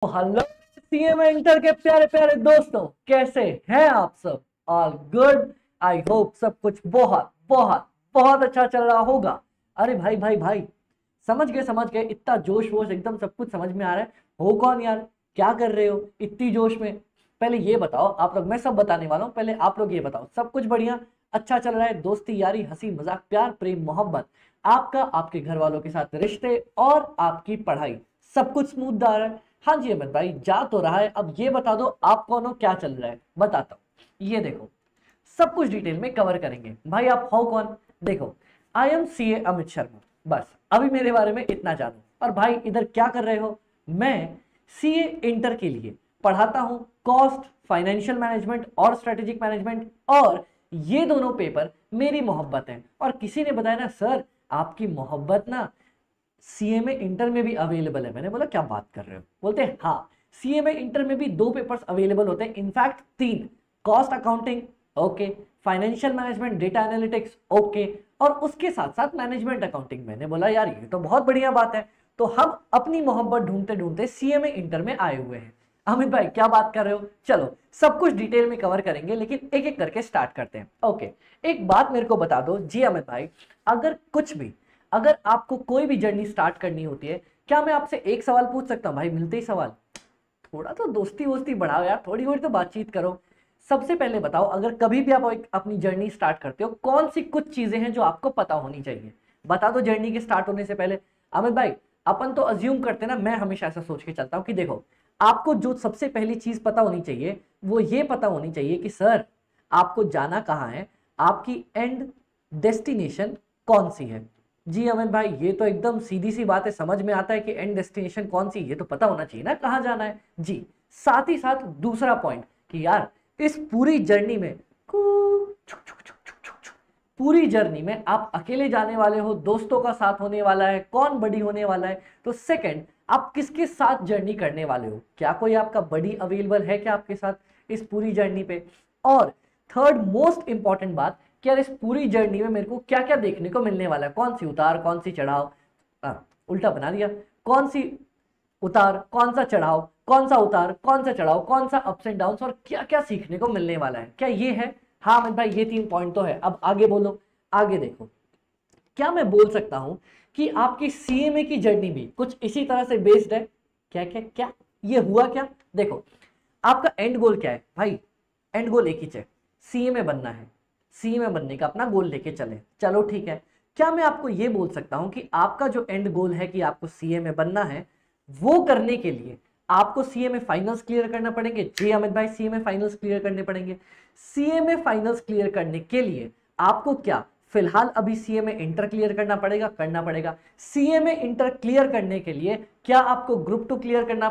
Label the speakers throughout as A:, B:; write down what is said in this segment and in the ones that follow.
A: Hello CM inter के प्यारे प्यारे दोस्तों, कैसे हैं आप सब? All good. आई होप सब कुछ बहुत बहुत बहुत अच्छा चल रहा होगा। अरे भाई भाई भाई, समझ गए इतना जोश वोश एकदम सब कुछ समझ में आ रहा है। हो कौन यार? क्या कर रहे हो इतनी जोश में? पहले ये बताओ आप लोग, मैं सब बताने वाला हूँ। पहले आप लोग ये बताओ, सब कुछ बढ़िया अच्छा चल रहा है? दोस्ती यारी हंसी मजाक प्यार प्रेम मोहब्बत, आपका आपके घर वालों के साथ रिश्ते और आपकी पढ़ाई, सब कुछ स्मूथ जा रहा है? हाँ जी अमित भाई, जा तो रहा है। अब ये बता दो आप कौन हो, क्या चल रहा है? बताता हूँ। ये देखो, सब कुछ डिटेल में कवर करेंगे। भाई आप हो कौन? देखो, आई एम सीए अमित शर्मा। बस अभी मेरे बारे में इतना जानो। और भाई इधर क्या कर रहे हो? मैं सीए इंटर के लिए पढ़ाता हूं कॉस्ट, फाइनेंशियल मैनेजमेंट और स्ट्रेटेजिक मैनेजमेंट। और ये दोनों पेपर मेरी मोहब्बत है। और किसी ने बताया ना सर आपकी मोहब्बत ना सीएमए इंटर में भी अवेलेबल है। मैंने बोला क्या बात कर रहे हो? बोलते हैं हाँ, सीएमए इंटर में भी 2 पेपर्स अवेलेबल होते हैं, in fact 3। Cost accounting okay, financial management data analytics okay, और उसके साथ साथ मैनेजमेंट अकाउंटिंग। मैंने बोला यार ये तो बहुत बढ़िया बात है। तो हम अपनी मोहब्बत ढूंढते ढूंढते सीएमए इंटर में आए हुए हैं। अमित भाई क्या बात कर रहे हो? चलो सब कुछ डिटेल में कवर करेंगे, लेकिन एक एक करके स्टार्ट करते हैं। ओके, एक बात मेरे को बता दो जी अमित भाई, अगर कुछ भी, अगर आपको कोई भी जर्नी स्टार्ट करनी होती है, क्या मैं आपसे एक सवाल पूछ सकता हूँ? भाई मिलते ही सवाल, थोड़ा तो दोस्ती वोस्ती बढ़ाओ यार, थोड़ी थोड़ी तो बातचीत करो। सबसे पहले बताओ, अगर कभी भी आप अपनी जर्नी स्टार्ट करते हो, कौन सी कुछ चीजें हैं जो आपको पता होनी चाहिए? बता दो जर्नी के स्टार्ट होने से पहले। अमित भाई अपन तो अज्यूम करते ना, मैं हमेशा ऐसा सोच के चलता हूँ कि देखो, आपको जो सबसे पहली चीज पता होनी चाहिए वो ये पता होनी चाहिए कि सर आपको जाना कहाँ है, आपकी एंड डेस्टिनेशन कौन सी है। जी अमित भाई ये तो एकदम सीधी सी बात है, समझ में आता है कि एंड डेस्टिनेशन कौन सी, ये तो पता होना चाहिए ना कहाँ जाना है। जी, साथ ही साथ दूसरा पॉइंट कि यार इस पूरी जर्नी में पूरी जर्नी में आप अकेले जाने वाले हो, दोस्तों का साथ होने वाला है, कौन बडी होने वाला है? तो सेकंड, आप किसके साथ जर्नी करने वाले हो? क्या कोई आपका बडी अवेलेबल है क्या आपके साथ इस पूरी जर्नी पे? और थर्ड मोस्ट इंपॉर्टेंट बात कि यार इस पूरी जर्नी में मेरे को क्या क्या देखने को मिलने वाला है, कौन सी उतार कौन सी चढ़ाव, उल्टा बना दिया, कौन सी उतार कौन सा चढ़ाव, कौन सा उतार कौन सा चढ़ाव, कौन सा अप्स एंड डाउन, और क्या क्या सीखने को मिलने वाला है, क्या ये है? हाँ अमित भाई ये 3 पॉइंट तो है। अब आगे बोलो, आगे देखो। क्या मैं बोल सकता हूं कि आपकी सीएमए की जर्नी भी कुछ इसी तरह से बेस्ड है? क्या क्या क्या ये हुआ क्या? देखो, आपका एंड गोल क्या है भाई? एंड गोल एक ही है, सीएमए बनना है। सीएमए बनने का अपना गोल लेके चले, चलो ठीक है। क्या मैं आपको ये बोल सकता हूं कि आपका जो एंड गोल है कि आपको सीएमए बनना है, वो करने के लिए आपको सीएमए फाइनल्स क्लियर करना पड़ेंगे? जी अमित भाई सीएमए फाइनल्स क्लियर करने पड़ेंगे। सीएमए फाइनल्स क्लियर करने के लिए आपको क्या फिलहाल अभी सीएमए इंटर क्लियर करना पड़ेगा। सीएमए इंटर क्लियर करने के लिए क्या आपको ग्रुप 2 क्लियर करना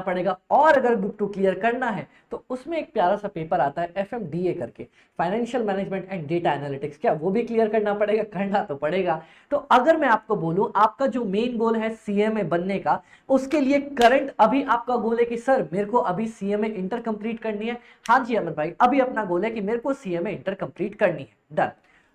A: पड़ेगा। और अगर ग्रुप 2 क्लियर करना है तो उसमें एक प्यारा सा पेपर आता है एफएमडीए करके, financial management and data analytics, क्या वो भी क्लियर करना तो पड़ेगा। तो अगर मैं आपको बोलूं आपका जो मेन गोल है सीएमए बनने का, उसके लिए करंट अभी आपका गोल है कि सर मेरे को अभी सीएमए इंटर कंप्लीट करनी है। हाँ जी अमित भाई, अभी अपना गोल है कि मेरे को सीएमए इंटर कंप्लीट करनी है, डन।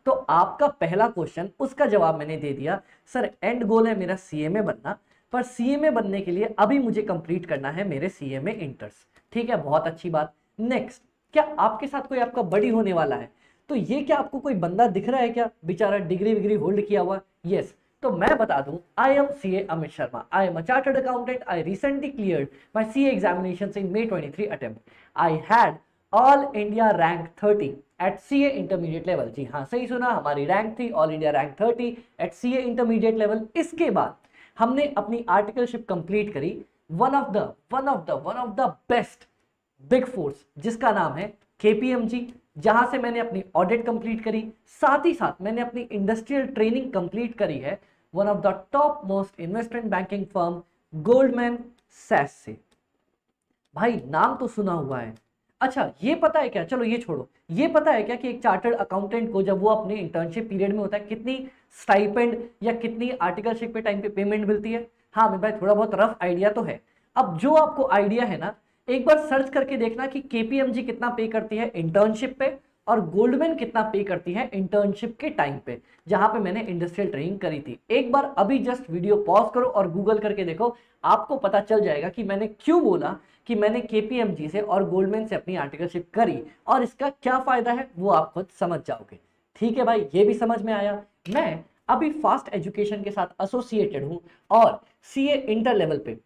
A: तो आपका पहला क्वेश्चन, उसका जवाब मैंने दे दिया, सर एंड गोल है मेरा सीएमए बनना, पर सीएमए बनने के लिए अभी मुझे कंप्लीट करना है मेरे सीएमए इंटर्स। ठीक है, बहुत अच्छी बात। नेक्स्ट, क्या आपके साथ कोई आपका बड़ी होने वाला है? तो ये क्या आपको कोई बंदा दिख रहा है क्या, बेचारा डिग्री विग्री होल्ड किया हुआ? यस, तो मैं बता दूं, I am CA Amit Sharma, I am a chartered accountant, I recently cleared my CA examinations in May 23 attempt, I had all India rank 30 at CA intermediate level. जी हाँ सही सुना, हमारी रैंक थी all India rank 30 at CA intermediate level. इसके बाद हमने अपनी आर्टिकलशिप कंप्लीट करी one of the best big fours, जिसका नाम है केपीएमजी, जहां से मैंने अपनी ऑडिट कंप्लीट करी। साथ ही साथ मैंने अपनी इंडस्ट्रियल ट्रेनिंग कंप्लीट करी है one of the top most investment banking firm Goldman Sachs से। भाई नाम तो सुना हुआ है। अच्छा ये पता है क्या, चलो ये छोड़ो, ये पता है क्या कि एक चार्टर्ड अकाउंटेंट को जब वो अपने इंटर्नशिप पीरियड में होता है, कितनी स्टाइपेंड या कितनी आर्टिकलशिप पे टाइम पे पेमेंट मिलती है? हाँ मेरे भाई थोड़ा बहुत रफ आइडिया तो है। अब जो आपको आइडिया है ना, एक बार सर्च करके देखना कि केपीएमजी कितना पे करती है इंटर्नशिप पे और गोल्डमैन कितना पे करती है इंटर्नशिप के टाइम पे, जहां पे मैंने इंडस्ट्रियल ट्रेनिंग करी थी। एक बार अभी जस्ट वीडियो पॉज करो और गूगल करके देखो, आपको पता चल जाएगा कि मैंने क्यों बोला कि मैंने केपीएमजी से और गोल्डमैन से अपनी आर्टिकलशिप करी और इसका क्या फायदा है वो आप खुद समझ जाओगे। ठीक है भाई, ये भी समझ में आया। मैं अभी फास्ट एजुकेशन के साथ एसोसिएटेड हूं और सीए इंटर लेवल पे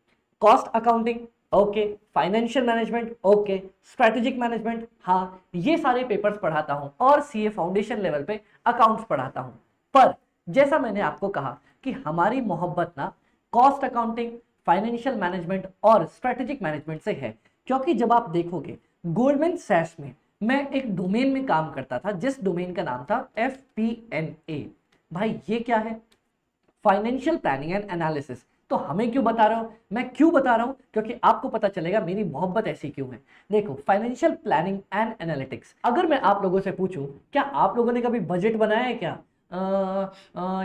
A: cost accounting okay, financial management okay, strategic management हाँ, ये सारे पेपर्स पढ़ाता हूं और सीए फाउंडेशन लेवल पे अकाउंट्स पढ़ाता हूं। पर जैसा मैंने आपको कहा कि हमारी मोहब्बत ना कॉस्ट अकाउंटिंग, फाइनेंशियल मैनेजमेंट और स्ट्रेटेजिक मैनेजमेंट से है, क्योंकि जब आप देखोगे गोल्डमैन सैक्स में मैं एक डोमेन में काम करता था जिस डोमेन का नाम था FP&A। भाई ये क्या है? Financial planning and analysis. तो हमें क्यों बता रहा हूं? मैं क्यों बता रहा हूं? क्योंकि आपको पता चलेगा मेरी मोहब्बत ऐसी क्यों है। देखो, फाइनेंशियल प्लानिंग एंड एनालिटिक्स, अगर मैं आप लोगों से पूछूं क्या आप लोगों ने कभी बजट बनाया है क्या?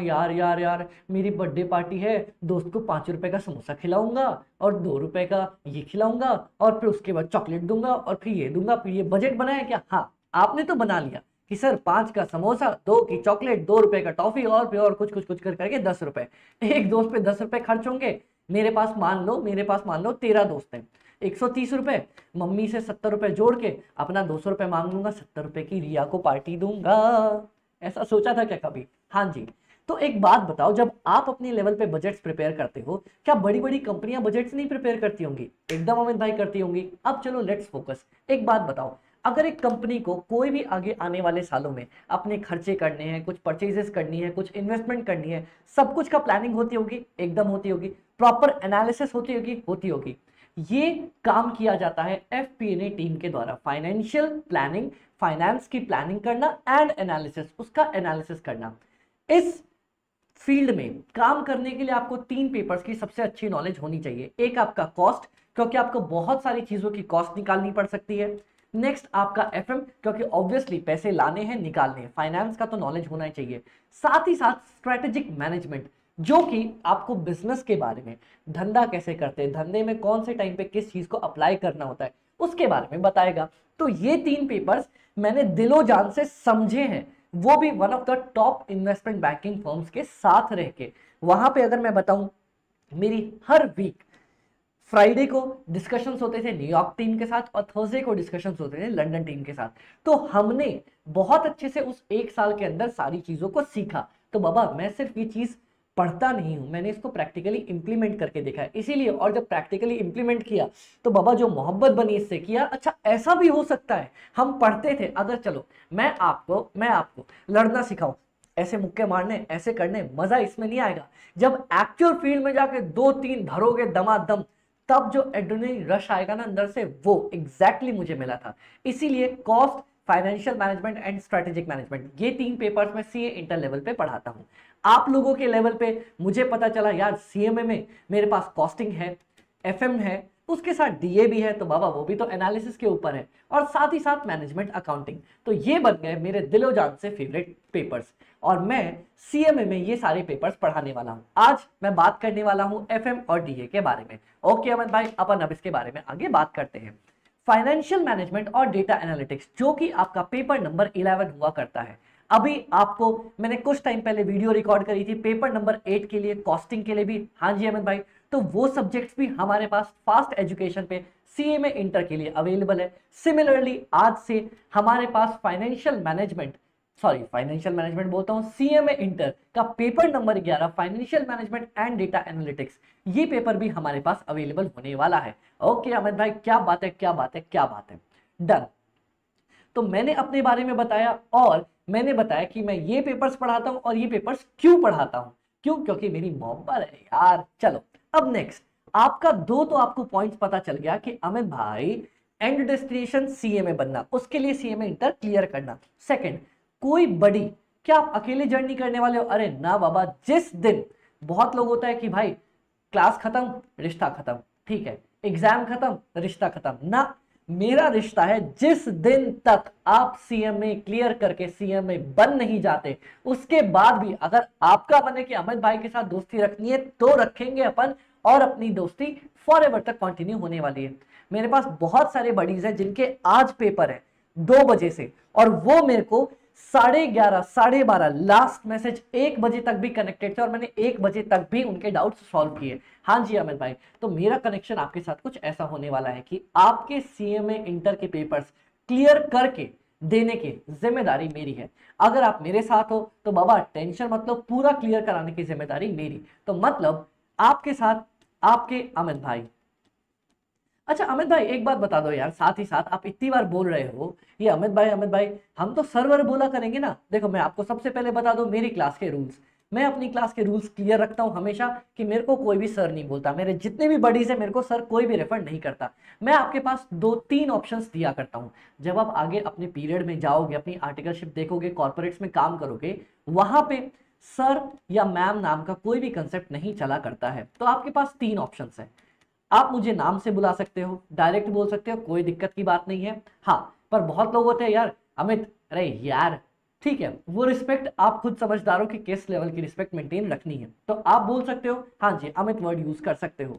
A: यार यार यार मेरी बर्थडे पार्टी है, दोस्त को 5 रुपए का समोसा खिलाऊंगा और 2 रुपए का ये खिलाऊंगा और फिर उसके बाद चॉकलेट दूंगा और फिर ये दूंगा, फिर ये बजट बनाया क्या? हाँ, आपने तो बना लिया कि सर 5 का समोसा, 2 की चॉकलेट, 2 रुपए का टॉफी और फिर और कुछ करके 10 रुपए। एक दोस्त पे 10 रुपए खर्च होंगे। मेरे पास मान लो 13 दोस्त हैं, 130 रुपए, मम्मी से 70 रुपए जोड़ के अपना 200 रुपए मांग लूंगा, 70 रुपए की रिया को पार्टी दूंगा। ऐसा सोचा था क्या कभी? हाँ जी। तो एक बात बताओ, जब आप अपने लेवल पे बजट्स प्रिपेयर करते हो, क्या बड़ी बड़ी कंपनियां बजट्स नहीं प्रिपेयर करती होंगी? एकदम अमित भाई करती होंगी। अब चलो लेट्स फोकस। एक बात बताओ, अगर एक कंपनी को कोई भी आगे आने वाले सालों में अपने खर्चे करने हैं, कुछ परचेजेस करनी है, कुछ इन्वेस्टमेंट करनी है, सब कुछ का प्लानिंग होती होगी? एकदम होती होगी। प्रॉपर एनालिसिस होती होगी। ये काम किया जाता है FP&A टीम के द्वारा। फाइनेंशियल प्लानिंग, फाइनेंस की प्लानिंग करना एंड एनालिसिस, उसका एनालिसिस करना। इस फील्ड में काम करने के लिए आपको 3 पेपर्स की सबसे अच्छी नॉलेज होनी चाहिए। एक आपका कॉस्ट, क्योंकि आपको बहुत सारी चीजों की कॉस्ट निकालनी पड़ सकती है। नेक्स्ट आपका FM, क्योंकि ऑब्वियसली पैसे लाने हैं निकालने हैं। फाइनेंस का तो नॉलेज होना ही चाहिए। साथ ही साथ स्ट्रेटेजिक मैनेजमेंट, जो कि आपको बिजनेस के बारे में, धंधा कैसे करते हैं, धंधे में कौन से टाइम पे किस चीज को अप्लाई करना होता है, उसके बारे में बताएगा। तो ये 3 पेपर्स मैंने दिलो जान से समझे हैं, वो भी one of the top investment banking firms के साथ रह के। वहां पे अगर मैं बताऊं, मेरी हर वीक फ्राइडे को डिस्कशंस होते थे न्यूयॉर्क टीम के साथ और थर्सडे को डिस्कशंस होते थे लंदन टीम के साथ। तो हमने बहुत अच्छे से उस 1 साल के अंदर सारी चीजों को सीखा। तो बाबा मैं सिर्फ ये चीज पढ़ता नहीं हूं, मैंने इसको प्रैक्टिकली इंप्लीमेंट करके देखा है। इसीलिए, और जब प्रैक्टिकली इंप्लीमेंट किया तो बाबा जो मोहब्बत बनी इससे किया, अच्छा ऐसा भी हो सकता है। हम पढ़ते थे, अगर चलो मैं आपको लड़ना सिखाऊं, ऐसे मुक्के मारने, ऐसे करने, मजा इसमें नहीं आएगा। जब एक्चुअल फील्ड में जाके 2-3 धरोगे दमादम, तब जो एड्रेनलिन रश आएगा ना अंदर से, वो एग्जैक्टली मुझे मिला था। इसीलिए cost, financial management and strategic management, ये 3 पेपर्स मैं सीए इंटर लेवल पे पढ़ाता हूं। आप लोगों के लेवल पे मुझे पता चला यार सीएमए में मेरे पास कॉस्टिंग है, FM है, उसके साथ DA भी है, तो बाबा वो भी तो एनालिसिस के ऊपर है, और साथ ही साथ मैनेजमेंट अकाउंटिंग। तो ये बन गए मेरे दिलो जान से फेवरेट पेपर्स, और मैं सीएमए में ये सारे पेपर्स पढ़ाने वाला हूं। आज मैं बात करने वाला हूं FM और DA के बारे में। ओके अमित भाई, अपन अब इसके बारे में आगे बात करते हैं। फाइनेंशियल मैनेजमेंट और डेटा एनालिटिक्स, जो कि आपका पेपर नंबर 11 हुआ करता है। अभी आपको मैंने कुछ टाइम पहले वीडियो रिकॉर्ड करी थी पेपर नंबर 8 के लिए, कॉस्टिंग के लिए भी। हाँ जी अमित भाई, तो वो सब्जेक्ट्स भी हमारे पास फास्ट एजुकेशन पे सीएमए इंटर के लिए अवेलेबल है। सिमिलरली आज से हमारे पास फाइनेंशियल मैनेजमेंट बोलता हूं, सीएमए इंटर का paper number 11 financial management and data analytics, ये पेपर भी हमारे पास अवेलेबल होने वाला है। ओके अमित भाई, क्या बात है। डन। तो मैंने अपने बारे में बताया, और मैंने बताया कि मैं ये पेपर्स पढ़ाता हूं और ये पेपर्स क्यों पढ़ाता हूं। क्योंकि मेरी मोहब्बत है यार। चलो अब नेक्स्ट, आपका तो आपको पॉइंट्स पता चल गया कि अमित भाई एंड डेस्टिनेशन सीएमए बनना, उसके लिए सीएमए इंटर क्लियर करना। सेकंड, कोई बड़ी, क्या आप अकेले जर्नी करने वाले हो? अरे ना बाबा, जिस दिन, बहुत लोग होता है कि भाई क्लास खत्म रिश्ता खत्म, ठीक है, एग्जाम खत्म रिश्ता खत्म, ना, मेरा रिश्ता है जिस दिन तक आप सीएमए क्लियर करके सीएमए बन नहीं जाते, उसके बाद भी अगर आपका मन है कि अमित भाई के साथ दोस्ती रखनी है तो रखेंगे अपन, और अपनी दोस्ती फॉरएवर तक कंटिन्यू होने वाली है। मेरे पास बहुत सारे बडीज हैं जिनके आज पेपर है, 2 बजे से, और वो मेरे को 11:30 12:30 लास्ट मैसेज 1 बजे तक भी कनेक्टेड थे, और मैंने 1 बजे तक भी उनके डाउट्स सॉल्व किए। हाँ जी अमित भाई, तो मेरा कनेक्शन आपके साथ कुछ ऐसा होने वाला है कि आपके सीएमए इंटर के पेपर्स क्लियर करके देने की जिम्मेदारी मेरी है। अगर आप मेरे साथ हो तो बाबा टेंशन मतलब, पूरा क्लियर कराने की जिम्मेदारी मेरी। तो मतलब आपके साथ आपके अमित भाई। अच्छा अमित भाई एक बात बता दो यार, साथ ही साथ आप इतनी बार बोल रहे हो ये अमित भाई, हम तो सर्वर बोला करेंगे ना। देखो मैं आपको सबसे पहले बता दूं मेरी क्लास के रूल्स। मैं अपनी क्लास के रूल्स क्लियर रखता हूं हमेशा, कि मेरे को कोई भी सर नहीं बोलता, मेरे जितने भी बडीज है मेरे को सर कोई भी रेफर नहीं करता। मैं आपके पास 2-3 ऑप्शंस दिया करता हूं। जब आप आगे अपने पीरियड में जाओगे, अपनी आर्टिकलशिप देखोगे, कॉर्पोरेट्स में काम करोगे, वहां पे सर या मैम नाम का कोई भी कंसेप्ट नहीं चला करता है। तो आपके पास 3 ऑप्शंस है। आप मुझे नाम से बुला सकते हो, डायरेक्ट बोल सकते हो, कोई दिक्कत की बात नहीं है। हाँ पर बहुत लोग होते हैं यार अमित, अरे यार ठीक है, वो रिस्पेक्ट आप खुद समझदार हो कि किस लेवल की रिस्पेक्ट मेंटेन रखनी है, तो आप बोल सकते हो हाँ जी अमित वर्ड यूज कर सकते हो।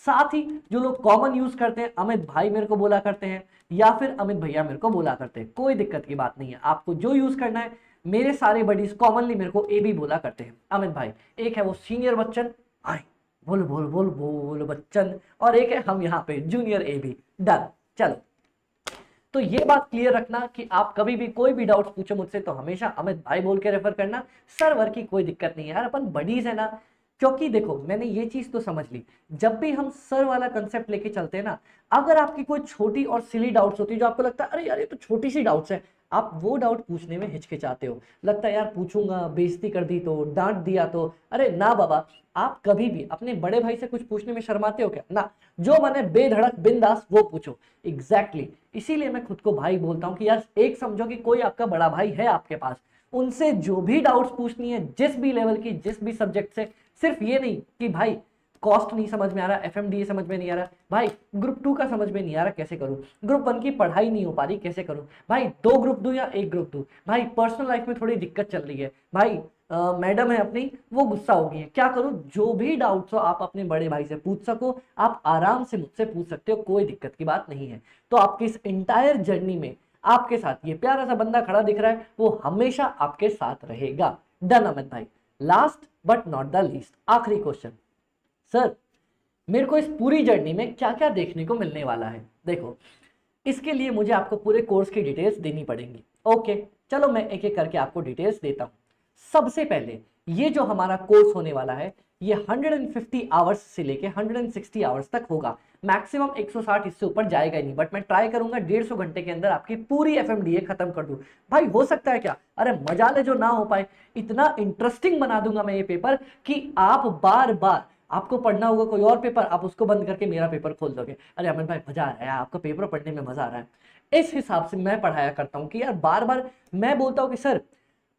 A: साथ ही जो लोग कॉमन यूज करते हैं, अमित भाई मेरे को बोला करते हैं, या फिर अमित भैया मेरे को बोला करते हैं, कोई दिक्कत की बात नहीं है। आपको जो यूज करना है, मेरे सारे बडीज कॉमनली मेरे को ए भी बोला करते हैं अमित भाई। एक है वो सीनियर बच्चन, आए बोल बोल बोल बोल बच्चन, और एक है हम यहाँ पे जूनियर ए भी। डन, चलो तो ये बात क्लियर रखना कि आप कभी भी कोई भी डाउट्स पूछो मुझसे तो हमेशा अमित भाई बोल के रेफर करना। सर्वर की कोई दिक्कत नहीं है यार, अपन बडीज है ना। क्योंकि देखो मैंने ये चीज तो समझ ली, जब भी हम सर वाला कंसेप्ट लेके चलते हैं ना, अगर आपकी कोई छोटी और सिली डाउट्स होती है जो आपको लगता है अरे यार ये तो छोटी सी डाउट्स है, आप वो डाउट पूछने में हिचकिचाते हो, लगता है यार पूछूंगा बेइज्जती कर दी तो, डांट दिया तो। अरे ना बाबा, आप कभी भी अपने बड़े भाई से कुछ पूछने में शर्माते हो क्या? ना, जो मने बेधड़क बिंदास वो पूछो। एग्जैक्टली इसीलिए मैं खुद को भाई बोलता हूं कि यार एक समझो कि कोई आपका बड़ा भाई है आपके पास, उनसे जो भी डाउट्स पूछनी है, जिस भी लेवल की, जिस भी सब्जेक्ट से। सिर्फ ये नहीं कि भाई कॉस्ट नहीं समझ में आ रहा, एफएमडीए समझ में नहीं आ रहा, भाई ग्रुप 2 का समझ में नहीं आ रहा कैसे करूं, ग्रुप 1 की पढ़ाई नहीं हो पा रही कैसे करूं, भाई 2 ग्रुप दूं या 1 ग्रुप दूं, भाई पर्सनल लाइफ में थोड़ी दिक्कत चल रही है, भाई मैडम है अपनी वो गुस्सा हो गई है, क्या करूं। जो भी डाउट्स हो आप अपने बड़े भाई से पूछ सको, आप आराम से मुझसे पूछ सकते हो, कोई दिक्कत की बात नहीं है। तो आपकी इस इंटायर जर्नी में आपके साथ ये प्यारा सा बंदा खड़ा दिख रहा है, वो हमेशा आपके साथ रहेगा। डन अमित भाई। Last but not the least, आखिरी क्वेश्चन, सर मेरे को इस पूरी जर्नी में क्या क्या देखने को मिलने वाला है? देखो इसके लिए मुझे आपको पूरे कोर्स की डिटेल्स देनी पड़ेंगी। ओके चलो मैं एक एक करके आपको डिटेल्स देता हूं। सबसे पहले ये जो हमारा कोर्स होने वाला है, ये 150 आवर्स से लेके 160 आवर्स तक होगा। मैक्सिमम 160 इससे ऊपर जाएगा ही नहीं, बट मैं ट्राई करूंगा 150 घंटे के अंदर आपकी पूरी एफएमडीए खत्म कर दूं। भाई हो सकता है क्या, अरे मजा ले जो ना हो पाए, इतना इंटरेस्टिंग बना दूंगा मैं ये पेपर कि आप बार बार, आपको पढ़ना होगा कोई और पेपर, आप उसको बंद करके मेरा पेपर खोल दोगे, अरे अमन भाई मजा आ रहा है, आपका पेपर पढ़ने में मजा आ रहा है। इस हिसाब से मैं पढ़ाया करता हूं कि यार बार बार मैं बोलता हूं कि सर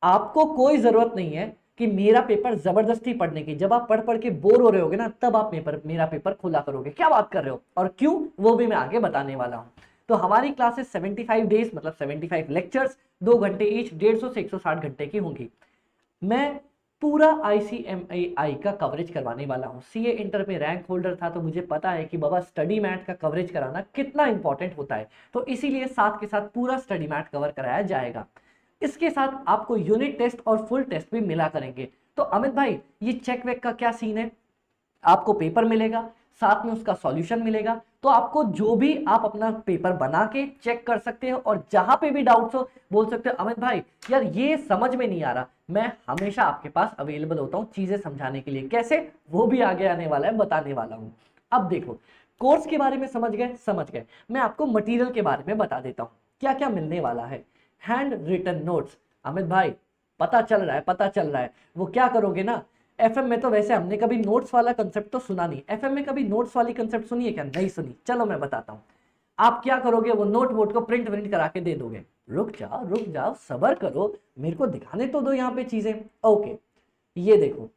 A: आपको कोई जरूरत नहीं है कि मेरा पेपर जबरदस्ती पढ़ने की, जब आप पढ़ पढ़ के बोर हो रहे होगे ना, तब आप मेरा पेपर खोला करोगे। क्या बात कर रहे हो, और क्यों, वो भी मैं आगे बताने वाला हूं। तो हमारी क्लासेस 75 डेज मतलब 75 लेक्चर्स, 2 घंटे ईच, 150 से 160 घंटे की होंगी। मैं पूरा ICMAI का कवरेज करवाने वाला हूं। सीए इंटर में रैंक होल्डर था तो मुझे पता है कि बाबा स्टडी मैट का कवरेज कराना कितना इंपॉर्टेंट होता है, तो इसीलिए साथ के साथ पूरा स्टडी मैट कवर कराया जाएगा। इसके साथ आपको यूनिट टेस्ट और फुल टेस्ट भी मिला करेंगे। तो अमित भाई ये चेक वेक का क्या सीन है, आपको पेपर मिलेगा, साथ में उसका सॉल्यूशन मिलेगा, तो आपको जो भी आप अपना पेपर बना के चेक कर सकते हो, और जहां पे भी डाउट्स हो बोल सकते हो अमित भाई यार ये समझ में नहीं आ रहा। मैं हमेशा आपके पास अवेलेबल होता हूं चीजें समझाने के लिए, कैसे वो भी आगे आने वाला है, बताने वाला हूं। अब देखो कोर्स के बारे में समझ गए, मैं आपको मटेरियल के बारे में बता देता हूं क्या क्या मिलने वाला है। हैंड रिटन नोट्स, अमित भाई पता चल रहा है, वो क्या करोगे ना, एफएम में तो वैसे हमने कभी नोट्स वाला कंसेप्ट तो सुना नहीं, एफएम में कभी नोट्स वाली कंसेप्ट सुनी है क्या? नहीं सुनी, चलो मैं बताता हूं। आप क्या करोगे, वो नोट वोट को प्रिंट करा के दे दोगे। रुक जाओ सबर करो, मेरे को दिखाने तो दो यहाँ पे चीजें। ओके ये देखो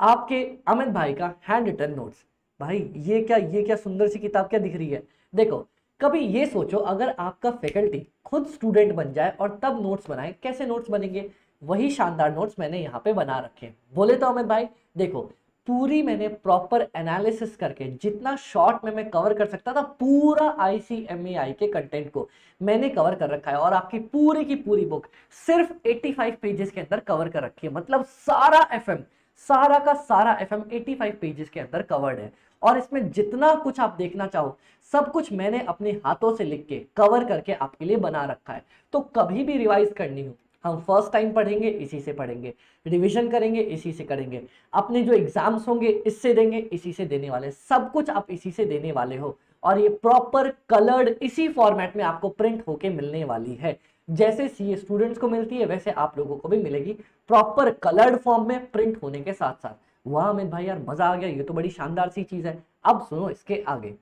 A: आपके अमित भाई का हैंड रिटन नोट्स। भाई ये क्या सुंदर सी किताब क्या दिख रही है। देखो कभी ये सोचो अगर आपका फैकल्टी खुद स्टूडेंट बन जाए और तब नोट्स बनाए, कैसे नोट्स बनेंगे, वही शानदार नोट्स मैंने यहाँ पे बना रखे हैं। बोले तो अमित भाई देखो पूरी मैंने प्रॉपर एनालिसिस करके जितना शॉर्ट में मैं कवर कर सकता था पूरा ICMAI के कंटेंट को मैंने कवर कर रखा है, और आपकी की पूरी बुक सिर्फ 85 पेजेस के अंदर कवर कर रखी है। मतलब सारा FM, सारा का सारा FM 85 पेजेस के अंदर कवर्ड है, और इसमें जितना कुछ आप देखना चाहो सब कुछ मैंने अपने हाथों से लिख के कवर करके आपके लिए बना रखा है। तो कभी भी रिवाइज करनी हो, हम फर्स्ट टाइम पढ़ेंगे इसी से पढ़ेंगे, रिवीजन करेंगे इसी से करेंगे, अपने जो एग्जाम्स होंगे इससे देंगे, इसी से देने वाले, सब कुछ आप इसी से देने वाले हो। और ये प्रॉपर कलर्ड इसी फॉर्मेट में आपको प्रिंट होके मिलने वाली है। जैसे CA स्टूडेंट्स को मिलती है वैसे आप लोगों को भी मिलेगी, प्रॉपर कलर्ड फॉर्म में प्रिंट होने के साथ साथ। वाह अमित भाई यार मजा आ गया, ये तो बड़ी शानदार सी चीज है। अब सुनो इसके आगे।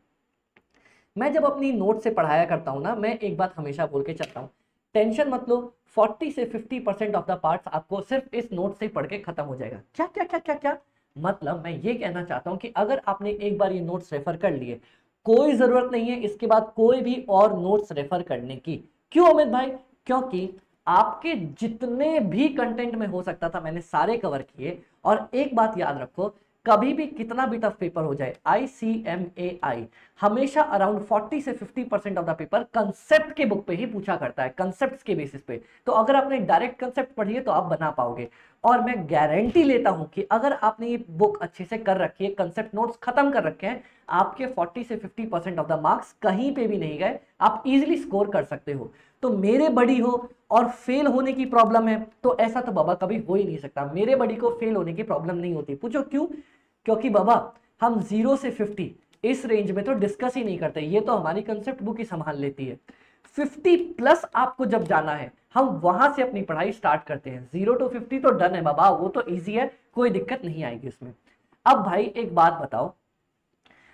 A: मैं जब अपनी नोट से पढ़ाया करता हूँ ना, मैं एक बात हमेशा बोल के चलता हूँ, टेंशन मत लो, 40 से 50% ऑफ द पार्ट्स आपको सिर्फ इस नोट से पढ़ के खत्म हो जाएगा। क्या क्या क्या क्या क्या मतलब मैं ये कहना चाहता हूँ कि अगर आपने एक बार ये नोट्स रेफर कर लिए, कोई जरूरत नहीं है इसके बाद कोई भी और नोट्स रेफर करने की। क्यों अमित भाई? क्योंकि आपके जितने भी कंटेंट में हो सकता था मैंने सारे कवर किए। और एक बात याद रखो, कभी भी कितना भी टफ पेपर हो जाए, ICMAI हमेशा अराउंड 40 से 50% ऑफ द पेपर कंसेप्ट के बुक पे ही पूछा करता है, कंसेप्ट्स के बेसिस पे। तो अगर आपने डायरेक्ट कंसेप्ट पढ़ी है तो आप बना पाओगे। और मैं गारंटी लेता हूं कि अगर आपने ये बुक अच्छे से कर रखी है, कंसेप्ट नोट्स खत्म कर रखे हैं, आपके 40 से 50% ऑफ द मार्क्स कहीं पे भी नहीं गए, आप इजिली स्कोर कर सकते हो। तो मेरे बड़ी हो और फेल होने की प्रॉब्लम है तो ऐसा तो बाबा कभी हो ही नहीं सकता। मेरे बड़ी को फेल होने की प्रॉब्लम नहीं होती। पूछो क्यों? क्योंकि बाबा हम 0 से 50 इस रेंज में तो डिस्कस ही नहीं करते, ये तो हमारी कंसेप्ट बुक ही संभाल लेती है। 50+ आपको जब जाना है हम वहां से अपनी पढ़ाई स्टार्ट करते हैं। 0 to 50 तो डन है बाबा, वो तो इजी है, कोई दिक्कत नहीं आएगी उसमें। अब भाई एक बात बताओ,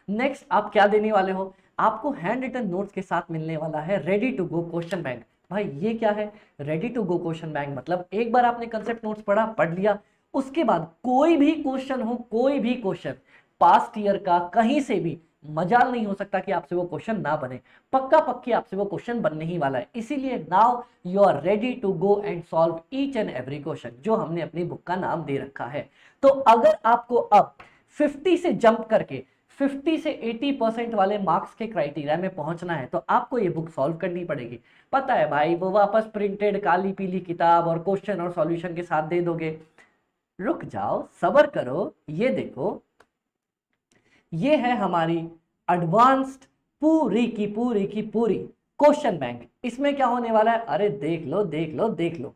A: नेक्स्ट आप क्या देने वाले हो? आपको हैंड रिटन नोट्स के साथ मिलने वाला है ready to go question bank. भाई ये क्या है ready to go question bank? मतलब एक बार आपने कंसेप्ट नोट्स पढ़ा, पढ़ लिया, उसके बाद कोई भी क्वेश्चन हो, कोई भी क्वेश्चन पास्ट ईयर का कहीं से भी, मजाल नहीं हो सकता कि आपसे वो क्वेश्चन ना बने, पक्का पक्की आपसे वो क्वेश्चन बनने ही वाला है। इसीलिए now you are ready to go and solve each and every question जो हमने अपनी बुक का नाम दे रखा है। तो अगर आपको अब 50 से जंप करके 50 से 80% वाले मार्क्स के क्राइटेरिया में पहुंचना है तो आपको ये बुक सॉल्व करनी पड़ेगी। पता है भाई, वो वापस प्रिंटेड काली पीली किताब और क्वेश्चन और सॉल्यूशन के साथ दे दोगे। रुक जाओ, सब्र करो, ये देखो, ये है हमारी एडवांस्ड पूरी की पूरी क्वेश्चन बैंक। इसमें क्या होने वाला है? अरे देख लो देख लो देख लो,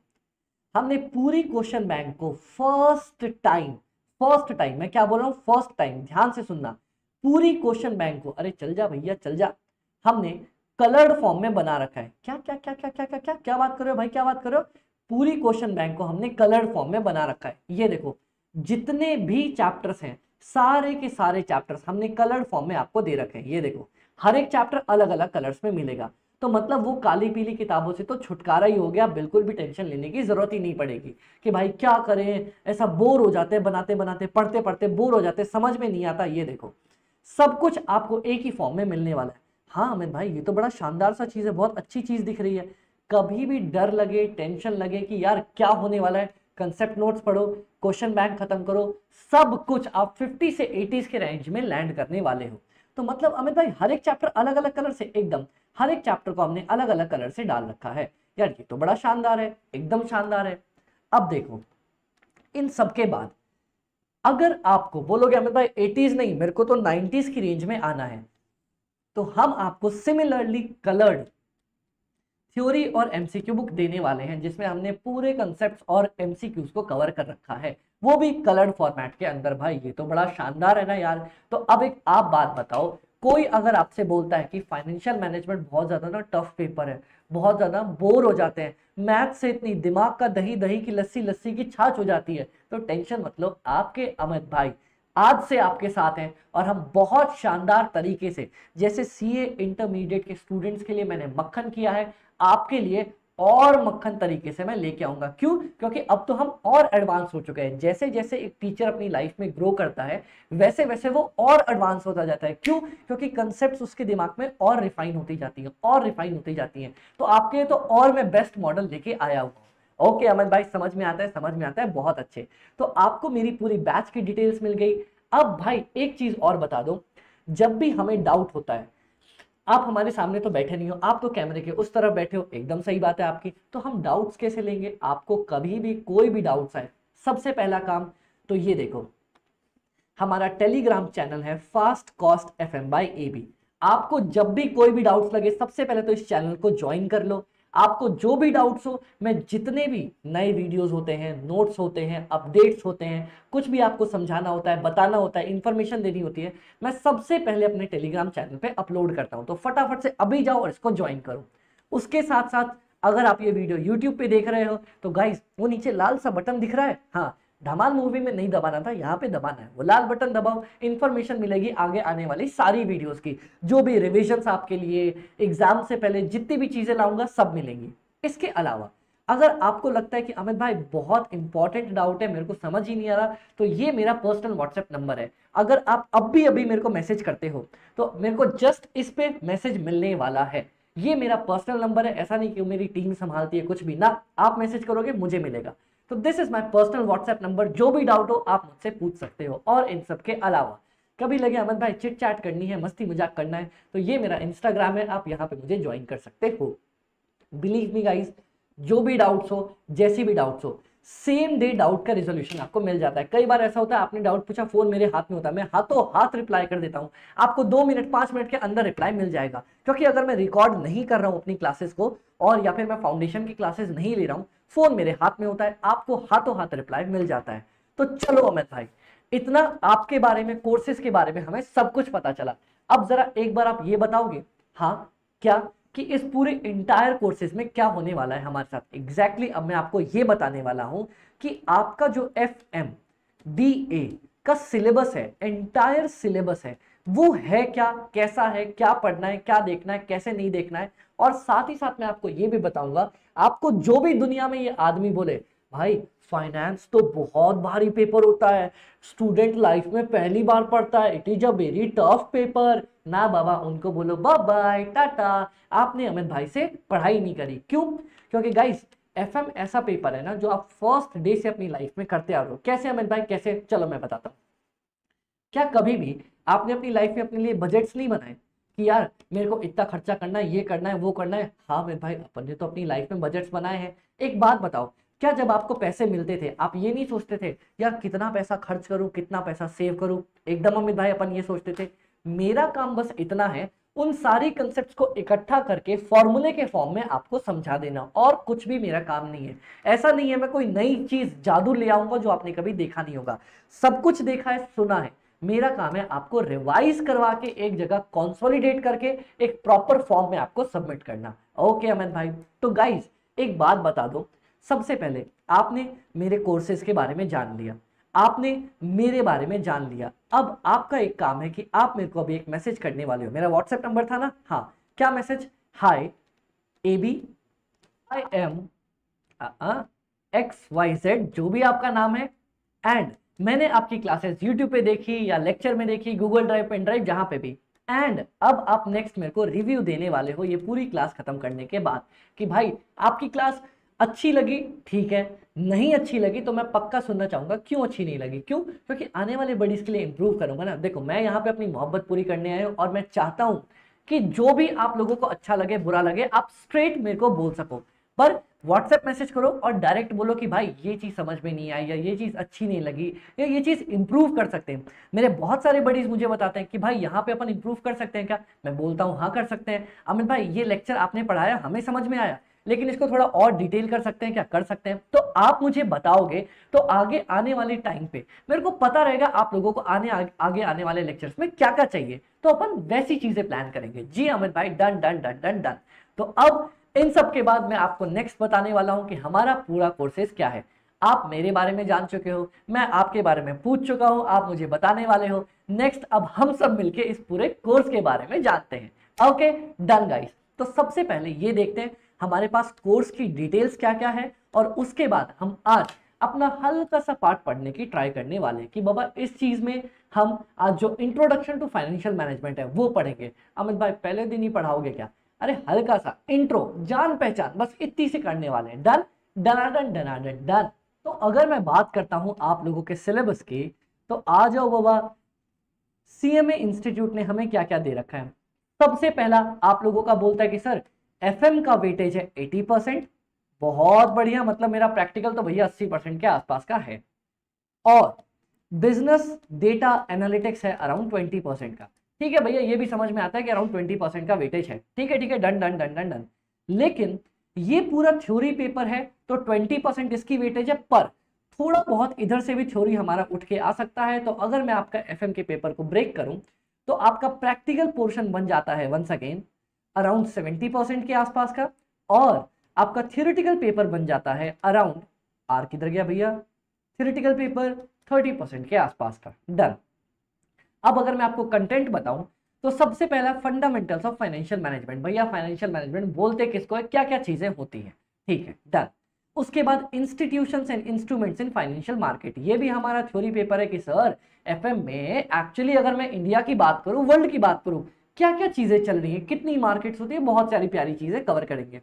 A: हमने पूरी क्वेश्चन बैंक को फर्स्ट टाइम, मैं क्या बोल रहा हूं, फर्स्ट टाइम, ध्यान से सुनना, पूरी क्वेश्चन बैंक को, अरे चल जा भैया चल जा, हमने कलर्ड फॉर्म में बना रखा है। क्या क्या क्या क्या क्या क्या क्या क्या बात कर रहे हो भाई, क्या बात कर रहे हो? पूरी क्वेश्चन बैंक को हमने कलर्ड फॉर्म में बना रखा है। ये देखो, जितने भी चैप्टर्स हैं सारे के सारे चैप्टर्स हमने कलर्ड फॉर्म में आपको दे रखे हैं। ये देखो, हर एक चैप्टर अलग अलग कलर्स में मिलेगा। तो मतलब वो काली पीली किताबों से तो छुटकारा ही हो गया, बिल्कुल भी टेंशन लेने की जरूरत ही नहीं पड़ेगी कि भाई क्या करें, ऐसा बोर हो जाते हैं, बनाते बनाते पढ़ते पढ़ते बोर हो जाते हैं, समझ में नहीं आता। ये देखो, सब कुछ आपको एक ही फॉर्म में मिलने वाला है। हाँ अमित भाई ये तो बड़ा शानदार सा चीज है, बहुत अच्छी चीज दिख रही है। कभी भी डर लगे, टेंशन लगे कि यार क्या होने वाला है, कंसेप्ट नोट्स पढ़ो, क्वेश्चन बैंक खत्म करो, सब कुछ आप 50 से 80 के रेंज में लैंड करने वाले हो। तो मतलब अमित भाई हर एक चैप्टर अलग अलग कलर से, एकदम हर एक चैप्टर को हमने अलग अलग कलर से डाल रखा है। यार ये तो बड़ा शानदार है, एकदम शानदार है। अब देखो, इन सब के बाद अगर आपको बोलोगे अमित भाई 80s नहीं, मेरे को तो 90s की रेंज में आना है, तो हम आपको सिमिलरली कलर्ड थ्योरी और एमसीक्यू बुक देने वाले हैं जिसमें हमने पूरे कंसेप्ट्स और एमसीक्यूज को कवर कर रखा है, वो भी कलर्ड फॉर्मेट के अंदर। भाई ये तो बड़ा शानदार है ना यार। तो अब एक आप बात बताओ, कोई अगर आपसे बोलता है कि फाइनेंशियल मैनेजमेंट बहुत ज्यादा ना टफ पेपर है, बहुत ज्यादा बोर हो जाते हैं, मैथ से इतनी दिमाग का दही, दही की लस्सी, लस्सी की छाछ हो जाती है, तो टेंशन मत लो, आपके अमित भाई आज से आपके साथ हैं। और हम बहुत शानदार तरीके से, जैसे सीए इंटरमीडिएट के स्टूडेंट्स के लिए मैंने मक्खन किया है, आपके लिए और मक्खन तरीके से मैं लेके आऊंगा। क्यों? क्योंकि अब तो हम और एडवांस हो चुके हैं। जैसे जैसे एक टीचर अपनी लाइफ में ग्रो करता है वैसे वैसे वो और एडवांस होता जाता है। क्यों? क्योंकि कंसेप्ट्स उसके दिमाग में और रिफाइन होती जाती हैं, और रिफाइन होती जाती हैं। तो आपके लिए तो और मैं बेस्ट मॉडल लेके आया हूँ। ओके अमित भाई, समझ में आता है, समझ में आता है, बहुत अच्छे। तो आपको मेरी पूरी बैच की डिटेल्स मिल गई। अब भाई एक चीज और बता दो, जब भी हमें डाउट होता है, आप हमारे सामने तो बैठे नहीं हो, आप तो कैमरे के उस तरफ बैठे हो, एकदम सही बात है आपकी, तो हम डाउट्स कैसे लेंगे? आपको कभी भी कोई भी डाउट्स आए, सबसे पहला काम तो ये देखो, हमारा टेलीग्राम चैनल है fast cost FM by AB। आपको जब भी कोई भी डाउट्स लगे, सबसे पहले तो इस चैनल को ज्वाइन कर लो। आपको जो भी डाउट्स हो, मैं जितने भी नए वीडियोस होते हैं, नोट्स होते हैं, अपडेट्स होते हैं, कुछ भी आपको समझाना होता है, बताना होता है, इंफॉर्मेशन देनी होती है, मैं सबसे पहले अपने टेलीग्राम चैनल पे अपलोड करता हूं। तो फटाफट से अभी जाओ और इसको ज्वाइन करो। उसके साथ साथ अगर आप ये वीडियो यूट्यूब पे देख रहे हो तो गाइस, वो नीचे लाल सा बटन दिख रहा है, हाँ, धमाल मूवी में नहीं दबाना था, यहाँ पे दबाना है, वो लाल बटन दबाओ। इंफॉर्मेशन मिलेगी आगे आने वाली सारी वीडियोस की, जो भी रिविजन्स आपके लिए, एग्जाम से पहले जितनी भी चीजें लाऊंगा सब मिलेंगी। इसके अलावा अगर आपको लगता है कि अमित भाई बहुत इंपॉर्टेंट डाउट है, मेरे को समझ ही नहीं आ रहा, तो ये मेरा पर्सनल व्हाट्सएप नंबर है। अगर आप अभी मेरे को मैसेज करते हो तो मेरे को जस्ट इस पे मैसेज मिलने वाला है। ये मेरा पर्सनल नंबर है, ऐसा नहीं कि मेरी टीम संभालती है, कुछ भी ना, आप मैसेज करोगे मुझे मिलेगा। तो this is my personal WhatsApp number, जो भी डाउट हो आप मुझसे पूछ सकते हो। और इन सब के अलावा कभी लगे अमित भाई चिट चैट करनी है, मस्ती मजाक करना है, तो ये मेरा इंस्टाग्राम है, आप यहाँ पे मुझे ज्वाइन कर सकते हो। बिलीव मी गाइस, जो भी डाउट्स हो, जैसी भी डाउट्स हो, सेम डे डाउट का रिजोल्यूशन आपको मिल जाता है। कई बार ऐसा होता है, आपने डाउट पूछा, फोन मेरे हाथ में होता है, मैं हाथों हाथ रिप्लाई कर देता हूं, आपको 2 मिनट 5 मिनट के अंदर रिप्लाई मिल जाएगा। क्योंकि अगर मैं रिकॉर्ड नहीं कर रहा हूं अपनी क्लासेस को, और या फिर मैं फाउंडेशन की क्लासेस नहीं ले रहा हूं, फोन मेरे हाथ में होता है, आपको हाथों हाथ रिप्लाई मिल जाता है। तो चलो अमित भाई, इतना आपके बारे में, कोर्सेज के बारे में हमें सब कुछ पता चला। अब जरा एक बार आप ये बताओगे, हाँ क्या, कि इस पूरे इंटायर कोर्सेज में क्या होने वाला है हमारे साथ एग्जैक्टली। अब मैं आपको ये बताने वाला हूं कि आपका जो FMBA का सिलेबस है, एंटायर सिलेबस है, वो है क्या, कैसा है, क्या पढ़ना है, क्या देखना है, कैसे नहीं देखना है। और साथ ही साथ मैं आपको ये भी बताऊंगा, आपको जो भी दुनिया में ये आदमी बोले भाई फाइनेंस तो बहुत भारी पेपर होता है, स्टूडेंट लाइफ में पहली बार पढ़ता है, it is a very tough paper, ना बाबा, उनको बोलो बाय बाय टाटा, आपने अमित भाई से पढ़ाई नहीं करी। क्यों? क्योंकि गाइस, FM ऐसा पेपर है ना जो आप फर्स्ट डे से अपनी लाइफ में करते आ रहे हो। कैसे अमित भाई, कैसे? चलो मैं बताता हूँ। क्या कभी भी आपने अपनी लाइफ में अपने लिए बजट्स नहीं बनाए कि यार मेरे को इतना खर्चा करना है, ये करना है, वो करना है? हाँ मेरे भाई, अपन ने तो अपनी लाइफ में बजट्स बनाए हैं। एक बात बताओ, क्या जब आपको पैसे मिलते थे आप ये नहीं सोचते थे यार कितना पैसा खर्च करूं, कितना पैसा सेव करूं? एकदम अमित भाई, अपन ये सोचते थे मेरा काम बस इतना है, उन सारी कंसेप्ट्स को इकट्ठा करके फॉर्मूले के फॉर्म में आपको समझा देना, और कुछ भी मेरा काम नहीं है। ऐसा नहीं है मैं कोई नई चीज जादू ले आऊंगा जो आपने कभी देखा नहीं होगा। सब कुछ देखा है, सुना है। मेरा काम है आपको रिवाइज करवा के एक जगह कंसोलिडेट करके एक प्रॉपर फॉर्म में आपको सबमिट करना। ओके अमित भाई, तो गाइस एक बात बता दो, सबसे पहले आपने मेरे कोर्सेज के बारे में जान लिया, आपने मेरे बारे में जान लिया। अब आपका एक काम है कि आप मेरे को अभी एक मैसेज करने वाले हो। मेरा व्हाट्सएप नंबर था ना, हाँ, क्या message? Hi AB, I am XYZ, जो भी आपका नाम है, एंड मैंने आपकी क्लासेस यूट्यूब पे देखी या लेक्चर में देखी, गूगल ड्राइव, पेन ड्राइव, जहां पे भी, एंड अब आप नेक्स्ट मेरे को रिव्यू देने वाले हो ये पूरी क्लास खत्म करने के बाद कि भाई आपकी क्लास अच्छी लगी, ठीक है, नहीं अच्छी लगी तो मैं पक्का सुनना चाहूंगा क्यों अच्छी नहीं लगी। क्यों? क्योंकि आने वाले बडीज के लिए इंप्रूव करूंगा ना। देखो, मैं यहाँ पे अपनी मोहब्बत पूरी करने आया हूँ, और मैं चाहता हूँ कि जो भी आप लोगों को अच्छा लगे, बुरा लगे, आप स्ट्रेट मेरे को बोल सको। पर व्हाट्सएप मैसेज करो और डायरेक्ट बोलो कि भाई ये चीज समझ में नहीं आई, या ये चीज अच्छी नहीं लगी, या ये चीज इंप्रूव कर सकते हैं। मेरे बहुत सारे बडीज मुझे बताते हैं कि भाई यहाँ पे अपन इंप्रूव कर सकते हैं क्या? मैं बोलता हूँ हाँ कर सकते हैं। अमित भाई ये लेक्चर आपने पढ़ाया, हमें समझ में आया, लेकिन इसको थोड़ा और डिटेल कर सकते हैं क्या? कर सकते हैं। तो आप मुझे बताओगे तो आगे आने वाले टाइम पे मेरे को पता रहेगा आप लोगों को आगे आने वाले लेक्चर्स में क्या क्या चाहिए, तो अपन वैसी चीजें प्लान करेंगे। जी अमित भाई, done done done done done. तो अब इन सब के बाद मैं आपको नेक्स्ट बताने वाला हूं कि हमारा पूरा कोर्सेज क्या है। आप मेरे बारे में जान चुके हो, मैं आपके बारे में पूछ चुका हूं, आप मुझे बताने वाले हो। नेक्स्ट अब हम सब मिलके इस पूरे कोर्स के बारे में जानते हैं। ओके डन गाइस, तो सबसे पहले ये देखते हैं हमारे पास कोर्स की डिटेल्स क्या क्या है, और उसके बाद हम आज अपना हल्का सा पार्ट पढ़ने की ट्राई करने वाले हैं कि बाबा इस चीज में हम आज जो इंट्रोडक्शन टू फाइनेंशियल मैनेजमेंट है वो पढ़ेंगे। अमित भाई पहले दिन ही पढ़ाओगे क्या? अरे हल्का सा इंट्रो, जान पहचान, बस इतनी से करने वाले हैं। डन डनाडन डनाडन डन। तो अगर मैं बात करता हूं आप लोगों के सिलेबस की, तो आ जाओ बाबा सीएमए इंस्टीट्यूट ने हमें क्या क्या दे रखा है। सबसे पहला आप लोगों का बोलता है कि सर एफएम का वेटेज है 80%। बहुत बढ़िया, मतलब मेरा प्रैक्टिकल तो भैया 80% के आसपास का है। और बिजनेस डेटा एनालिटिक्स है अराउंड 20% का। ठीक है भैया, ये भी समझ में आता है कि अराउंड 20% का वेटेज है। ठीक है ठीक है, done done done done done. लेकिन ये पूरा थ्योरी पेपर है तो 20% इसकी वेटेज है, पर थोड़ा बहुत इधर से भी थ्योरी हमारा उठ के आ सकता है। तो अगर मैं आपका एफएम के पेपर को ब्रेक करूं तो आपका प्रैक्टिकल पोर्शन बन जाता है वंस अगेन अराउंड 70% के आसपास का, और आपका थियोरिटिकल पेपर बन जाता है अराउंड, आर किधर गया भैया, थियोरिटिकल पेपर 30% के आसपास का। डन। अब अगर मैं आपको कंटेंट बताऊं तो सबसे पहला फंडामेंटल्स ऑफ फाइनेंशियल मैनेजमेंट। भैया फाइनेंशियल मैनेजमेंट बोलते किसको है, क्या क्या चीजें होती हैं। ठीक है, डन। उसके बाद institutions and instruments in financial market, ये भी हमारा थ्योरी पेपर है कि सर एफएम में एक्चुअली अगर मैं इंडिया की बात करूं, वर्ल्ड की बात करूं, क्या क्या चीजें चल रही है, कितनी मार्केट्स होती है, बहुत सारी प्यारी चीजें कवर करेंगे।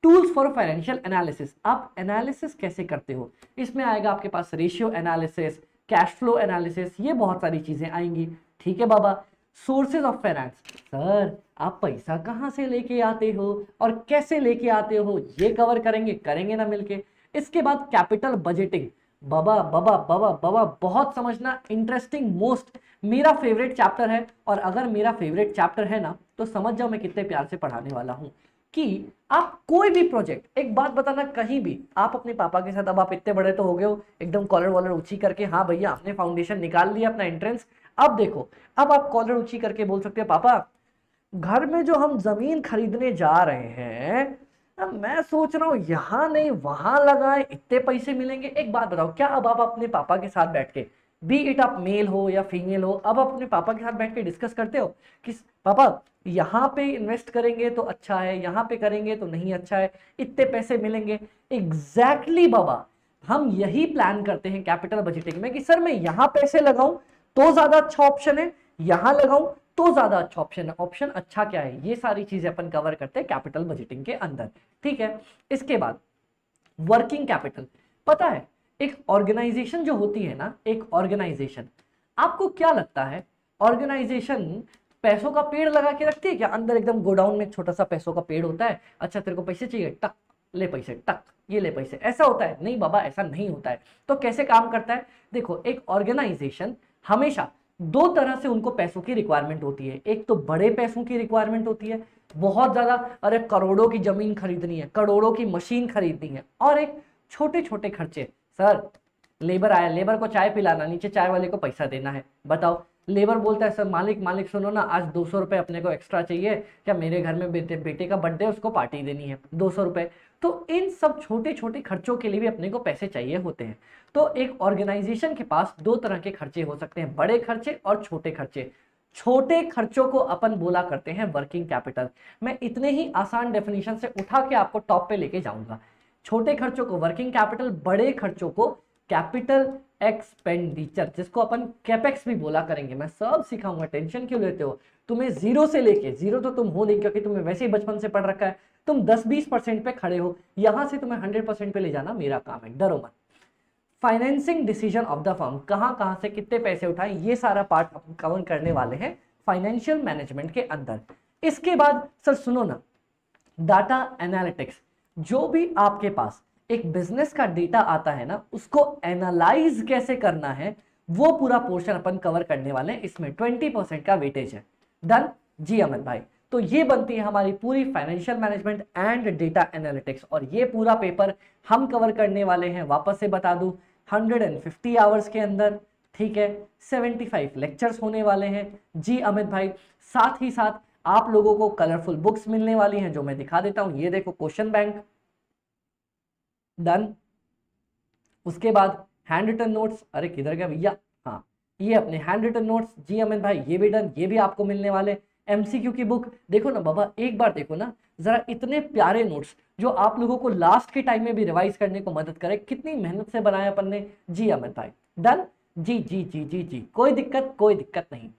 A: टूल्स फॉर फाइनेंशियल एनालिसिस, आप एनालिसिस कैसे करते हो, इसमें आएगा आपके पास ratio analysis, cash flow analysis, ये बहुत सारी चीजें आएंगी। ठीक है बाबा। सोर्सेज ऑफ फाइनेंस, सर आप पैसा कहां से लेके आते हो और कैसे लेके आते हो, ये कवर करेंगे, करेंगे ना मिलके। इसके बाद कैपिटल बजटिंग, बाबा बाबा बाबा बाबा बहुत समझना, इंटरेस्टिंग, मोस्ट मेरा फेवरेट चैप्टर है। और अगर मेरा फेवरेट चैप्टर है ना तो समझ जाओ मैं कितने प्यार से पढ़ाने वाला हूं कि आप कोई भी प्रोजेक्ट, एक बात बताना, कहीं भी आप अपने पापा के साथ, अब आप इतने बड़े तो हो गए हो, एकदम कॉलर वॉलर ऊंची करके, हाँ भैया आपने फाउंडेशन निकाल लिया अपना एंट्रेंस, अब देखो, अब आप कॉलर ऊंची करके बोल सकते हो पापा घर में जो हम जमीन खरीदने जा रहे हैं, अब मैं सोच रहा हूं यहां नहीं वहां लगाए, इतने पैसे मिलेंगे। एक बात बताओ, क्या अब आप अपने पापा के साथ बैठ के, बी इट आप मेल हो या फीमेल हो, अब आप अपने पापा के साथ बैठ के डिस्कस करते हो कि पापा यहाँ पे इन्वेस्ट करेंगे तो अच्छा है, यहाँ पे करेंगे तो नहीं अच्छा है, इतने पैसे मिलेंगे। एग्जैक्टली बाबा, हम यही प्लान करते हैं कैपिटल बजटिंग में कि सर मैं यहां पैसे लगाऊं तो ज्यादा अच्छा ऑप्शन है, यहां लगाऊं तो ज्यादा अच्छा ऑप्शन है, ऑप्शन अच्छा क्या है, ये सारी चीजें अपन कवर करते हैं कैपिटल बजटिंग के अंदर। ठीक है। इसके बाद वर्किंग कैपिटल, पता है एक ऑर्गेनाइजेशन जो होती है ना, एक ऑर्गेनाइजेशन, आपको क्या लगता है ऑर्गेनाइजेशन पैसों का पेड़ लगा के रखती है क्या, अंदर एकदम गोडाउन में छोटा सा पैसों का पेड़ होता है, अच्छा तेरे को पैसे चाहिए, टक ले पैसे, टक ये ले पैसे, ऐसा होता है? नहीं बाबा, ऐसा नहीं होता है। तो कैसे काम करता है, देखो एक ऑर्गेनाइजेशन हमेशा दो तरह से उनको पैसों की रिक्वायरमेंट होती है। एक तो बड़े पैसों की रिक्वायरमेंट होती है, बहुत ज्यादा, अरे करोड़ों की जमीन खरीदनी है, करोड़ों की मशीन खरीदनी है। और एक छोटे छोटे खर्चे, सर लेबर आया, लेबर को चाय पिलाना, नीचे चाय वाले को पैसा देना है, बताओ। लेबर बोलता है सर मालिक मालिक सुनो ना, आज 200 रुपये अपने को एक्स्ट्रा चाहिए, क्या मेरे घर में बेटे का बर्थडे, उसको पार्टी देनी है, 200 रुपये। तो इन सब छोटे छोटे खर्चों के लिए भी अपने को पैसे चाहिए होते हैं। तो एक ऑर्गेनाइजेशन के पास दो तरह के खर्चे हो सकते हैं, बड़े खर्चे और छोटे खर्चे। छोटे खर्चों को अपन बोला करते हैं वर्किंग कैपिटल। मैं इतने ही आसान डेफिनेशन से उठा के आपको टॉप पे लेके जाऊंगा। छोटे खर्चों को वर्किंग कैपिटल, बड़े खर्चों को कैपिटल एक्सपेंडिचर, जिसको अपन कैपेक्स भी बोला करेंगे। मैं सब सिखाऊंगा, टेंशन क्यों लेते हो। तुम्हें जीरो से लेके, जीरो तो तुम हो नहीं क्योंकि तुम्हें वैसे ही बचपन से पढ़ रखा है, तुम 10-20% पे खड़े हो, यहां से तुम्हें 100% पे ले जाना मेरा काम है, डरो मत। Financing decision of the firm, कहां कहां से कितने पैसे उठाएं, ये सारा पार्ट हम कवर करने वाले हैं फाइनेंशियल मैनेजमेंट के अंदर। इसके बाद सर सुनो ना, डाटा एनालिटिक्स, जो भी आपके पास एक बिजनेस का डेटा आता है ना, उसको एनालाइज कैसे करना है, वो पूरा पोर्शन अपन कवर करने वाले हैं। इसमें 20% का वेटेज है। डन जी अमित भाई। तो ये बनती है हमारी पूरी financial management and data analytics, और ये पूरा पेपर हम कवर करने वाले हैं, वापस से बता दूं, 150 आवर्स के अंदर। ठीक है, 75 लेक्चर्स होने वाले हैं जी अमित भाई। साथ ही साथ आप लोगों को कलरफुल बुक्स मिलने वाली हैं, जो मैं दिखा देता हूं। ये देखो क्वेश्चन बैंक, डन। उसके बाद हैंड रिटन नोट्स, अरे किधर गया भैया, हाँ ये अपने हैंड रिटन नोट्स जी अमित भाई, ये भी डन, ये भी आपको मिलने वाले। एमसीक्यू की बुक देखो ना बाबा, एक बार देखो ना जरा, इतने प्यारे नोट्स जो आप लोगों को लास्ट के टाइम में भी रिवाइज करने को मदद करे, कितनी मेहनत से बनाया अपन ने जी अमित भाई। डन जी जी जी जी जी, कोई दिक्कत नहीं।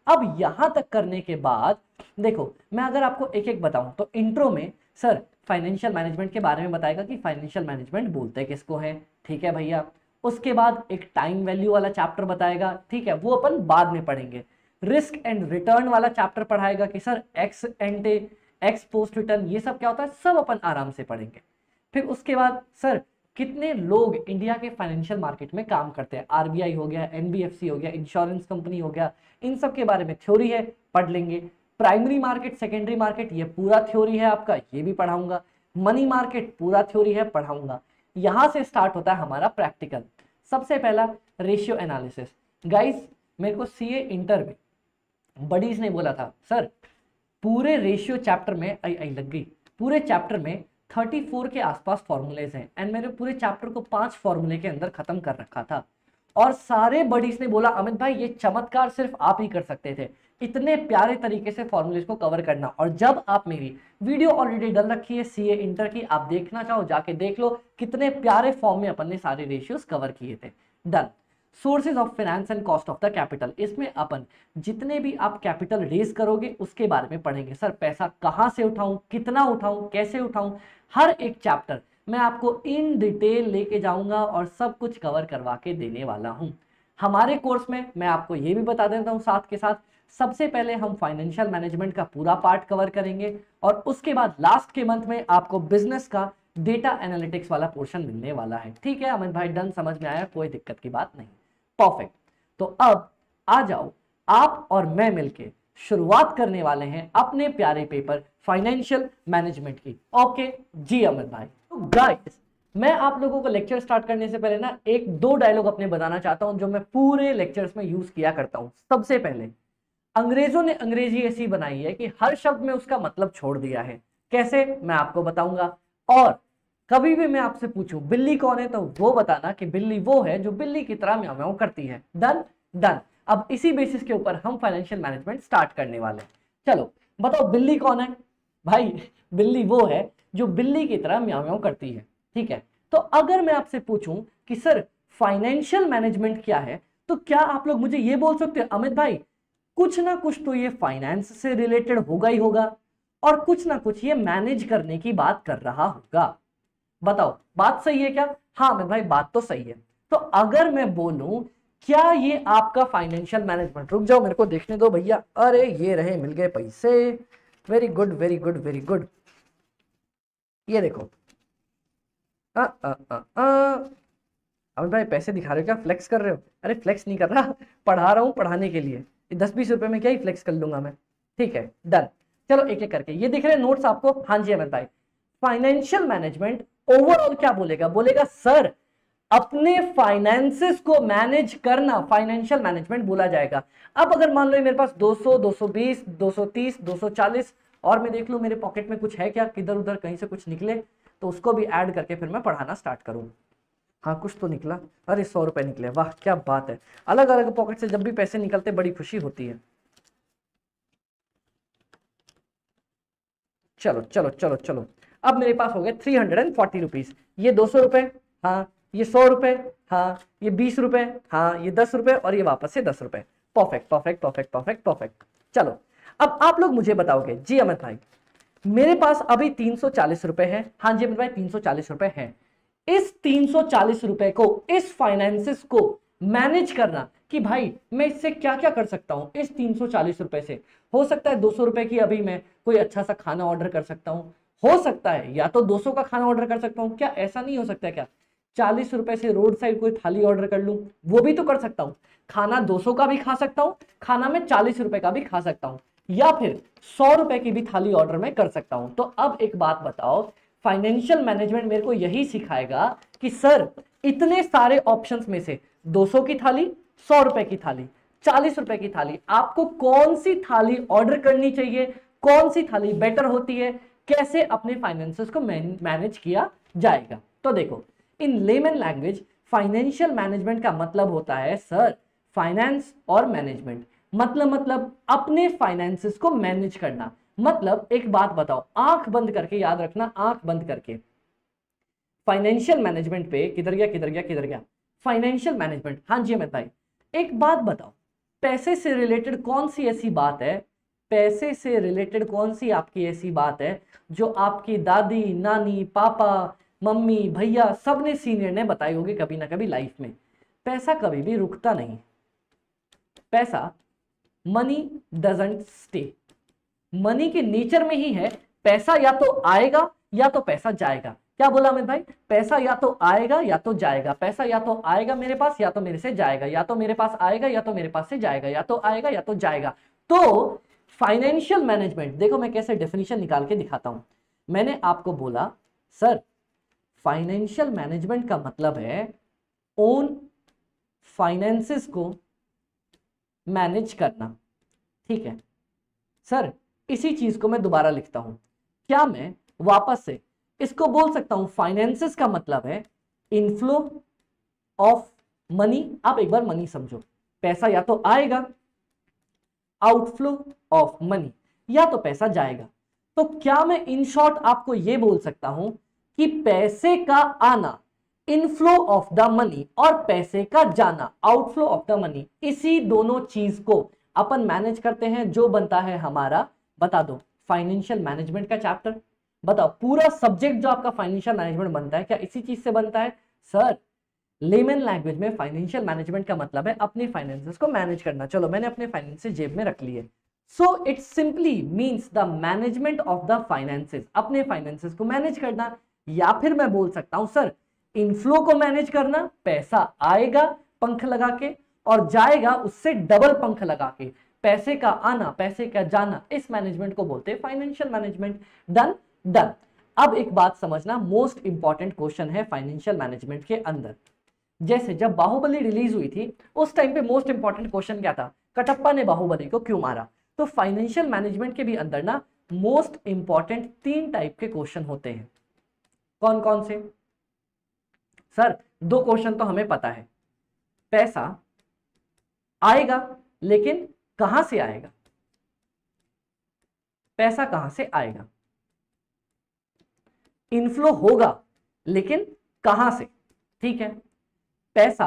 A: अब यहां तक करने के बाद देखो, मैं अगर आपको एक एक बताऊं तो इंट्रो में सर फाइनेंशियल मैनेजमेंट के बारे में बताएगा कि फाइनेंशियल मैनेजमेंट बोलते किसको है। ठीक है भैया। उसके बाद एक टाइम वैल्यू वाला चैप्टर बताएगा, ठीक है, वो अपन बाद में पढ़ेंगे। रिस्क एंड रिटर्न वाला चैप्टर पढ़ाएगा कि sir x एंटे, x post return, ये सब क्या होता है, सब अपन आराम से पढ़ेंगे। फिर उसके बाद सर कितने लोग इंडिया के फाइनेंशियल मार्केट में काम करते हैं, आरबीआई हो गया, एनबीएफसी हो गया, इंश्योरेंस कंपनी हो गया, इन सब के बारे में थ्योरी है, पढ़ लेंगे। प्राइमरी मार्केट, सेकेंडरी मार्केट, ये पूरा थ्योरी है आपका, ये भी पढ़ाऊंगा। मनी मार्केट पूरा थ्योरी है, पढ़ाऊंगा। यहां से स्टार्ट होता है हमारा प्रैक्टिकल। सबसे पहला रेशियो एनालिसिस। गाइस मेरे को सीए इंटर में बडीज ने बोला था सर पूरे रेशियो चैप्टर में आई लग गई, पूरे चैप्टर में 34 के आसपास फॉर्मूलेज हैं एंड मैंने पूरे चैप्टर को 5 फॉर्मूले के अंदर खत्म कर रखा था। और सारे बडीज ने बोला अमित भाई ये चमत्कार सिर्फ आप ही कर सकते थे, इतने प्यारे तरीके से फॉर्मूलेज को कवर करना। और जब आप मेरी वीडियो ऑलरेडी डल रखी है सीए इंटर की, आप देखना चाहो जाके देख लो, कितने प्यारे फॉर्म में अपन ने सारे रेशियोज कवर किए थे। Done. Sources of finance and cost of the capital, इसमें अपन जितने भी आप कैपिटल रेज करोगे उसके बारे में पढ़ेंगे। सर पैसा कहां से उठाऊं, कितना उठाऊं, कैसे उठाऊं, हर एक चैप्टर मैं आपको इन डिटेल लेके जाऊंगा और सब कुछ कवर करवा के देने वाला हूं। हमारे कोर्स में मैं आपको ये भी बता देता हूं साथ के साथ, सबसे पहले हम फाइनेंशियल मैनेजमेंट का पूरा पार्ट कवर करेंगे और उसके बाद लास्ट के मंथ में आपको बिजनेस का डेटा एनालिटिक्स वाला पोर्शन मिलने वाला है। ठीक है अमित भाई, डन, समझ में आया, कोई दिक्कत की बात नहीं। परफेक्ट। तो अब आ जाओ, आप और मैं मिलके शुरुआत करने वाले हैं अपने प्यारे पेपर फाइनेंशियल मैनेजमेंट की। ओके जी अमित भाई। तो गाइस मैं आप लोगों को लेक्चर स्टार्ट करने से पहले ना एक दो डायलॉग अपने बताना चाहता हूं जो मैं पूरे लेक्चर्स में यूज किया करता हूं। सबसे पहले, अंग्रेजों ने अंग्रेजी ऐसी बनाई है कि हर शब्द में उसका मतलब छोड़ दिया है। कैसे, मैं आपको बताऊंगा। और कभी भी मैं आपसे पूछूं बिल्ली कौन है तो वो बताना कि बिल्ली वो है जो बिल्ली की तरह म्याऊं म्याऊं करती है। Done done. अब इसी बेसिस के ऊपर हम फाइनेंशियल मैनेजमेंट स्टार्ट करने वाले हैं। चलो बताओ बिल्ली कौन है भाई? बिल्ली वो है जो बिल्ली की तरह म्याऊं म्याऊं करती है। ठीक है, तो अगर मैं आपसे पूछूं कि सर फाइनेंशियल मैनेजमेंट क्या है, तो क्या आप लोग मुझे ये बोल सकते हो अमित भाई कुछ ना कुछ तो ये फाइनेंस से रिलेटेड होगा ही होगा और कुछ ना कुछ ये मैनेज करने की बात कर रहा होगा। बताओ बात सही है क्या? हाँ अमित भाई बात तो सही है। तो अगर मैं बोलूं क्या ये आपका फाइनेंशियल मैनेजमेंट, रुक जाओ मेरे को देखने दो भैया, अरे ये रहे, मिल गए पैसे, very good very good very good. ये देखो अमित भाई पैसे दिखा रहे हो क्या, फ्लेक्स कर रहे हो? अरे फ्लेक्स नहीं कर रहा, पढ़ा रहा हूं पढ़ाने के लिए, 10-20 रुपए में क्या ही फ्लेक्स कर लूंगा मैं। ठीक है डन। चलो एक एक करके, ये दिख रहे हैं नोट्स आपको? हाँ जी अमित भाई। फाइनेंशियल मैनेजमेंट ओवरऑल क्या बोलेगा? बोलेगा सर अपने फाइनेंसेस को मैनेज करना फाइनेंशियल मैनेजमेंट बोला जाएगा। अब अगर मान लो मेरे पास 200, 220, 230, 240 और मैं देख लूं मेरे पॉकेट में कुछ है क्या, किधर उधर कहीं से कुछ निकले तो उसको भी ऐड करके फिर मैं पढ़ाना स्टार्ट करूं। हाँ कुछ तो निकला, अरे 100 रुपए निकले, वाह क्या बात है। अलग अलग पॉकेट से जब भी पैसे निकलते बड़ी खुशी होती है। चलो चलो चलो चलो, अब मेरे पास हो गए 340 रुपीज। ये 200 रुपए, हाँ ये 100 रुपए, हाँ ये 20 रुपए, हाँ ये 10 रुपए और ये वापस से 10 रुपए। Perfect perfect perfect perfect perfect. चलो अब आप लोग मुझे बताओगे जी अमित भाई मेरे पास अभी 340 रुपए है। हाँ जी अमित भाई 340 रुपए है। इस 340 रुपए को, इस फाइनेंसिस को मैनेज करना कि भाई मैं इससे क्या क्या कर सकता हूं। इस 340 रुपए से हो सकता है 200 रुपए की अभी मैं कोई अच्छा सा खाना ऑर्डर कर सकता हूं, हो सकता है या तो 200 का खाना ऑर्डर कर सकता हूं। क्या ऐसा नहीं हो सकता क्या 40 रुपए से रोड साइड कोई थाली ऑर्डर कर लूं? वो भी तो कर सकता हूं। खाना 200 का भी खा सकता हूं, खाना मैं 40 रुपए का भी खा सकता हूं, या फिर 100 रुपए की भी थाली ऑर्डर में कर सकता हूं। तो अब एक बात बताओ, फाइनेंशियल मैनेजमेंट मेरे को यही सिखाएगा कि सर इतने सारे ऑप्शंस में से 200 की थाली, 100 रुपए की थाली, 40 रुपए की थाली, आपको कौन सी थाली ऑर्डर करनी चाहिए, कौन सी थाली बेटर होती है, कैसे अपने फाइनेंसेस को मैनेज किया जाएगा। तो देखो इन लेमन लैंग्वेज फाइनेंशियल मैनेजमेंट का मतलब होता है सर फाइनेंस और मैनेजमेंट, मतलब अपने फाइनेंसेस को मैनेज करना। मतलब एक बात बताओ, आंख बंद करके याद रखना, आंख बंद करके, फाइनेंशियल मैनेजमेंट पे किधर गया किधर गया किधर गया, फाइनेंशियल मैनेजमेंट। हाँ जी अमित भाई एक बात बताओ, पैसे से रिलेटेड कौन सी ऐसी बात है, पैसे से रिलेटेड कौन सी आपकी ऐसी बात है जो आपकी दादी, नानी, पापा, मम्मी, भैया सबने सीनियर ने बताई होगी कभी ना कभी लाइफ में। पैसा कभी भी रुकता नहीं, पैसा मनी डजंट स्टे। मनी के नेचर में ही है, पैसा या तो आएगा या तो पैसा जाएगा। क्या बोला अमित भाई? पैसा या तो आएगा या तो जाएगा, पैसा या तो आएगा मेरे पास या तो मेरे से जाएगा, या तो मेरे पास आएगा या तो मेरे पास से जाएगा, या तो आएगा या तो जाएगा। तो फाइनेंशियल मैनेजमेंट, देखो मैं कैसे डेफिनेशन निकाल के दिखाता हूं। मैंने आपको बोला सर फाइनेंशियल मैनेजमेंट का मतलब है ओन फाइनेंसेस को मैनेज करना। ठीक है सर, इसी चीज को मैं दोबारा लिखता हूं। क्या मैं वापस से इसको बोल सकता हूं? फाइनेंसेस का मतलब है इनफ्लो ऑफ मनी। आप एक बार मनी समझो, पैसा या तो आएगा, आउटफ्लो ऑफ मनी, या तो पैसा जाएगा। तो क्या मैं इन शॉर्ट आपको यह बोल सकता हूं कि पैसे का आना इनफ्लो ऑफ द मनी और पैसे का जाना आउटफ्लो ऑफ द मनी, इसी दोनों चीज को अपन मैनेज करते हैं, जो बनता है हमारा, बता दो, फाइनेंशियल मैनेजमेंट का चैप्टर। बताओ पूरा सब्जेक्ट जो आपका फाइनेंशियल मैनेजमेंट बनता है क्या इसी चीज से बनता है? सर लेमन लैंग्वेज में फाइनेंशियल मैनेजमेंट का मतलब है अपने फाइनेंसेस को मैनेज करना। चलो मैंने अपने फाइनेंसेस जेब में रख लिए। So it simply means the management of the finances, अपने फाइनेंसेस को मैनेज करना। या फिर मैं बोल सकता हूं सर इनफ्लो को मैनेज करना, पैसा आएगा पंख लगा के और जाएगा उससे डबल पंख लगा के, पैसे का आना पैसे का जाना, इस मैनेजमेंट को बोलते हैं फाइनेंशियल मैनेजमेंट। Done done. अब एक बात समझना, मोस्ट इंपॉर्टेंट क्वेश्चन है फाइनेंशियल मैनेजमेंट के अंदर। जैसे जब बाहुबली रिलीज हुई थी उस टाइम पे मोस्ट इंपॉर्टेंट क्वेश्चन क्या था? कटप्पा ने बाहुबली को क्यों मारा? तो फाइनेंशियल मैनेजमेंट के भी अंदर ना मोस्ट इंपॉर्टेंट 3 टाइप के क्वेश्चन होते हैं। कौन कौन से? सर 2 क्वेश्चन तो हमें पता है, पैसा आएगा लेकिन कहां से आएगा? पैसा कहां से आएगा? इनफ्लो होगा लेकिन कहां से? ठीक है, पैसा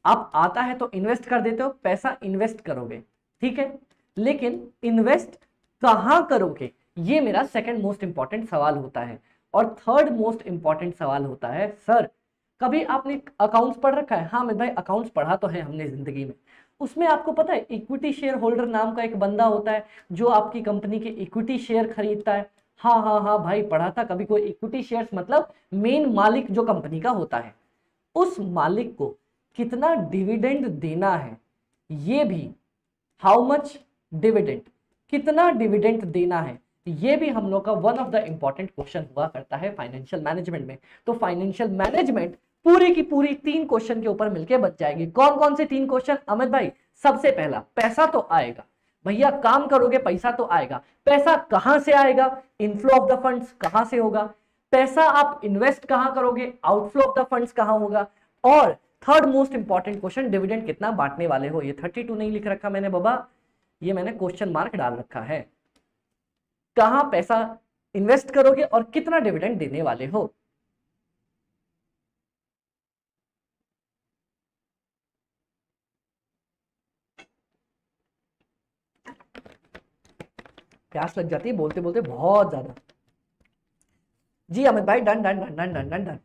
A: आप आता है तो इन्वेस्ट कर देते हो, पैसा इन्वेस्ट करोगे, ठीक है, लेकिन इन्वेस्ट कहां करोगे? ये मेरा सेकंड मोस्ट इंपॉर्टेंट सवाल होता है। और थर्ड मोस्ट इंपॉर्टेंट सवाल होता है, सर कभी आपने अकाउंट्स पढ़ रखा है? हाँ मैं भाई अकाउंट्स पढ़ा तो है हमने जिंदगी में। उसमें आपको पता है इक्विटी शेयर होल्डर नाम का एक बंदा होता है जो आपकी कंपनी के इक्विटी शेयर खरीदता है। हाँ हाँ हाँ भाई पढ़ा था कभी। कोई इक्विटी शेयर्स मतलब मेन मालिक जो कंपनी का होता है, उस मालिक को कितना डिविडेंड देना है, ये भी, हाउ मच डिविडेंड, कितना डिविडेंड देना है, ये भी हम लोग का one of the important question हुआ करता है फाइनेंशियल मैनेजमेंट में। तो फाइनेंशियल मैनेजमेंट पूरी की पूरी 3 क्वेश्चन के ऊपर मिलकर बच जाएगी। कौन कौन से 3 क्वेश्चन अमित भाई? सबसे पहला, पैसा तो आएगा भैया, काम करोगे पैसा तो आएगा, पैसा कहां से आएगा? इनफ्लो ऑफ द फंड्स कहां से होगा? पैसा आप इन्वेस्ट कहां करोगे? आउटफ्लो ऑफ द फंड्स कहां होगा? और third most important question, dividend कितना बांटने वाले हो? ये 32 नहीं लिख रखा मैंने बाबा, ये मैंने क्वेश्चन मार्क डाल रखा है। कहां पैसा इन्वेस्ट करोगे और कितना डिविडेंड देने वाले हो? प्यास लग जाती है बोलते बोलते बहुत ज्यादा। जी अमित भाई done done done done done done done.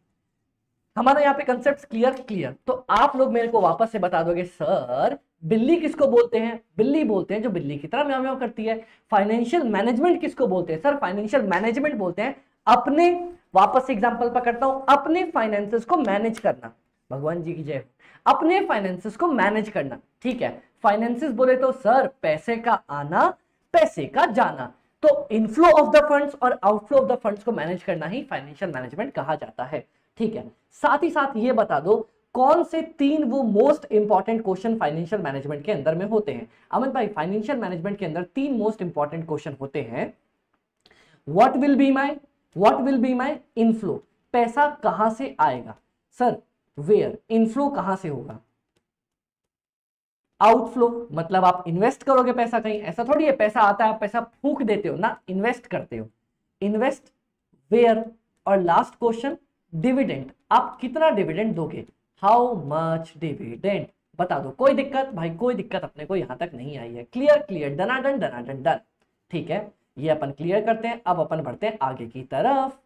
A: हमारा यहाँ पे कंसेप्ट क्लियर। तो आप लोग मेरे को वापस से बता दोगे सर बिल्ली किसको बोलते हैं? बिल्ली बोलते हैं जो बिल्ली की तरह म्याऊ म्याऊ करती है। फाइनेंशियल मैनेजमेंट किसको बोलते हैं? सर फाइनेंशियल मैनेजमेंट बोलते हैं अपने, वापस एग्जांपल पकड़ता हूं, अपने फाइनेंसेस को मैनेज करना। भगवान जी की जय। अपने फाइनेंसेस को मैनेज करना, ठीक है। फाइनेंसेस बोले तो सर पैसे का आना पैसे का जाना, तो इनफ्लो ऑफ द फंड्स और आउटफ्लो ऑफ द फंड्स को मैनेज करना ही फाइनेंशियल मैनेजमेंट कहा जाता है, ठीक है। साथ ही साथ ये बता दो कौन से 3 वो most important question financial management के अंदर में होते हैं? अमित भाई फाइनेंशियल मैनेजमेंट के अंदर 3 मोस्ट इंपॉर्टेंट क्वेश्चन होते हैं। What will be my inflow, पैसा कहां से आएगा? सर वेयर, इनफ्लो कहां से होगा? आउटफ्लो मतलब आप इन्वेस्ट करोगे पैसा कहीं, ऐसा थोड़ी है पैसा आता है आप पैसा फूंक देते हो ना, इन्वेस्ट करते हो। Invest where. और लास्ट क्वेश्चन डिविडेंड, आप कितना डिविडेंड दोगे? हाउ मच डिविडेंड, बता दो। कोई दिक्कत भाई? कोई दिक्कत अपने को यहां तक नहीं आई है। क्लियर डनाडन डनाडन डन, ठीक है। ये अपन क्लियर करते हैं। अब अपन बढ़ते हैं आगे की तरफ।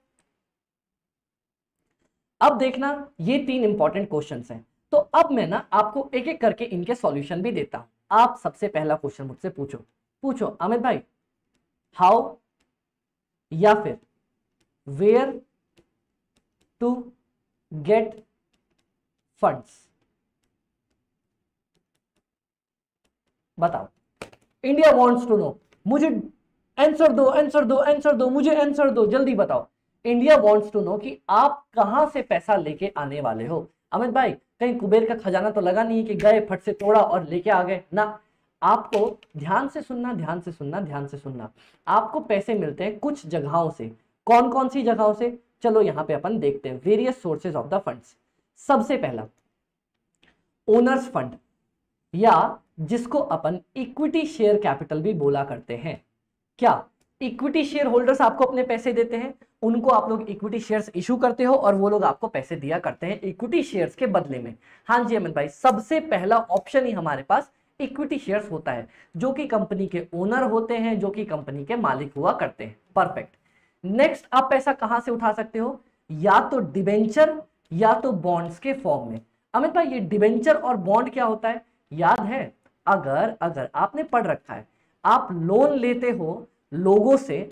A: अब देखना ये 3 इंपॉर्टेंट क्वेश्चंस हैं, तो अब मैं ना आपको एक एक करके इनके सॉल्यूशन भी देता हूं। आप सबसे पहला क्वेश्चन मुझसे पूछो, पूछो अमित भाई, हाउ या फिर वेयर टू गेट फंड्स, बताओ। इंडिया वांट्स टू नो, मुझे आंसर दो, आंसर दो, आंसर दो, मुझे आंसर दो, जल्दी बताओ। इंडिया वांट्स टू नो कि आप कहां से पैसा लेके आने वाले हो। अमित भाई कहीं कुबेर का खजाना तो लगा नहीं है कि गए फट से तोड़ा और लेके आ गए ना। आपको ध्यान से सुनना, ध्यान से सुनना, ध्यान से सुनना। आपको पैसे मिलते हैं कुछ जगहों से। कौन कौन सी जगहों से, चलो यहां पे अपन देखते हैं। Various sources of the funds. सबसे पहला ओनर्स फंड, या जिसको अपन इक्विटी शेयर कैपिटल भी बोला करते हैं। क्या इक्विटी शेयर होल्डर्स आपको अपने पैसे देते हैं, उनको आप लोग इक्विटी शेयर्स इशू करते हो और वो लोग आपको पैसे दिया करते हैं इक्विटी शेयर्स के बदले में। हाँ जी अमित भाई, सबसे पहला ऑप्शन ही हमारे पास इक्विटी शेयर्स होता है, जो कि कंपनी के ओनर होते हैं, जो कि कंपनी के मालिक हुआ करते हैं। परफेक्ट। नेक्स्ट, आप पैसा कहां से उठा सकते हो, या तो डिबेंचर या तो बॉन्ड्स के फॉर्म में। अमित भाई ये डिबेंचर और बॉन्ड क्या होता है, याद है? अगर अगर आपने पढ़ रखा है, आप लोन लेते हो लोगों से,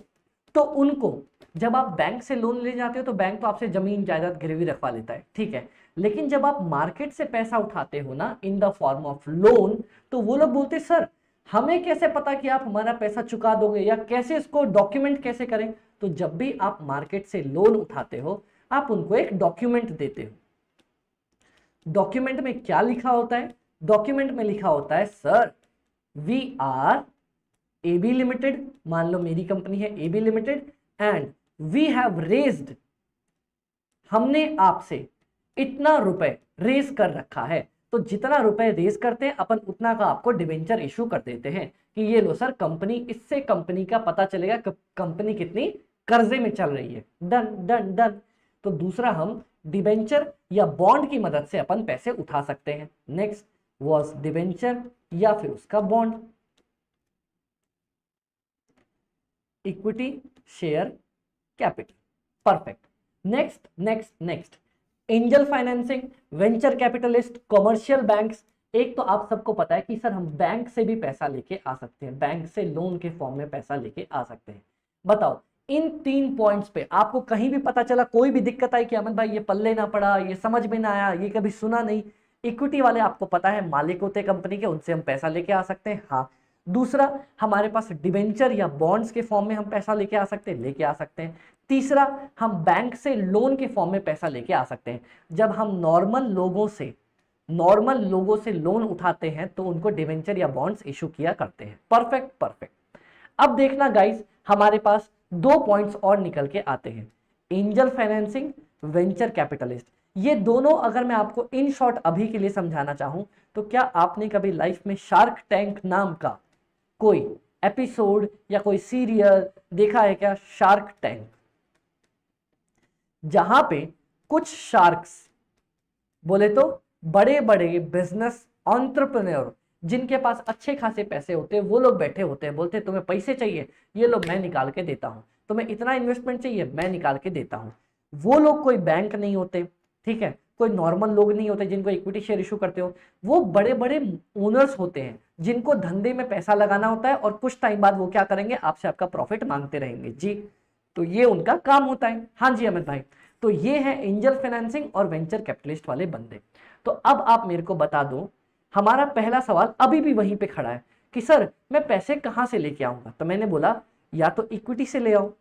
A: तो उनको जब आप बैंक से लोन ले जाते हो तो बैंक तो आपसे जमीन जायदाद गिरवी रखवा लेता है, ठीक है। लेकिन जब आप मार्केट से पैसा उठाते हो ना in the form of loan, तो वो लोग बोलते सर हमें कैसे पता कि आप हमारा पैसा चुका दोगे, या कैसे इसको डॉक्यूमेंट कैसे करें। तो जब भी आप मार्केट से लोन उठाते हो, आप उनको एक डॉक्यूमेंट देते हो। डॉक्यूमेंट में क्या लिखा होता है, डॉक्यूमेंट में लिखा होता है sir we are AB limited, मान लो मेरी कंपनी है AB limited, and we have raised, हमने आपसे इतना रुपए रेज कर रखा है। तो जितना रुपए रेज करते हैं अपन उतना का आपको डिबेंचर इशू कर देते हैं कि ये लो सर कंपनी, इससे कंपनी का पता चलेगा कि कंपनी कितनी कर्जे में चल रही है। Done done done. तो दूसरा, हम डिबेंचर या बॉन्ड की मदद से अपन पैसे उठा सकते हैं। नेक्स्ट वॉज डिबेंचर या फिर उसका bond. Equity share capital. Perfect. Next next next, angel financing, venture capitalist, commercial banks. एक तो आप सबको पता है कि सर हम बैंक से भी पैसा लेके आ सकते हैं, बैंक से लोन के फॉर्म में पैसा लेके आ सकते हैं। बताओ इन 3 पॉइंट्स पे आपको कहीं भी पता चला, कोई भी दिक्कत आई कि अमन भाई ये पल्ले ना पड़ा, ये समझ में ना आया, ये कभी सुना नहीं। इक्विटी वाले आपको पता है मालिक होते कंपनी के, उनसे हम पैसा लेके आ सकते हैं। हाँ। दूसरा, हमारे पास डिबेंचर या बॉन्ड्स के फॉर्म में हम पैसा लेके आ सकते हैं, लेके आ सकते हैं। तीसरा, हम बैंक से लोन के फॉर्म में पैसा लेके आ सकते हैं। जब हम नॉर्मल लोगों से लोन उठाते हैं तो उनको डिबेंचर या बॉन्ड्स इशू किया करते हैं। Perfect perfect. अब देखना गाइस, हमारे पास 2 पॉइंट्स और निकल के आते हैं, एंजल फाइनेंसिंग, वेंचर कैपिटलिस्ट। ये दोनों अगर मैं आपको इन शॉर्ट अभी के लिए समझाना चाहूं, तो क्या आपने कभी लाइफ में शार्क टैंक नाम का कोई एपिसोड या कोई सीरियल देखा है क्या? शार्क टैंक, जहां पे कुछ शार्क्स बोले तो बड़े बड़े बिजनेस एंटरप्रेन्योर, जिनके पास अच्छे खासे पैसे होते हैं, वो लोग बैठे होते हैं, बोलते हैं तुम्हें पैसे चाहिए, ये लो मैं निकाल के देता हूं, तुम्हें इतना इन्वेस्टमेंट चाहिए, मैं निकाल के देता हूं। वो लोग कोई बैंक नहीं होते, ठीक है, कोई नॉर्मल लोग नहीं होते जिनको इक्विटी शेयर इशू करते हो। वो बड़े बड़े ओनर्स होते हैं जिनको धंधे में पैसा लगाना होता है, और कुछ टाइम बाद वो क्या करेंगे, आपसे आपका प्रॉफिट मांगते रहेंगे जी। तो ये उनका काम होता है। हाँ जी अमित भाई, तो ये है एंजल फाइनेंसिंग और वेंचर कैपिटलिस्ट वाले बंदे। तो अब आप मेरे को बता दो, हमारा पहला सवाल अभी भी वहीं पे खड़ा है कि सर मैं पैसे कहां से लेके आऊंगा। तो मैंने बोला या तो इक्विटी से ले आओ,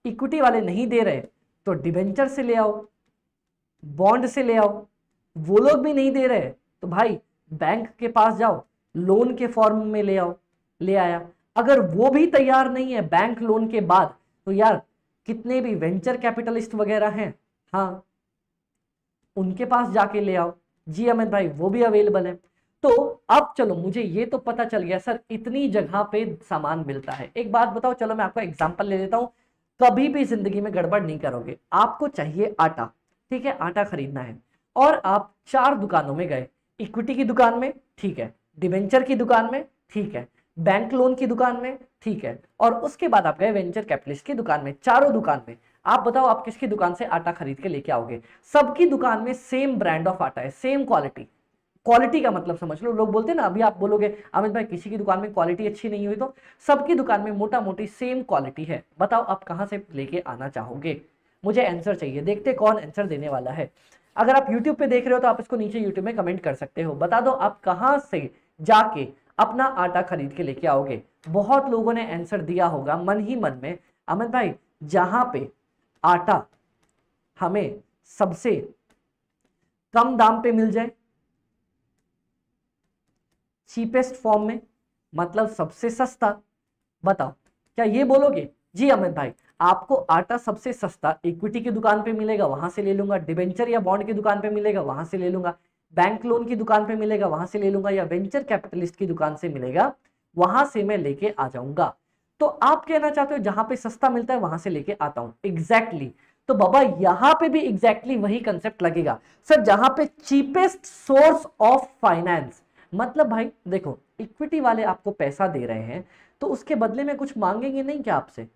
A: इक्विटी वाले नहीं दे रहे तो डिबेंचर से ले आओ, बॉन्ड से ले आओ, वो लोग भी नहीं दे रहे तो भाई बैंक के पास जाओ, लोन के फॉर्म में ले आओ, ले आया। अगर वो भी तैयार नहीं है बैंक लोन के बाद, तो यार कितने भी वेंचर कैपिटलिस्ट वगैरह हैं, हाँ उनके पास जाके ले आओ जी अमित भाई, वो भी अवेलेबल है। तो अब चलो, मुझे ये तो पता चल गया सर इतनी जगह पे सामान मिलता है। एक बात बताओ, चलो मैं आपको एग्जांपल ले लेता हूं, कभी भी जिंदगी में गड़बड़ नहीं करोगे। आपको चाहिए आटा, ठीक है, आटा खरीदना है, और आप 4 दुकानों में गए, इक्विटी की दुकान में, ठीक है, डिबेंचर की दुकान में, ठीक है, बैंक लोन की दुकान में, ठीक है, और उसके बाद आप गए वेंचर कैपिटलिस्ट की दुकान में। चारों दुकान में आप बताओ आप किसकी दुकान से आटा खरीद के लेके आओगे? सबकी दुकान में सेम ब्रांड ऑफ आटा है, सेम क्वालिटी, क्वालिटी का मतलब समझ लो। लोग बोलते हैं ना, अभी आप बोलोगे अमित भाई किसी की दुकान में क्वालिटी अच्छी नहीं हुई, तो सबकी दुकान में मोटा मोटी सेम क्वालिटी है। बताओ आप कहां से लेके आना चाहोगे? मुझे आंसर चाहिए, देखते कौन आंसर देने वाला है। अगर आप यूट्यूब पे देख रहे हो तो आप इसको नीचे यूट्यूब में कमेंट कर सकते हो। बता दो आप कहां से जाके अपना आटा खरीद के लेके आओगे। बहुत लोगों ने आंसर दिया होगा मन ही मन में, अमित भाई जहां पे आटा हमें सबसे कम दाम पे मिल जाए, चीपेस्ट फॉर्म में, मतलब सबसे सस्ता। बताओ क्या ये बोलोगे? जी अमित भाई आपको आटा सबसे सस्ता इक्विटी की दुकान पे मिलेगा, वहां से ले लूंगा। डिबेंचर या बॉन्ड की दुकान पे मिलेगा, वहां से ले लूंगा। बैंक लोन की दुकान पे मिलेगा, वहां से ले लूंगा। या वेंचर कैपिटलिस्ट की दुकान से मिलेगा, वहां से मैं लेके आ जाऊंगा। तो आप कहना चाहते हो जहां पे सस्ता मिलता है वहां से लेके आता हूं। एग्जैक्टली तो बाबा यहां पे भी एग्जैक्टली वही कंसेप्ट लगेगा सर, जहां पे चीपेस्ट सोर्स ऑफ फाइनेंस। मतलब भाई देखो, इक्विटी वाले आपको पैसा दे रहे हैं तो उसके बदले में कुछ मांगेंगे नहीं क्या आपसे?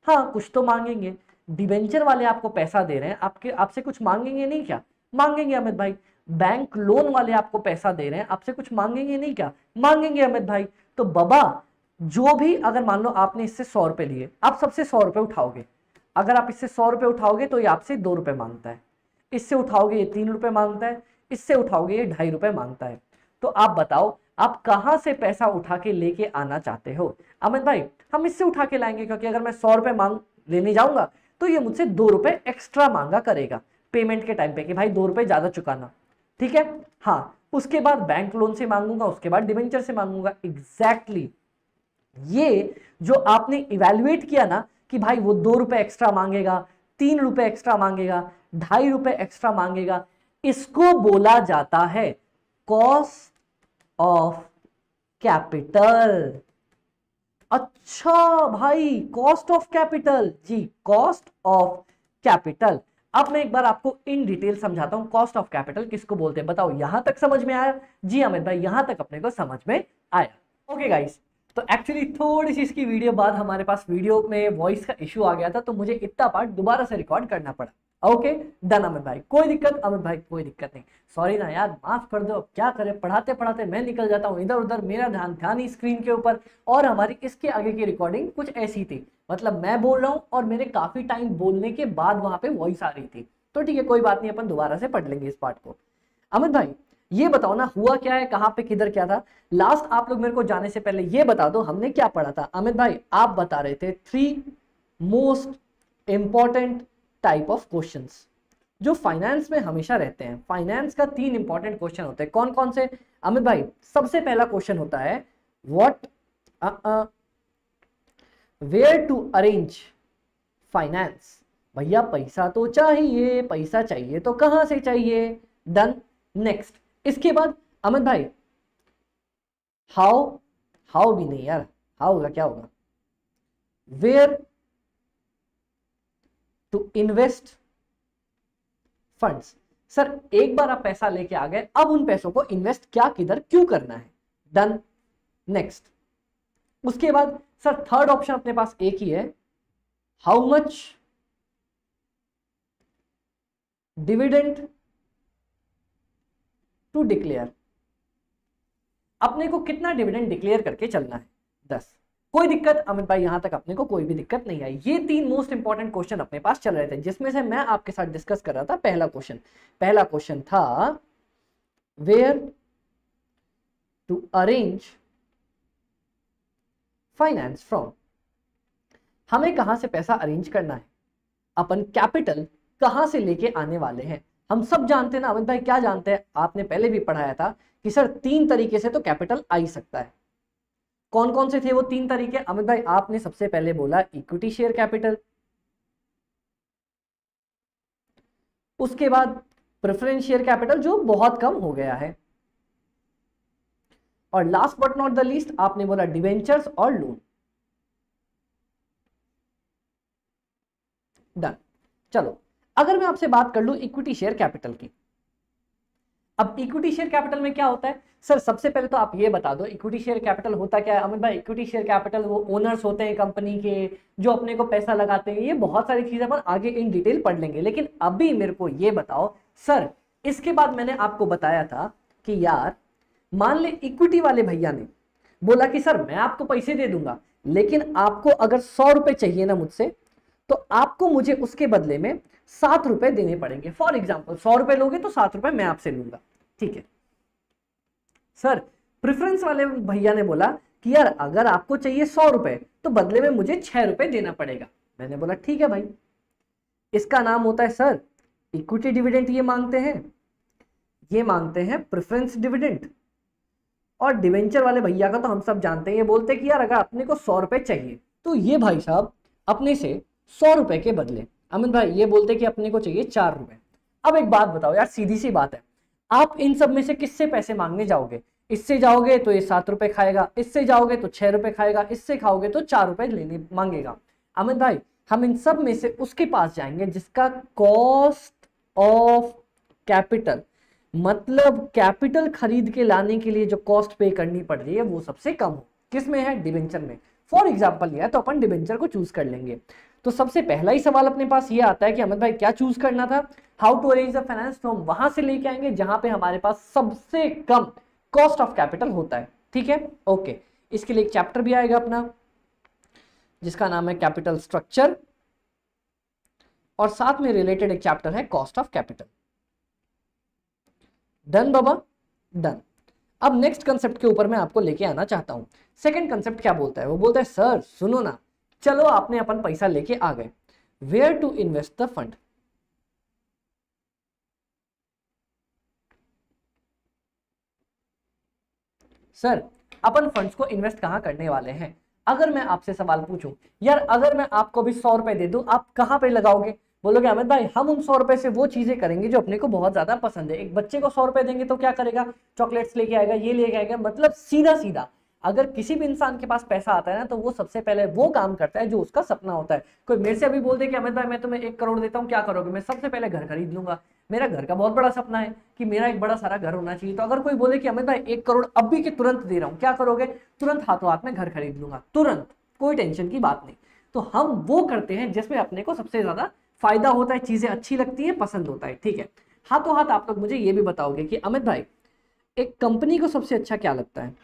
A: हाँ कुछ तो मांगेंगे। डिबेंचर वाले आपको पैसा दे रहे हैं, आपसे कुछ मांगेंगे नहीं क्या? मांगेंगे अमित भाई। बैंक लोन वाले आपको पैसा दे रहे हैं, आपसे कुछ मांगेंगे नहीं क्या? मांगेंगे अमित भाई। तो बाबा जो भी, अगर मान लो आपने इससे 100 रुपए लिए, आप सबसे 100 रुपए उठाओगे। अगर आप इससे 100 रुपए उठाओगे तो ये आपसे 2 रुपए मांगता है, इससे उठाओगे ये 3 रुपए मांगता है, इससे उठाओगे ये 2.5 रुपए मांगता है। तो आप बताओ आप कहां से पैसा उठा के लेके आना चाहते हो? अमित भाई हम इससे उठा के लाएंगे, क्योंकि अगर मैं 100 रुपए मांग लेने जाऊंगा तो ये मुझसे 2 रुपए एक्स्ट्रा मांगा करेगा पेमेंट के टाइम पे, कि भाई 2 रुपए ज्यादा चुकाना। ठीक है, हाँ उसके बाद बैंक लोन से मांगूंगा, उसके बाद डिबेंचर से मांगूंगा। एग्जैक्टली ये जो आपने इवेल्युएट किया ना कि भाई वो 2 रुपए एक्स्ट्रा मांगेगा, 3 रुपए एक्स्ट्रा मांगेगा, 2.5 रुपए एक्स्ट्रा मांगेगा, इसको बोला जाता है कॉस्ट ऑफ कैपिटल। अच्छा भाई कॉस्ट ऑफ कैपिटल, जी कॉस्ट ऑफ कैपिटल। अब मैं एक बार आपको इन डिटेल समझाता हूं कॉस्ट ऑफ कैपिटल किसको बोलते हैं। बताओ यहां तक समझ में आया? जी अमित भाई यहां तक अपने को समझ में आया। ओके गाइस, तो एक्चुअली थोड़ी सी इसकी वीडियो बाद हमारे पास वीडियो में वॉइस का इश्यू आ गया था, तो मुझे इतना पार्ट दोबारा से रिकॉर्ड करना पड़ा। ओके डन अमित भाई, कोई दिक्कत? अमित भाई कोई दिक्कत नहीं, सॉरी ना यार, माफ कर दो। क्या करें, पढ़ाते पढ़ाते मैं निकल जाता हूँ इधर उधर, मेरा ध्यान ही स्क्रीन के ऊपर। और हमारी इसके आगे की रिकॉर्डिंग कुछ ऐसी थी, मतलब मैं बोल रहा हूँ और मेरे काफी टाइम बोलने के बाद वहां पे वॉइस आ रही थी। तो ठीक है कोई बात नहीं, अपन दोबारा से पढ़ लेंगे इस पार्ट को। अमित भाई ये बताओ ना हुआ क्या है, कहां पे किधर क्या था लास्ट? आप लोग मेरे को जाने से पहले ये बता दो हमने क्या पढ़ा था। अमित भाई आप बता रहे थे 3 most important type of questions जो फाइनेंस में हमेशा रहते हैं। फाइनेंस का 3 इंपॉर्टेंट क्वेश्चन होते हैं, कौन कौन से? अमित भाई सबसे पहला क्वेश्चन होता है what where to arrange finance. भैया पैसा तो चाहिए, पैसा चाहिए तो कहां से चाहिए? Done, next. इसके बाद अमित भाई हाउ भी नहीं यार, हाउ होगा क्या होगा? Where to invest funds. Sir एक बार आप पैसा लेके आ गए, अब उन पैसों को इन्वेस्ट क्या, किधर, क्यों करना है? Done, next. उसके बाद सर थर्ड ऑप्शन अपने पास एक ही है, how much dividend to declare. अपने को कितना डिविडेंड डिक्लेयर करके चलना है? 10। कोई दिक्कत अमित भाई, यहां तक अपने को कोई भी दिक्कत नहीं आई। ये 3 मोस्ट इंपॉर्टेंट क्वेश्चन अपने पास चल रहे थे, जिसमें से मैं आपके साथ डिस्कस कर रहा था पहला क्वेश्चन था where to arrange finance from. हमें कहां से पैसा अरेंज करना है, अपन कैपिटल कहां से लेके आने वाले हैं। हम सब जानते हैं ना अमित भाई, क्या जानते हैं? आपने पहले भी पढ़ाया था कि सर 3 तरीके से तो कैपिटल आ ही सकता है। कौन कौन से थे वो 3 तरीके? अमित भाई आपने सबसे पहले बोला इक्विटी शेयर कैपिटल, उसके बाद प्रेफरेंस शेयर कैपिटल जो बहुत कम हो गया है, और last but not the least आपने बोला डिवेंचर्स और लोन। डन। चलो अगर मैं आपसे बात कर लूं इक्विटी शेयर कैपिटल की, अब इक्विटी शेयर कैपिटल में क्या होता है? सर सबसे पहले तो आप ये बता दो इक्विटी शेयर कैपिटल होता क्या है। अमित भाई इक्विटी शेयर कैपिटल वो ओनर्स होते हैं कंपनी के जो अपने को पैसा लगाते हैं, ये बहुत सारी चीजें अपन आगे इन डिटेल पढ़ लेंगे। लेकिन अभी मेरे को ये बताओ सर, इसके बाद मैंने आपको बताया था कि यार मान ले इक्विटी वाले भैया ने बोला कि सर मैं आपको पैसे दे दूंगा, लेकिन आपको अगर 100 रुपए चाहिए ना मुझसे, तो आपको मुझे उसके बदले में 7 रुपए देने पड़ेंगे। फॉर एग्जाम्पल 100 रुपए लोगे तो 7 रुपए मैं आपसे लूंगा, ठीक है। सर प्रेफरेंस वाले भैया ने बोला कि यार अगर आपको चाहिए 100 रुपए तो बदले में मुझे 6 रुपए देना पड़ेगा। मैंने बोला ठीक है भाई, इसका नाम होता है सर इक्विटी डिविडेंड। ये मांगते हैं, ये मांगते हैं प्रेफरेंस डिविडेंड। और डिवेंचर वाले भैया का तो हम सब जानते हैं, ये बोलते हैं कि यार अगर अपने को 100 रुपए चाहिए तो ये भाई साहब अपने से 100 रुपए के बदले अमित भाई ये बोलते हैं कि अपने को चाहिए 4 रुपए। अब एक बात बताओ यार, सीधी सी बात है, आप इन सब में से किससे पैसे मांगने जाओगे? इससे जाओगे तो ये 7 रुपए खाएगा, इससे जाओगे तो 6 रुपए खाएगा, इससे खाओगे तो 4 रुपए लेने मांगेगा। अमित भाई हम इन सब में से उसके पास जाएंगे जिसका कॉस्ट ऑफ कैपिटल, मतलब कैपिटल खरीद के लाने के लिए जो कॉस्ट पे करनी पड़ रही है वो सबसे कम हो। किसमें है? डिबेंचर में। फॉर एग्जाम्पल लिया तो अपन डिबेंचर को चूज कर लेंगे। तो सबसे पहला ही सवाल अपने पास ये आता है कि अमित भाई क्या चूज करना था? How to arrange the finance. तो हम वहां से लेके आएंगे जहां पे हमारे पास सबसे कम कॉस्ट ऑफ कैपिटल होता है, ठीक है। ओके, इसके लिए एक चैप्टर भी आएगा अपना जिसका नाम है कैपिटल स्ट्रक्चर, और साथ में रिलेटेड एक चैप्टर है cost of capital. Done Baba, done. अब नेक्स्ट कंसेप्ट के ऊपर मैं आपको लेके आना चाहता हूं। सेकंड कंसेप्ट क्या बोलता है? वो बोलता है सर सुनो ना, चलो आपने अपन पैसा लेके आ गए, where to invest the fund. Sir अपन फंड्स को इन्वेस्ट कहां करने वाले हैं? अगर मैं आपसे सवाल पूछूं यार अगर मैं आपको भी 100 रुपए दे दूं, आप कहां पे लगाओगे? बोलोगे अमित भाई हम उन 100 रुपए से वो चीजें करेंगे जो अपने को बहुत ज्यादा पसंद है। एक बच्चे को 100 रुपए देंगे तो क्या करेगा? चॉकलेट्स लेके आएगा, ये लेके आएगा। मतलब सीधा सीधा अगर किसी भी इंसान के पास पैसा आता है ना तो वो सबसे पहले वो काम करता है जो उसका सपना होता है। कोई मेरे से अभी बोल दे कि अमित भाई मैं तुम्हें 1 करोड़ देता हूँ, क्या करोगे? मैं सबसे पहले घर खरीद लूंगा। मेरा घर का बहुत बड़ा सपना है कि मेरा एक बड़ा सारा घर होना चाहिए। तो अगर कोई बोले कि अमित भाई 1 करोड़ अभी के तुरंत दे रहा हूँ, क्या करोगे? तुरंत हाथों हाथ में घर खरीद लूंगा, तुरंत, कोई टेंशन की बात नहीं। तो हम वो करते हैं जिसमें अपने को सबसे ज्यादा फायदा होता है, चीजें अच्छी लगती है, पसंद होता है, ठीक है। हाथों हाथ आप लोग मुझे ये भी बताओगे कि अमित भाई एक कंपनी को सबसे अच्छा क्या लगता है?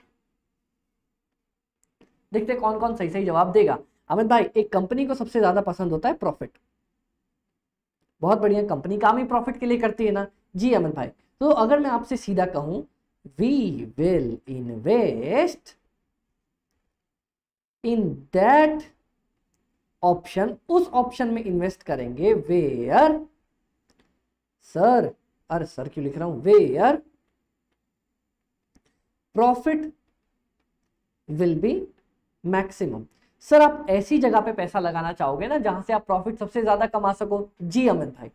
A: देखते कौन कौन सही सही जवाब देगा। अमित भाई एक कंपनी को सबसे ज्यादा पसंद होता है प्रॉफिट। बहुत बढ़िया, कंपनी काम ही प्रॉफिट के लिए करती है ना। जी अमित भाई, तो अगर मैं आपसे सीधा कहूं we will invest in that option, उस ऑप्शन में इन्वेस्ट करेंगे वेयर, सर अरे सर क्यों लिख रहा हूं, where profit will be maximum. Sir आप ऐसी जगह पे पैसा लगाना चाहोगे ना जहां से आप प्रॉफिट सबसे ज्यादा कमा सको। जी अमित भाई,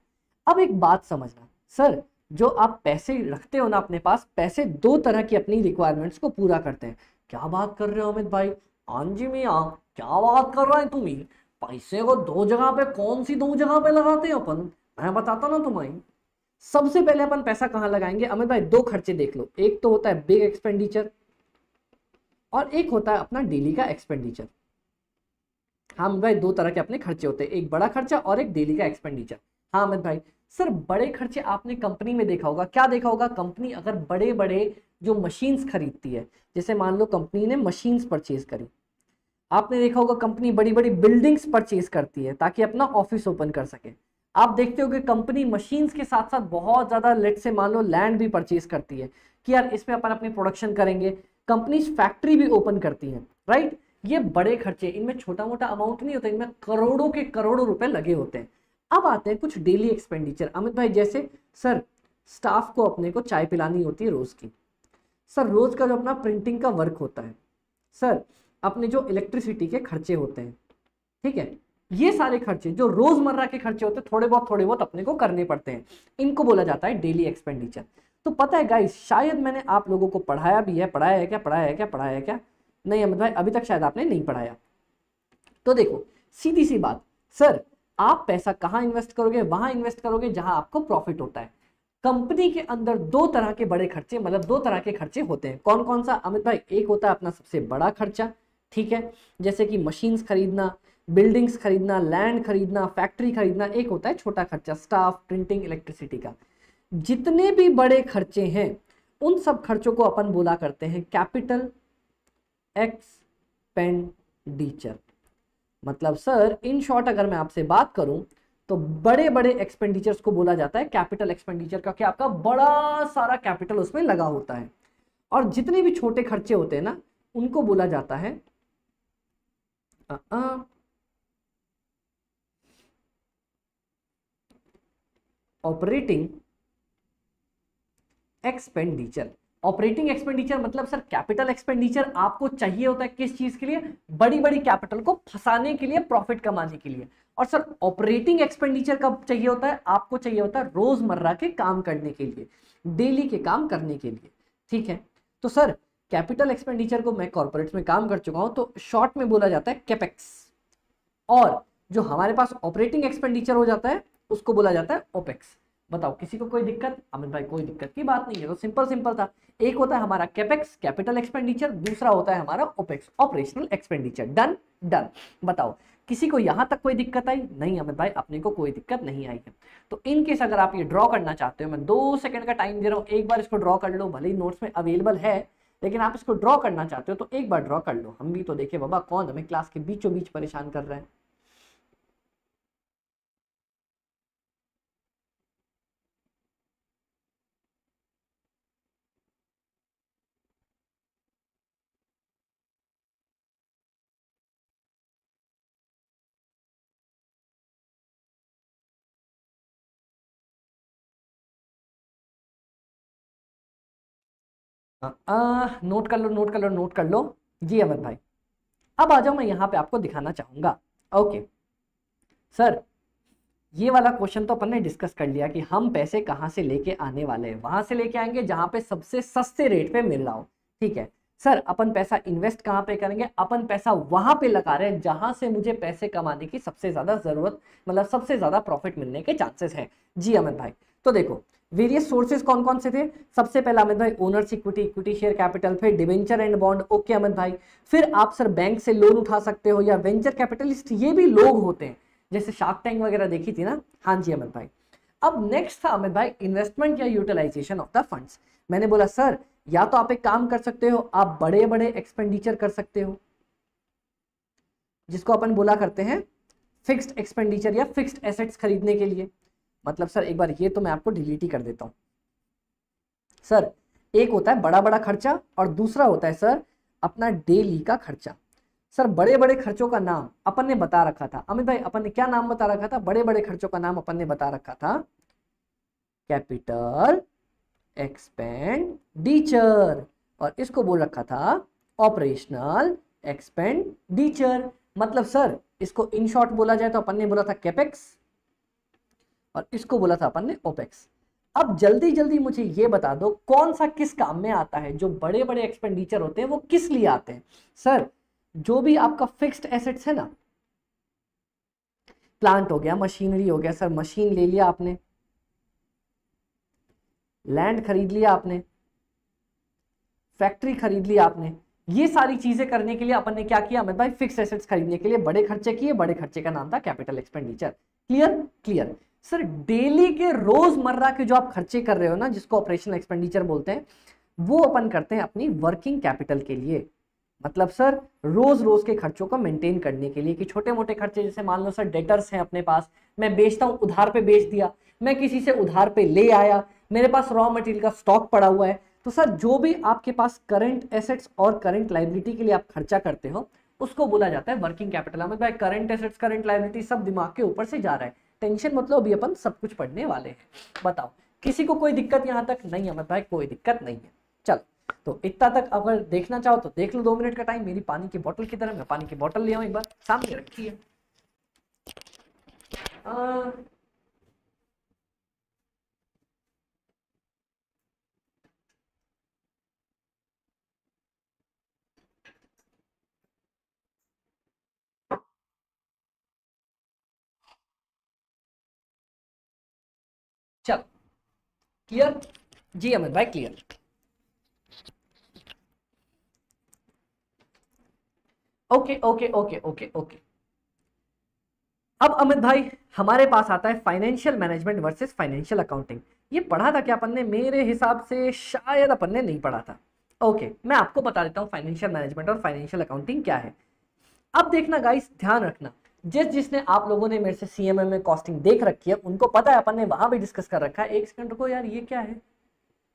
A: अब एक बात समझना, सर जो आप पैसे रखते हो ना अपने पास, पैसे 2 तरह की अपनी रिक्वायरमेंट्स को पूरा करते हैं। क्या बात कर रहे हो अमित भाई? हाँ जी मियाँ, क्या बात कर रहे हैं तुम? पैसे को 2 जगह पे, कौन सी 2 जगह पे लगाते हैं अपन? मैं बताता ना तुम्हें। सबसे पहले अपन पैसा कहां लगाएंगे अमित भाई? 2 खर्चे देख लो, एक तो होता है बिग एक्सपेंडिचर और एक होता है अपना डेली का एक्सपेंडिचर। हाँ अमित भाई 2 तरह के अपने खर्चे होते हैं, एक बड़ा खर्चा और एक डेली का एक्सपेंडिचर। हाँ अमित भाई, सर बड़े खर्चे आपने कंपनी में देखा होगा। क्या देखा होगा? कंपनी अगर बड़े बड़े जो मशीन्स खरीदती है, जैसे मान लो कंपनी ने मशीन्स परचेज करी, आपने देखा होगा कंपनी बड़ी बड़ी बिल्डिंग्स परचेज करती है ताकि अपना ऑफिस ओपन कर सके। आप देखते हो कि कंपनी मशीन्स के साथ साथ बहुत ज्यादा लेट से मान लो लैंड भी परचेज करती है कि यार इसमें अपन अपनी प्रोडक्शन करेंगे। कंपनी फैक्ट्री भी ओपन करती है, राइट। ये बड़े खर्चे, इनमें छोटा मोटा अमाउंट नहीं होता, इनमें करोड़ों के करोड़ों रुपए लगे होते हैं। अब आते हैं कुछ डेली एक्सपेंडिचर अमित भाई, जैसे सर स्टाफ को अपने को चाय पिलानी होती है रोज की, सर रोज का जो अपना प्रिंटिंग का वर्क होता है, सर अपने जो इलेक्ट्रिसिटी के खर्चे होते हैं, ठीक है, ये सारे खर्चे जो रोजमर्रा के खर्चे होते हैं थोड़े बहुत अपने को करने पड़ते हैं, इनको बोला जाता है डेली एक्सपेंडिचर। तो पता है गाइस, शायद मैंने आप लोगों को पढ़ाया भी है, पढ़ाया है क्या? नहीं अमित भाई अभी तक शायद आपने नहीं पढ़ाया। तो देखो सीधी सी बात, सर आप पैसा कहां इन्वेस्ट करोगे? वहां इन्वेस्ट करोगे जहां आपको प्रॉफिट होता है। कंपनी के अंदर 2 तरह के बड़े खर्चे, मतलब 2 तरह के खर्चे होते हैं। कौन कौन सा अमित भाई? एक होता है अपना सबसे बड़ा खर्चा, ठीक है, जैसे कि मशीन्स खरीदना, बिल्डिंग्स खरीदना, लैंड खरीदना, फैक्ट्री खरीदना। एक होता है छोटा खर्चा, स्टाफ, प्रिंटिंग, इलेक्ट्रिसिटी का। जितने भी बड़े खर्चे हैं उन सब खर्चों को अपन बोला करते हैं कैपिटल एक्सपेंडिचर। मतलब सर इन शॉर्ट अगर मैं आपसे बात करूं तो बड़े बड़े एक्सपेंडिचर्स को बोला जाता है कैपिटल एक्सपेंडिचर, क्योंकि आपका बड़ा सारा कैपिटल उसमें लगा होता है। और जितने भी छोटे खर्चे होते हैं ना उनको बोला जाता है ऑपरेटिंग एक्सपेंडिचर। ऑपरेटिंग एक्सपेंडिचर मतलब सर कैपिटल एक्सपेंडिचर आपको चाहिए होता है किस चीज के लिए? बड़ी बड़ी कैपिटल को फंसाने के लिए, प्रॉफिट कमाने के लिए। और सर ऑपरेटिंग एक्सपेंडिचर कब चाहिए होता है? आपको चाहिए होता है रोजमर्रा के काम करने के लिए, डेली के काम करने के लिए। ठीक है, तो सर कैपिटल एक्सपेंडिचर को मैं कॉर्पोरेट्स में काम कर चुका हूं तो शॉर्ट में बोला जाता है कैपेक्स। और जो हमारे पास ऑपरेटिंग एक्सपेंडिचर हो जाता है उसको बोला जाता है ओपेक्स। बताओ किसी को कोई दिक्कत? अमित भाई कोई दिक्कत की बात नहीं है, तो सिंपल सिंपल था। एक होता है हमारा कैपेक्स कैपिटल एक्सपेंडिचर, दूसरा होता है हमारा opex operational expenditure. Done done. बताओ किसी को यहां तक कोई दिक्कत आई? नहीं अमित भाई अपने को कोई दिक्कत नहीं आई है। तो इन केस अगर आप ये ड्रॉ करना चाहते हो, मैं 2 सेकंड का टाइम दे रहा हूं, एक बार इसको ड्रॉ कर लो। भले ही नोट्स में अवेलेबल है लेकिन आप इसको ड्रॉ करना चाहते हो तो एक बार ड्रॉ कर लो। हम भी तो देखे बाबा कौन हमें क्लास के बीचों बीच परेशान कर रहा है। नोट कर लो नोट कर लो नोट कर लो। जी अमित भाई अब आ जाओ, मैं यहाँ पे आपको दिखाना चाहूंगा। ओके सर, ये वाला क्वेश्चन तो अपन ने डिस्कस कर लिया कि हम पैसे कहाँ से लेके आने वाले हैं। वहां से लेके आएंगे जहां पे सबसे सस्ते रेट पे मिल रहा हो। ठीक है सर, अपन पैसा इन्वेस्ट कहाँ पे करेंगे? अपन पैसा वहां पे लगा रहे हैं जहां से मुझे पैसे कमाने की सबसे ज्यादा जरूरत, मतलब सबसे ज्यादा प्रॉफिट मिलने के चांसेस है। जी अमित भाई, तो देखो वेरियस सोर्सेज कौन कौन से थे? सबसे पहला अमित भाई owner's equity, equity share capital, फिर debenture and bond. Okay Amit भाई, फिर आप सर बैंक से लोन उठा सकते हो या वेंचर कैपिटलिस्ट, ये भी लोग होते हैं, जैसे शार्क टैंक वगैरह देखी थी ना। हाँ जी अमित भाई। अब नेक्स्ट था अमित भाई इन्वेस्टमेंट या यूटिलाइजेशन ऑफ द फंड्स। मैंने बोला सर या तो आप एक काम कर सकते हो, आप बड़े बड़े एक्सपेंडिचर कर सकते हो जिसको अपन बोला करते हैं फिक्स्ड एक्सपेंडिचर या फिक्स्ड एसेट्स खरीदने के लिए। मतलब सर एक बार ये तो मैं आपको डिलीट ही कर देता हूं। सर एक होता है बड़ा बड़ा खर्चा और दूसरा होता है सर अपना डेली का खर्चा। सर बड़े बड़े खर्चों का नाम अपन ने बता रखा था अमित भाई, अपन ने क्या नाम बता रखा था? बड़े बड़े खर्चों का नाम अपन ने बता रखा था कैपिटल एक्सपेंडिचर, और इसको बोल रखा था ऑपरेशनल एक्सपेंडिचर। मतलब सर इसको इन शॉर्ट बोला जाए तो अपन ने बोला था कैपेक्स और इसको बोला था अपन ने ओपेक्स। अब जल्दी जल्दी मुझे ये बता दो कौन सा किस काम में आता है? जो बड़े बड़े एक्सपेंडिचर होते हैं वो किस लिए आते हैं? सर जो भी आपका फिक्स्ड एसेट्स है ना, प्लांट हो गया, मशीनरी हो गया। सर मशीन ले लिया आपने, लैंड खरीद लिया आपने, फैक्ट्री खरीद लिया आपने, ये सारी चीजें करने के लिए अपन ने क्या किया अमित भाई? फिक्स्ड एसेट्स खरीदने के लिए बड़े खर्चे किए, बड़े खर्चे का नाम था capital expenditure. Clear clear. Sir daily के रोजमर्रा के जो आप खर्चे कर रहे हो ना, जिसको ऑपरेशनल एक्सपेंडिचर बोलते हैं, वो अपन करते हैं अपनी वर्किंग कैपिटल के लिए। मतलब सर रोज रोज के खर्चों को मेंटेन करने के लिए, कि छोटे मोटे खर्चे जैसे मान लो सर डेटर्स हैं अपने पास, मैं बेचता हूं, उधार पे बेच दिया, मैं किसी से उधार पे ले आया, मेरे पास रॉ मटेरियल का स्टॉक पड़ा हुआ है। तो सर जो भी आपके पास करंट एसेट्स और करंट लायबिलिटी के लिए आप खर्चा करते हो उसको बोला जाता है वर्किंग कैपिटल। हमें भाई करंट एसेट्स करंट लायबिलिटी सब दिमाग के ऊपर से जा रहा है, टेंशन मतलब अभी अपन सब कुछ पढ़ने वाले हैं। बताओ किसी को कोई दिक्कत यहां तक? नहीं हमें भाई कोई दिक्कत नहीं है। चलो तो इतना तक अगर देखना चाहो तो देख लो, 2 मिनट का टाइम। मेरी पानी की बोतल की तरह, मैं पानी की बोतल ले आऊं, एक बार सामने रखी है। चल क्लियर? जी अमित भाई clear. Okay okay okay okay okay. अब अमित भाई हमारे पास आता है financial management versus financial accounting. ये पढ़ा था क्या अपन ने? मेरे हिसाब से शायद अपन ने नहीं पढ़ा था। ओके, मैं आपको बता देता हूँ फाइनेंशियल मैनेजमेंट और फाइनेंशियल अकाउंटिंग क्या है। अब देखना गाइस, ध्यान रखना, जिसने आप लोगों ने मेरे से सीएमए में कॉस्टिंग देख रखी है उनको पता है, अपन ने वहां भी डिस्कस कर रखा है। एक सेकंड रुको यार, ये क्या है?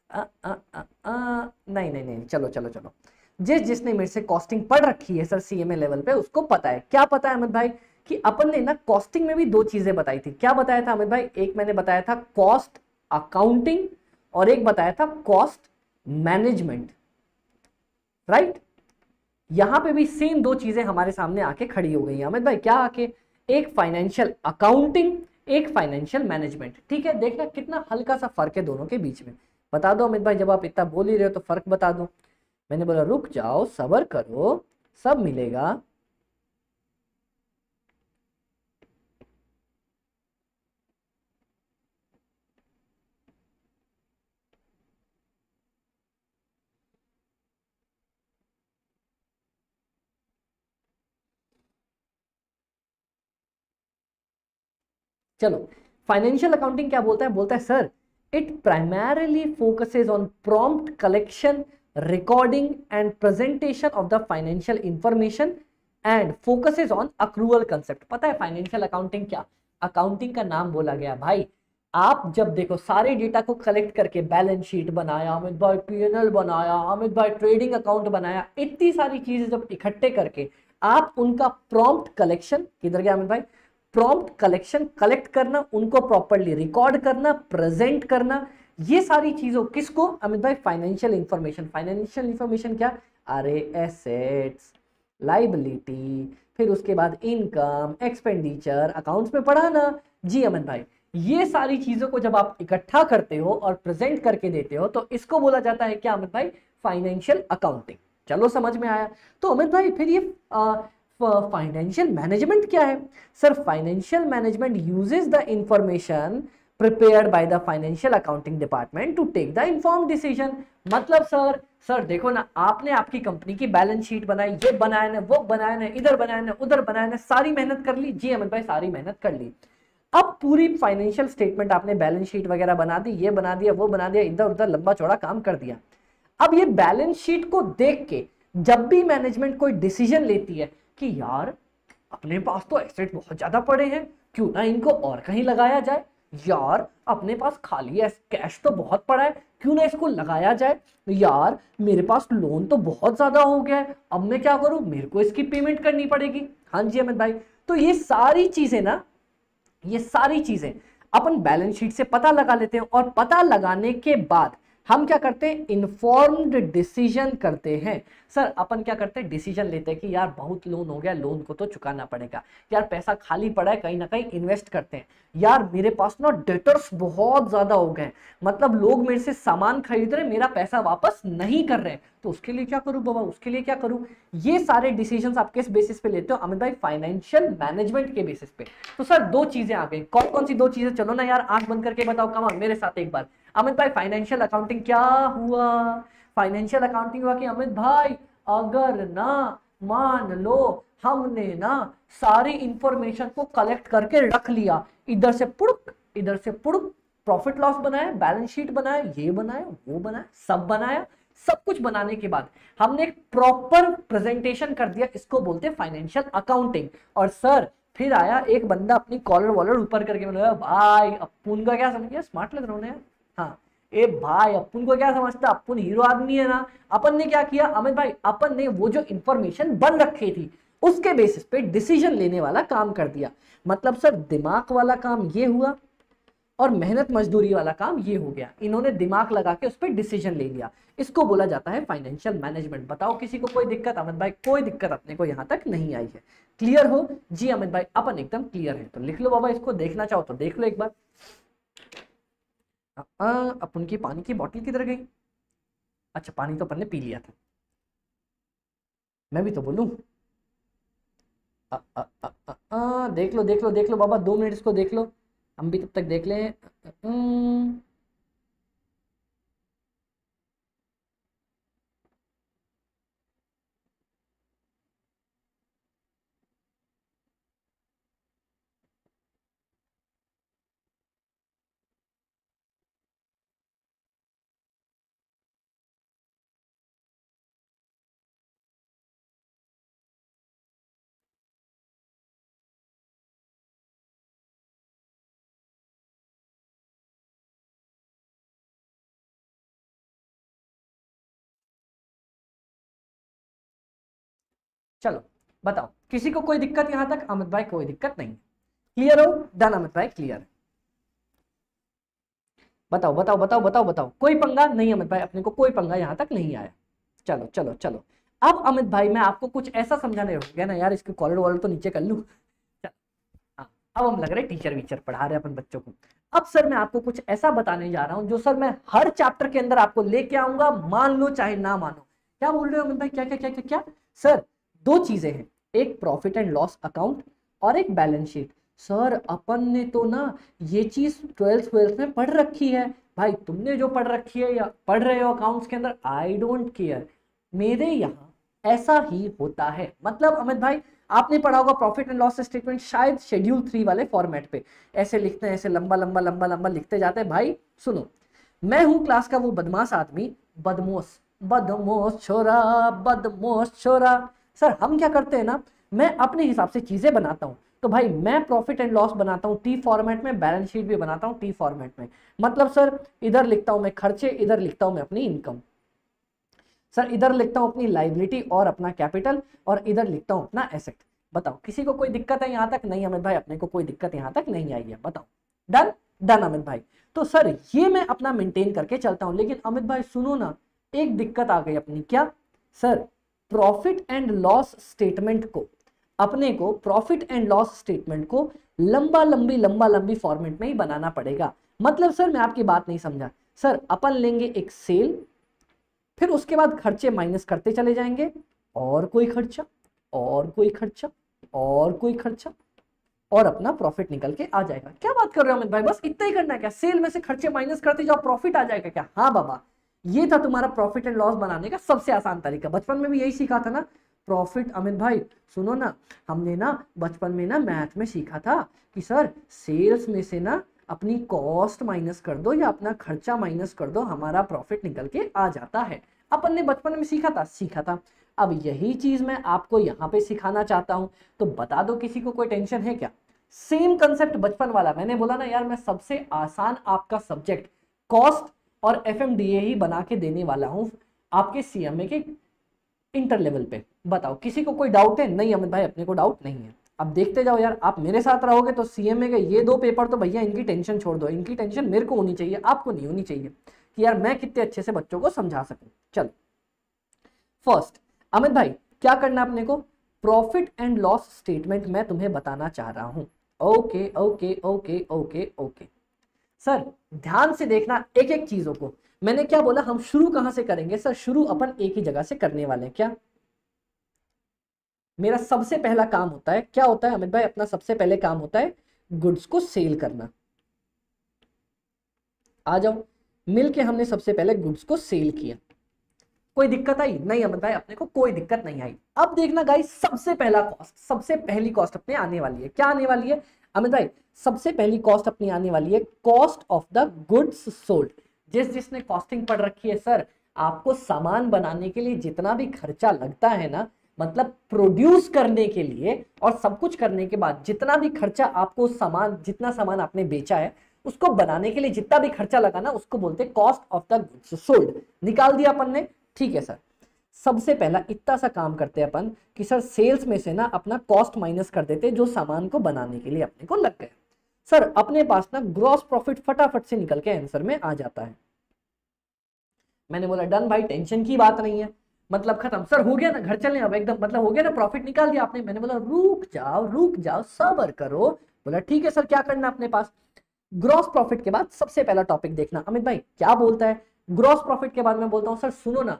A: नहीं नहीं नहीं, चलो चलो चलो। जिसने मेरे से कॉस्टिंग पढ़ रखी है सर सीएमए लेवल पे, उसको पता है। क्या पता है अमित भाई? कि अपन ने ना कॉस्टिंग में भी दो चीजें बताई थी। क्या बताया था अमित भाई? एक मैंने बताया था कॉस्ट अकाउंटिंग, और एक बताया था कॉस्ट मैनेजमेंट, राइट? यहां पे भी सेम दो चीजें हमारे सामने आके खड़ी हो गई हैं अमित भाई। क्या आके? एक फाइनेंशियल अकाउंटिंग, एक फाइनेंशियल मैनेजमेंट। ठीक है, देखना कितना हल्का सा फर्क है दोनों के बीच में। बता दो अमित भाई, जब आप इतना बोल ही रहे हो तो फर्क बता दो। मैंने बोला रुक जाओ, सबर करो, सब मिलेगा। चलो, फाइनेंशियल अकाउंटिंग क्या बोलता है? बोलता है sir, it primarily focuses on prompt collection, recording and presentation of the financial information and focuses on accrual concept. पता है फाइनेंशियल अकाउंटिंग क्या? अकाउंटिंग का नाम बोला गया भाई। आप जब देखो सारे डेटा को कलेक्ट करके बैलेंस शीट बनाया अमित भाई, पीएनएल बनाया अमित भाई, ट्रेडिंग अकाउंट बनाया, इतनी सारी चीजें जब इकट्ठे करके आप उनका प्रॉम्प्ट कलेक्शन, किधर गया अमित भाई? प्रॉम्प्ट कलेक्शन, कलेक्ट करना, उनको प्रॉपर्ली रिकॉर्ड करना, प्रेजेंट करना, ये सारी चीजों किसको अमित भाई? Financial information. फाइनेंशियल इंफॉर्मेशन क्या? अरे एसेट्स, लाइबिलिटी, फिर उसके बाद इनकम, एक्सपेंडिचर, अकाउंट्स में पढ़ा ना जी अमित भाई। ये सारी चीजों को जब आप इकट्ठा करते हो और प्रेजेंट करके देते हो तो इसको बोला जाता है क्या अमित भाई? Financial accounting. चलो समझ में आया। तो अमित भाई फिर ये फाइनेंशियल मैनेजमेंट क्या है? Sir financial management uses the information prepared by the financial accounting department to take the informed decision. मतलब सर देखो ना, आपने आपकी कंपनी की बैलेंस शीट बनाई, ये बनाया ना, वो बनाया ना, इधर बनाया ना, उधर बनाया ना, सारी मेहनत कर ली जी अमित भाई, सारी मेहनत कर ली। अब पूरी फाइनेंशियल स्टेटमेंट आपने, बैलेंस शीट वगैरह बना दी, ये बना दिया, वो बना दिया, इधर उधर लंबा चौड़ा काम कर दिया। अब ये बैलेंस शीट को देख के जब भी मैनेजमेंट कोई डिसीजन लेती है कि यार अपने पास तो एसेट बहुत ज्यादा पड़े हैं, क्यों ना इनको और कहीं लगाया जाए, यार अपने पास खाली कैश तो बहुत पड़ा है, क्यों ना इसको लगाया जाए, यार मेरे पास लोन तो बहुत ज्यादा हो गया है, अब मैं क्या करूं, मेरे को इसकी पेमेंट करनी पड़ेगी। हाँ जी अमित भाई, तो ये सारी चीजें ना, ये सारी चीजें अपन बैलेंस शीट से पता लगा लेते हैं, और पता लगाने के बाद हम क्या करते हैं? इन्फॉर्म्ड डिसीजन करते हैं। सर अपन क्या करते हैं? डिसीजन लेते हैं कि यार बहुत लोन हो गया, लोन को तो चुकाना पड़ेगा, यार पैसा खाली पड़ा है, कहीं ना कहीं इन्वेस्ट करते हैं, यार मेरे पास ना डेटर्स बहुत ज्यादा हो गए, मतलब लोग मेरे से सामान खरीद रहे, मेरा पैसा वापस नहीं कर रहे, तो उसके लिए क्या करूं बाबा, उसके लिए क्या करूं? ये सारे डिसीजंस आप किस बेसिस पे लेते हो अमित भाई? फाइनेंशियल मैनेजमेंट के बेसिस पे। तो सर दो चीजें आ गई, कौन कौन सी दो चीजें? चलो ना यार, आंख बंद करके बताओ, कम मेरे साथ एक बार। अमित भाई फाइनेंशियल अकाउंटिंग क्या हुआ? फाइनेंशियल अकाउंटिंग हुआ कि अमित भाई अगर ना, मान लो हमने ना सारी इंफॉर्मेशन को कलेक्ट करके रख लिया, इधर से पुड़क, इधर से पुड़क, प्रॉफिट लॉस बनाया, बैलेंस शीट बनाया, ये बनाया, वो बनाया, सब बनाया, सब कुछ बनाने के बाद हमने एक प्रॉपर प्रेजेंटेशन कर दिया, इसको बोलते हैं फाइनेंशियल अकाउंटिंग। और सर फिर आया एक बंदा अपनी कॉलर वॉलर ऊपर करके बोला, भाई अपुन का क्या समझ गया, स्मार्ट लग रहा हूं ना यार। हाँ, ए भाई अपुन को क्या समझता, अपुन हीरो आदमी है ना। अपन ने क्या किया अमित भाई? अपन ने वो जो इंफॉर्मेशन बन रखी थी उसके बेसिस पे डिसीजन लेने वाला काम कर दिया। मतलब सर दिमाग वाला काम ये हुआ, और मेहनत मजदूरी वाला काम ये हो गया, इन्होंने दिमाग लगा के उस पर डिसीजन ले लिया। इसको बोला जाता है फाइनेंशियल मैनेजमेंट। बताओ किसी को कोई दिक्कत? अमित भाई कोई दिक्कत अपने को यहां तक नहीं आई है। क्लियर हो जी अमित भाई? अपन एकदम क्लियर है, तो लिख लो बाबा, इसको देखना चाहो तो देख लो एक बार। अपन की पानी की बोतल किधर गई? अच्छा, पानी तो अपन ने पी लिया था। मैं भी तो बोलूं। देख लो देख लो देख लो बाबा, 2 मिनट इसको देख लो, हम भी तब तक देख लें। चलो बताओ, किसी को कोई दिक्कत यहां तक? अमित भाई कोई दिक्कत नहीं, क्लियर हो? डन अमित भाई, क्लियर। बताओ बताओ बताओ बताओ बताओ, कोई पंगा नहीं अमित भाई, अपने को कोई पंगा यहां तक नहीं आया। चलो चलो चलो, अब अमित भाई मैं आपको कुछ ऐसा समझाने हो गया ना यार, इसकी कॉलर वॉलर तो नीचे कर लूं। हाँ, अब हम लग रहे टीचर वीचर पढ़ा रहे हैं अपन बच्चों को। अब सर मैं आपको कुछ ऐसा बताने जा रहा हूं जो सर मैं हर चैप्टर के अंदर आपको लेके आऊंगा, मान लो चाहे ना मानो। क्या बोल रहे हो अमित भाई? क्या क्या क्या क्या क्या? सर दो चीजें हैं, एक प्रॉफिट एंड लॉस अकाउंट और एक बैलेंस शीट। सर अपन ने तो ना ये चीज 12th में पढ़ रखी है। भाई तुमने जो पढ़ रखी है या पढ़ रहे हो अकाउंट्स के अंदर, आई डोंट केयर, मेरे यहाँ ऐसा ही होता है। मतलब अमित भाई आपने पढ़ा होगा प्रॉफिट एंड लॉस स्टेटमेंट शायद शेड्यूल 3 वाले फॉर्मेट पे, ऐसे लिखते हैं, ऐसे लंबा लंबा लंबा लंबा लिखते जाते हैं। भाई सुनो, मैं हूं क्लास का वो बदमाश आदमी, बदमोश बदमोश छोरा, बदमोश छोरा। सर हम क्या करते हैं ना, मैं अपने हिसाब से चीजें बनाता हूं। तो भाई मैं प्रॉफिट एंड लॉस बनाता हूं टी फॉर्मेट में, बैलेंस शीट भी बनाता हूं टी फॉर्मेट में। मतलब सर इधर लिखता हूं मैं खर्चे, इधर लिखता हूं मैं अपनी इनकम। सर इधर लिखता हूं अपनी लाइबिलिटी और अपना कैपिटल, और इधर लिखता हूं अपना एसेट। बताओ किसी को कोई दिक्कत है यहाँ तक? नहीं अमित भाई, अपने को कोई दिक्कत यहाँ तक नहीं आई है। बताओ, डन डन अमित भाई। तो सर ये मैं अपना मेंटेन करके चलता हूं, लेकिन अमित भाई सुनो ना, एक दिक्कत आ गई अपनी। क्या? Sir profit and loss statement को, अपने को प्रॉफिट एंड लॉस स्टेटमेंट को लंबा लंबी फॉर्मेट में ही बनाना पड़ेगा। मतलब सर मैं आपकी बात नहीं समझा। सर अपन लेंगे एक सेल, फिर उसके बाद खर्चे माइनस करते चले जाएंगे, और कोई खर्चा, और कोई खर्चा, और कोई खर्चा, और अपना प्रॉफिट निकल के आ जाएगा। क्या बात कर रहे हो अमित भाई? बस इतना ही करना है क्या? सेल में से खर्चे माइनस करते जाओ, प्रॉफिट आ जाएगा क्या? हाँ बाबा, ये था तुम्हारा प्रॉफिट एंड लॉस बनाने का सबसे आसान तरीका। बचपन में भी यही सीखा था ना प्रॉफिट। अमित भाई सुनो ना, हमने ना बचपन में ना मैथ में सीखा था कि सर सेल्स में से ना अपनी कॉस्ट माइनस कर दो या अपना खर्चा माइनस कर दो, हमारा प्रॉफिट निकल के आ जाता है। अपन ने बचपन में सीखा था। अब यही चीज मैं आपको यहाँ पे सिखाना चाहता हूं, तो बता दो किसी को कोई टेंशन है क्या? सेम कंसेप्ट बचपन वाला। मैंने बोला ना यार, मैं सबसे आसान आपका सब्जेक्ट कॉस्ट और एफएमडीए ही बना के देने वाला हूं आपके सीएमए के इंटर लेवल पे। बताओ किसी को कोई डाउट है? नहीं अमित भाई, अपने को डाउट नहीं है। अब देखते जाओ यार, आप मेरे साथ रहोगे तो सीएमए के ये 2 पेपर तो भैया इनकी टेंशन छोड़ दो, इनकी टेंशन मेरे को होनी चाहिए, आपको नहीं होनी चाहिए, कि यार मैं कितने अच्छे से बच्चों को समझा सकूं। चलो फर्स्ट अमित भाई क्या करना अपने को, प्रॉफिट एंड लॉस स्टेटमेंट मैं तुम्हें बताना चाह रहा हूं। Okay okay okay okay okay sir, ध्यान से देखना एक एक चीजों को। मैंने क्या बोला, हम शुरू कहां से करेंगे? सर शुरू अपन एक ही जगह से करने वाले हैं। क्या? मेरा सबसे पहला काम होता है, क्या होता है अमित भाई? अपना सबसे पहले काम होता है गुड्स को सेल करना। आ जाओ, मिलके हमने सबसे पहले गुड्स को सेल किया। कोई दिक्कत आई? नहीं अमित भाई, अपने को कोई दिक्कत नहीं आई। अब देखना गाइस, सबसे पहला कॉस्ट, सबसे पहली कॉस्ट अपने आने वाली है। क्या आने वाली है अमित भाई? सबसे पहली कॉस्ट अपनी आने वाली है cost of the goods sold. जिसने कॉस्टिंग पढ़ रखी है, सर आपको सामान बनाने के लिए जितना भी खर्चा लगता है ना, मतलब प्रोड्यूस करने के लिए और सब कुछ करने के बाद जितना भी खर्चा आपको सामान, जितना सामान आपने बेचा है उसको बनाने के लिए जितना भी खर्चा लगा ना, उसको बोलते हैं cost of the goods sold. निकाल दिया अपन ने, ठीक है सर। सबसे पहला इतना सा काम करते हैं अपन कि सर सेल्स में से ना अपना कॉस्ट माइनस कर देते जो सामान को बनाने के लिए अपने को लग गए। सर अपने पास ना ग्रॉस प्रॉफिट फटाफट से निकल के आंसर में आ जाता है। मैंने बोला डन भाई, टेंशन की बात नहीं है, मतलब खत्म। सर हो गया ना, घर चलें अब एकदम, मतलब हो गया ना, प्रॉफिट निकाल दिया आपने। मैंने बोला रुक जाओ सब्र करो। बोला ठीक है सर, क्या करना अपने पास? ग्रॉस प्रॉफिट के बाद सबसे पहला टॉपिक देखना। अमित भाई क्या बोलता है? ग्रॉस प्रॉफिट के बाद मैं बोलता हूँ सर सुनो ना,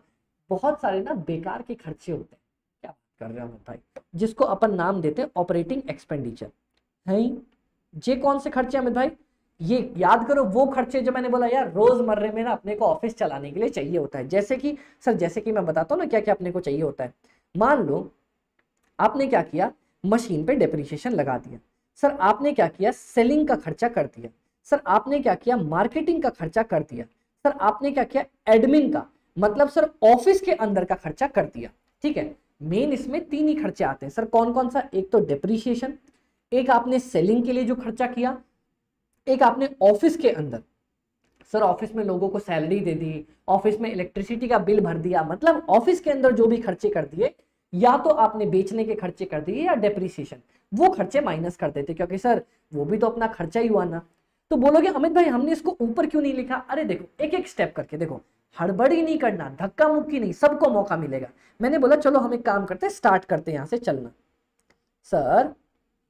A: बहुत सारे ना बेकार के खर्चे होते हैं। क्या कर रहे हो अमित भाई? जिसको अपन नाम देते हैं ऑपरेटिंग एक्सपेंडिचर है। ये कौन से खर्चे अमित भाई? ये याद करो, वो खर्चे जो मैंने बोला यार रोजमर्रे में ना अपने को ऑफिस चलाने के लिए चाहिए होता है। जैसे कि सर, जैसे कि मैं बताता हूँ ना क्या क्या अपने को चाहिए होता है। मान लो आपने क्या किया, मशीन पे डेप्रिसिएशन लगा दिया। सर आपने क्या किया, सेलिंग का खर्चा कर दिया। सर आपने क्या किया, मार्केटिंग का खर्चा कर दिया। सर आपने क्या किया, एडमिन का, मतलब सर ऑफिस के अंदर का खर्चा कर दिया। ठीक है, मेन इसमें 3 ही खर्चे आते हैं सर। कौन कौन सा? एक तो डेप्रिसिएशन, एक आपने सेलिंग के लिए जो खर्चा किया, एक आपने ऑफिस के अंदर, सर ऑफिस में लोगों को सैलरी दे दी, ऑफिस में इलेक्ट्रिसिटी का बिल भर दिया, मतलब ऑफिस के अंदर जो भी खर्चे कर दिए, या तो आपने बेचने के खर्चे कर दिए या डेप्रिसिएशन, वो खर्चे माइनस कर देते, क्योंकि सर वो भी तो अपना खर्चा ही हुआ ना। तो बोलोगे अमित भाई हमने इसको ऊपर क्यों नहीं लिखा? अरे देखो एक एक स्टेप करके देखो, हड़बड़ी नहीं करना, धक्का मुक्की नहीं, सबको मौका मिलेगा। मैंने बोला चलो हम एक काम करते हैं, स्टार्ट करते हैं यहां से चलना। सर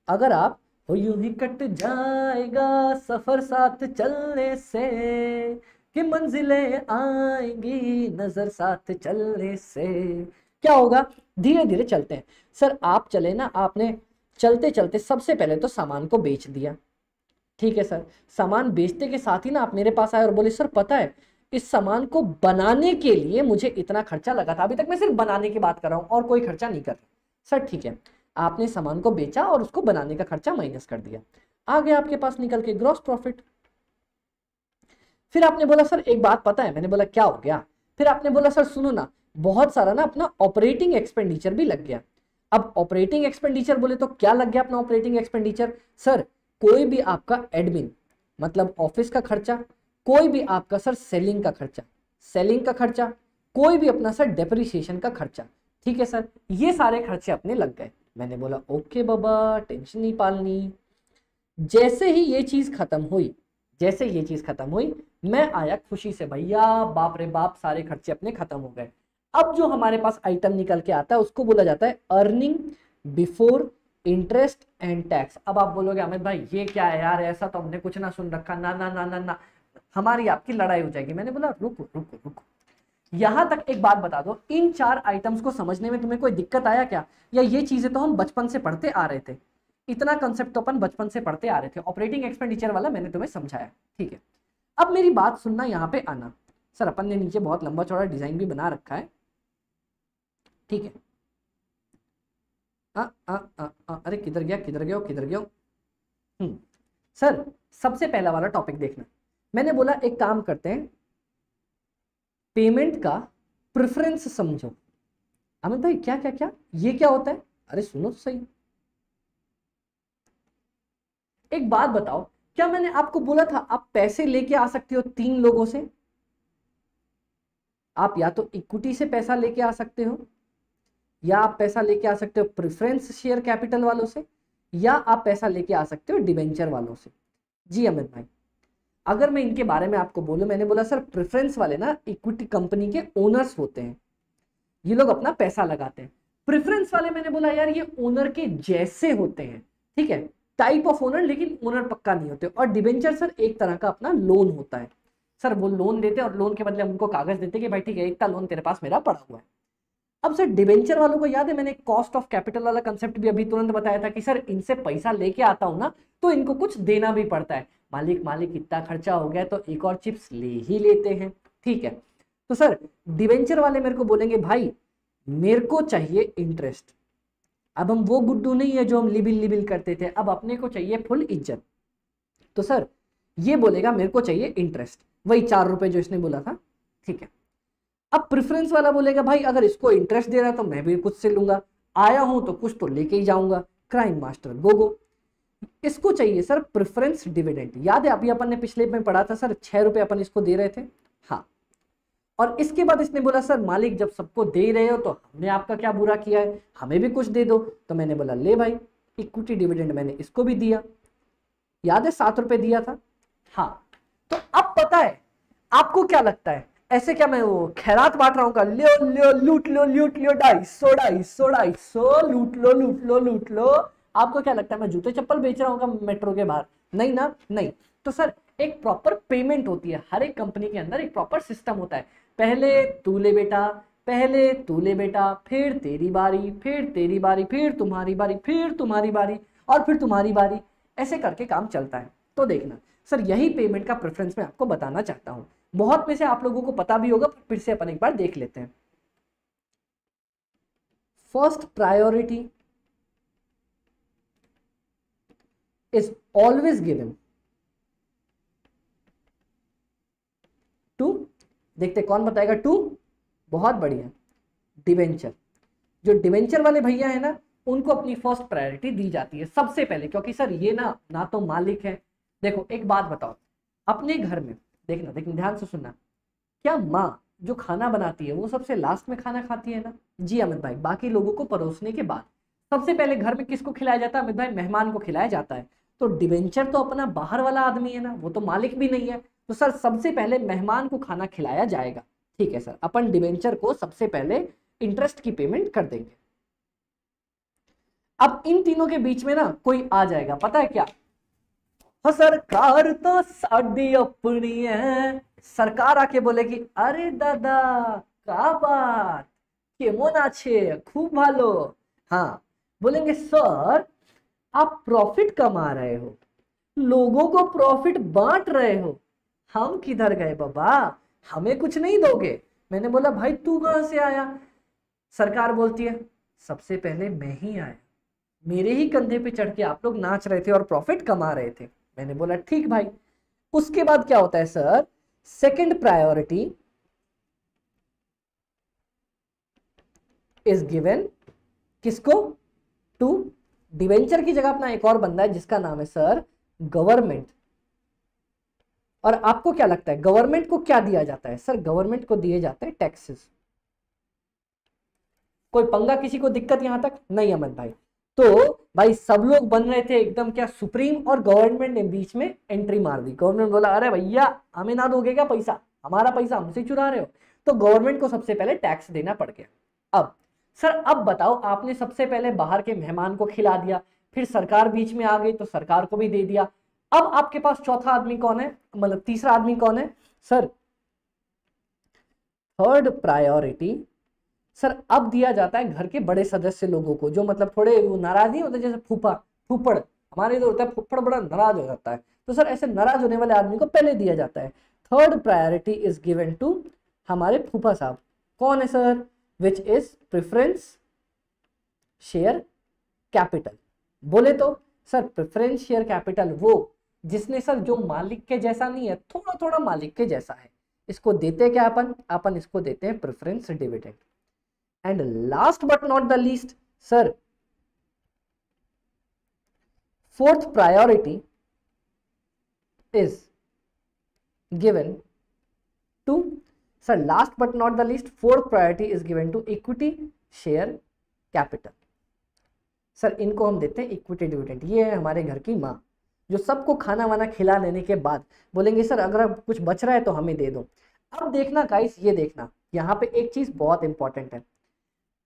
A: अगर आप हो यूं ही कट जाएगा सफर साथ चलने से, कि मंजिलें आएंगी नजर साथ चलने से, क्या होगा? धीरे धीरे चलते हैं। सर आप चले ना, आपने चलते चलते सबसे पहले तो सामान को बेच दिया, ठीक है सर। सामान बेचते के साथ ही ना आप मेरे पास आए और बोले सर पता है इस सामान को बनाने के लिए मुझे इतना खर्चा लगा था। अभी तक मैं सिर्फ बनाने की बात कर रहा हूं और कोई खर्चा नहीं कर रहा। सर ठीक है, आपने सामान को बेचा और उसको बनाने का खर्चा माइनस कर दिया, आ गया आपके पास निकल के ग्रॉस प्रॉफिट। फिर आपने बोला सर एक बात पता है, मैंने बोला क्या हो गया? फिर आपने बोला सर सुनो ना, बहुत सारा ना अपना ऑपरेटिंग एक्सपेंडिचर भी लग गया। अब ऑपरेटिंग एक्सपेंडिचर बोले तो क्या लग गया अपना ऑपरेटिंग एक्सपेंडिचर? सर कोई भी आपका एडमिन मतलब ऑफिस का खर्चा, कोई भी आपका सर सेलिंग का खर्चा, सेलिंग का खर्चा, कोई भी अपना सर डेप्रिसिएशन का खर्चा, ठीक है सर, ये सारे खर्चे अपने लग गए। मैंने बोला ओके बाबा टेंशन नहीं पालनी। जैसे ही ये चीज खत्म हुई, जैसे ये चीज खत्म हुई, मैं आया खुशी से, भैया बाप रे बाप सारे खर्चे अपने खत्म हो गए। अब जो हमारे पास आइटम निकल के आता है उसको बोला जाता है earning before interest and tax. अब आप बोलोगे अमित भाई ये क्या है यार, ऐसा तो हमने कुछ ना सुन रखा, ना ना ना ना ना, हमारी आपकी लड़ाई हो जाएगी। मैंने बोला रुको रुको रुको, यहां तक एक बात बता दो, इन 4 आइटम्स को समझने में तुम्हें कोई दिक्कत आया क्या? या ये चीजें तो हम बचपन से पढ़ते आ रहे थे, इतना कंसेप्ट तो अपन बचपन से पढ़ते आ रहे थे। ऑपरेटिंग एक्सपेंडिचर वाला मैंने तुम्हें समझाया, ठीक है। अब मेरी बात सुनना, यहाँ पे आना। सर अपन ने नीचे बहुत लंबा चौड़ा डिजाइन भी बना रखा है, ठीक है। अरे किधर गया किधर गया किधर गया? सर सबसे पहला वाला टॉपिक देखना, मैंने बोला एक काम करते हैं, पेमेंट का प्रेफरेंस समझो। अमित भाई क्या क्या क्या, ये क्या होता है? अरे सुनो तो सही, एक बात बताओ, क्या मैंने आपको बोला था आप पैसे लेके आ सकते हो 3 लोगों से? आप या तो इक्विटी से पैसा लेके आ सकते हो, या आप पैसा लेके आ सकते हो प्रेफरेंस शेयर कैपिटल वालों से, या आप पैसा लेके आ सकते हो डिबेंचर वालों से। जी अमित भाई, अगर मैं इनके बारे में आपको बोलूं, मैंने बोला सर प्रेफरेंस वाले ना इक्विटी कंपनी के ओनर्स होते हैं, ये लोग अपना पैसा लगाते हैं। प्रेफरेंस वाले मैंने बोला यार ये ओनर के जैसे होते हैं, ठीक है, टाइप ऑफ ओनर, लेकिन ओनर पक्का नहीं होते। और डिबेंचर सर एक तरह का अपना लोन होता है, सर वो लोन देते हैं और लोन के बदले हम उनको कागज देते हैं कि भाई ठीक है इतना लोन तेरे पास मेरा पड़ा हुआ है। अब सर डिबेंचर वालों को याद है मैंने कॉस्ट ऑफ कैपिटल वाला कंसेप्ट भी अभी तुरंत बताया था कि सर इनसे पैसा लेके आता हूं ना तो इनको कुछ देना भी पड़ता है। मालिक मालिक इतना खर्चा हो गया तो एक और चिप्स ले ही लेते हैं, ठीक है। तो सर डिबेंचर वाले मेरे को बोलेंगे भाई मेरे को चाहिए इंटरेस्ट। अब हम वो गुड्डू नहीं है जो हम लिबिल लिबिल करते थे, अब अपने को चाहिए फुल इज्जत। तो सर ये बोलेगा मेरे को चाहिए इंटरेस्ट, वही 4 रुपए जो इसने बोला था, ठीक है। अब प्रेफरेंस वाला बोलेगा भाई अगर इसको इंटरेस्ट दे रहा है तो मैं भी कुछ से लूंगा, आया हूं तो कुछ तो लेके ही जाऊंगा, क्राइम मास्टर गोगो। इसको चाहिए सर प्रेफरेंस डिविडेंड। याद है अभी अपन ने पिछले में पढ़ा था सर 6 रुपए अपन इसको दे रहे थे, हाँ। और इसके बाद इसने बोला सर मालिक जब सबको दे रहे हो तो हमने आपका क्या बुरा किया है, हमें भी कुछ दे दो। तो मैंने बोला ले भाई इक्विटी डिविडेंड मैंने इसको भी दिया, याद है 7 रुपए दिया था, हाँ। तो अब पता है आपको क्या लगता है, ऐसे क्या मैं वो खैरात बांट रहा हूँ का, लो लो लूट लो लूट लो 250 लूट लो लूट लो लूट लो। आपको क्या लगता है मैं जूते चप्पल बेच रहा हूँ मेट्रो के बाहर? नहीं ना, नहीं। तो सर एक प्रॉपर पेमेंट होती है, हर एक कंपनी के अंदर एक प्रॉपर सिस्टम होता है। पहले तू ले बेटा, पहले तू ले बेटा, फिर तेरी बारी, फिर तेरी बारी, फिर तुम्हारी बारी, फिर तुम्हारी बारी, और फिर तुम्हारी बारी, ऐसे करके काम चलता है। तो देखना सर यही पेमेंट का प्रेफरेंस मैं आपको बताना चाहता हूं, बहुत में से आप लोगों को पता भी होगा, फिर से अपन एक बार देख लेते हैं। First priority is always given to, देखते कौन बताएगा टू, बहुत बढ़िया, डिवेंचर। जो डिवेंचर वाले भैया है ना उनको अपनी फर्स्ट प्रायोरिटी दी जाती है सबसे पहले, क्योंकि सर ये ना तो मालिक है। देखो एक बात बताओ, अपने घर में देखना देखना ध्यान से सुनना, क्या माँ जो खाना बनाती है वो सबसे लास्ट में खाना खाती है ना? जी अमित भाई, बाकी लोगों को परोसने के बाद। सबसे पहले घर में किसको खिलाया जाता है अमित भाई? मेहमान को खिलाया जाता है। तो डिबेंचर तो अपना बाहर वाला आदमी है ना, वो तो मालिक भी नहीं है। तो सर सबसे पहले मेहमान को खाना खिलाया जाएगा। ठीक है सर, अपन डिबेंचर को सबसे पहले इंटरेस्ट की पेमेंट कर देंगे। अब इन तीनों के बीच में ना कोई आ जाएगा, पता है क्या? हाँ सरकार तो साडी अपनी है। सरकार आके बोलेगी, अरे दादा क्या बात, केमन आछे, खूब भालो। हाँ, बोलेंगे सर आप प्रॉफिट कमा रहे हो, लोगों को प्रॉफिट बांट रहे हो, हम किधर गए बाबा, हमें कुछ नहीं दोगे? मैंने बोला भाई तू कहां से आया? सरकार बोलती है सबसे पहले मैं ही आया, मेरे ही कंधे पे चढ़ के आप लोग नाच रहे थे और प्रॉफिट कमा रहे थे। मैंने बोला ठीक भाई। उसके बाद क्या होता है sir? Second priority is given किसको? टू डिवेंचर की जगह अपना एक और बंदा है जिसका नाम है सर गवर्नमेंट। और आपको क्या लगता है गवर्नमेंट को क्या दिया जाता है? सर गवर्नमेंट को दिए जाते हैं टैक्सेस। कोई पंगा, किसी को दिक्कत यहां तक? नहीं अमन भाई। तो भाई सब लोग बन रहे थे एकदम क्या सुप्रीम, और गवर्नमेंट ने बीच में एंट्री मार दी। गवर्नमेंट बोला अरे भैया हमें ना दोगे क्या पैसा, हमारा पैसा हमसे चुरा रहे हो। तो गवर्नमेंट को सबसे पहले टैक्स देना पड़ गया। अब सर अब बताओ, आपने सबसे पहले बाहर के मेहमान को खिला दिया, फिर सरकार बीच में आ गई तो सरकार को भी दे दिया। अब आपके पास चौथा आदमी कौन है, मतलब तीसरा आदमी कौन है सर? थर्ड प्रायोरिटी सर अब दिया जाता है घर के बड़े सदस्य लोगों को, जो मतलब थोड़े वो नाराज नहीं होते, जैसे फूफा फूफड़, हमारे इधर होता है फूफड़ बड़ा नाराज हो जाता है, तो सर ऐसे नाराज होने वाले आदमी को पहले दिया जाता है। Third priority is given to हमारे फूफा साहब। कौन है sir? Which is preference share capital. बोले तो सर प्रेफरेंस शेयर कैपिटल वो जिसने सर जो मालिक के जैसा नहीं है, थोड़ा थोड़ा मालिक के जैसा है, इसको देते क्या अपन? अपन इसको देते हैं preference dividend. And last but not the least, sir, fourth priority is given to, sir, last but not the least, fourth priority is given to equity share capital. Sir इनको हम देते हैं इक्विटी डिविडेंड। ये है हमारे घर की माँ, जो सबको खाना वाना खिला लेने के बाद बोलेंगे सर अगर कुछ बच रहा है तो हमें दे दो। अब देखना गाइस, ये देखना यहाँ पे एक चीज बहुत इंपॉर्टेंट है,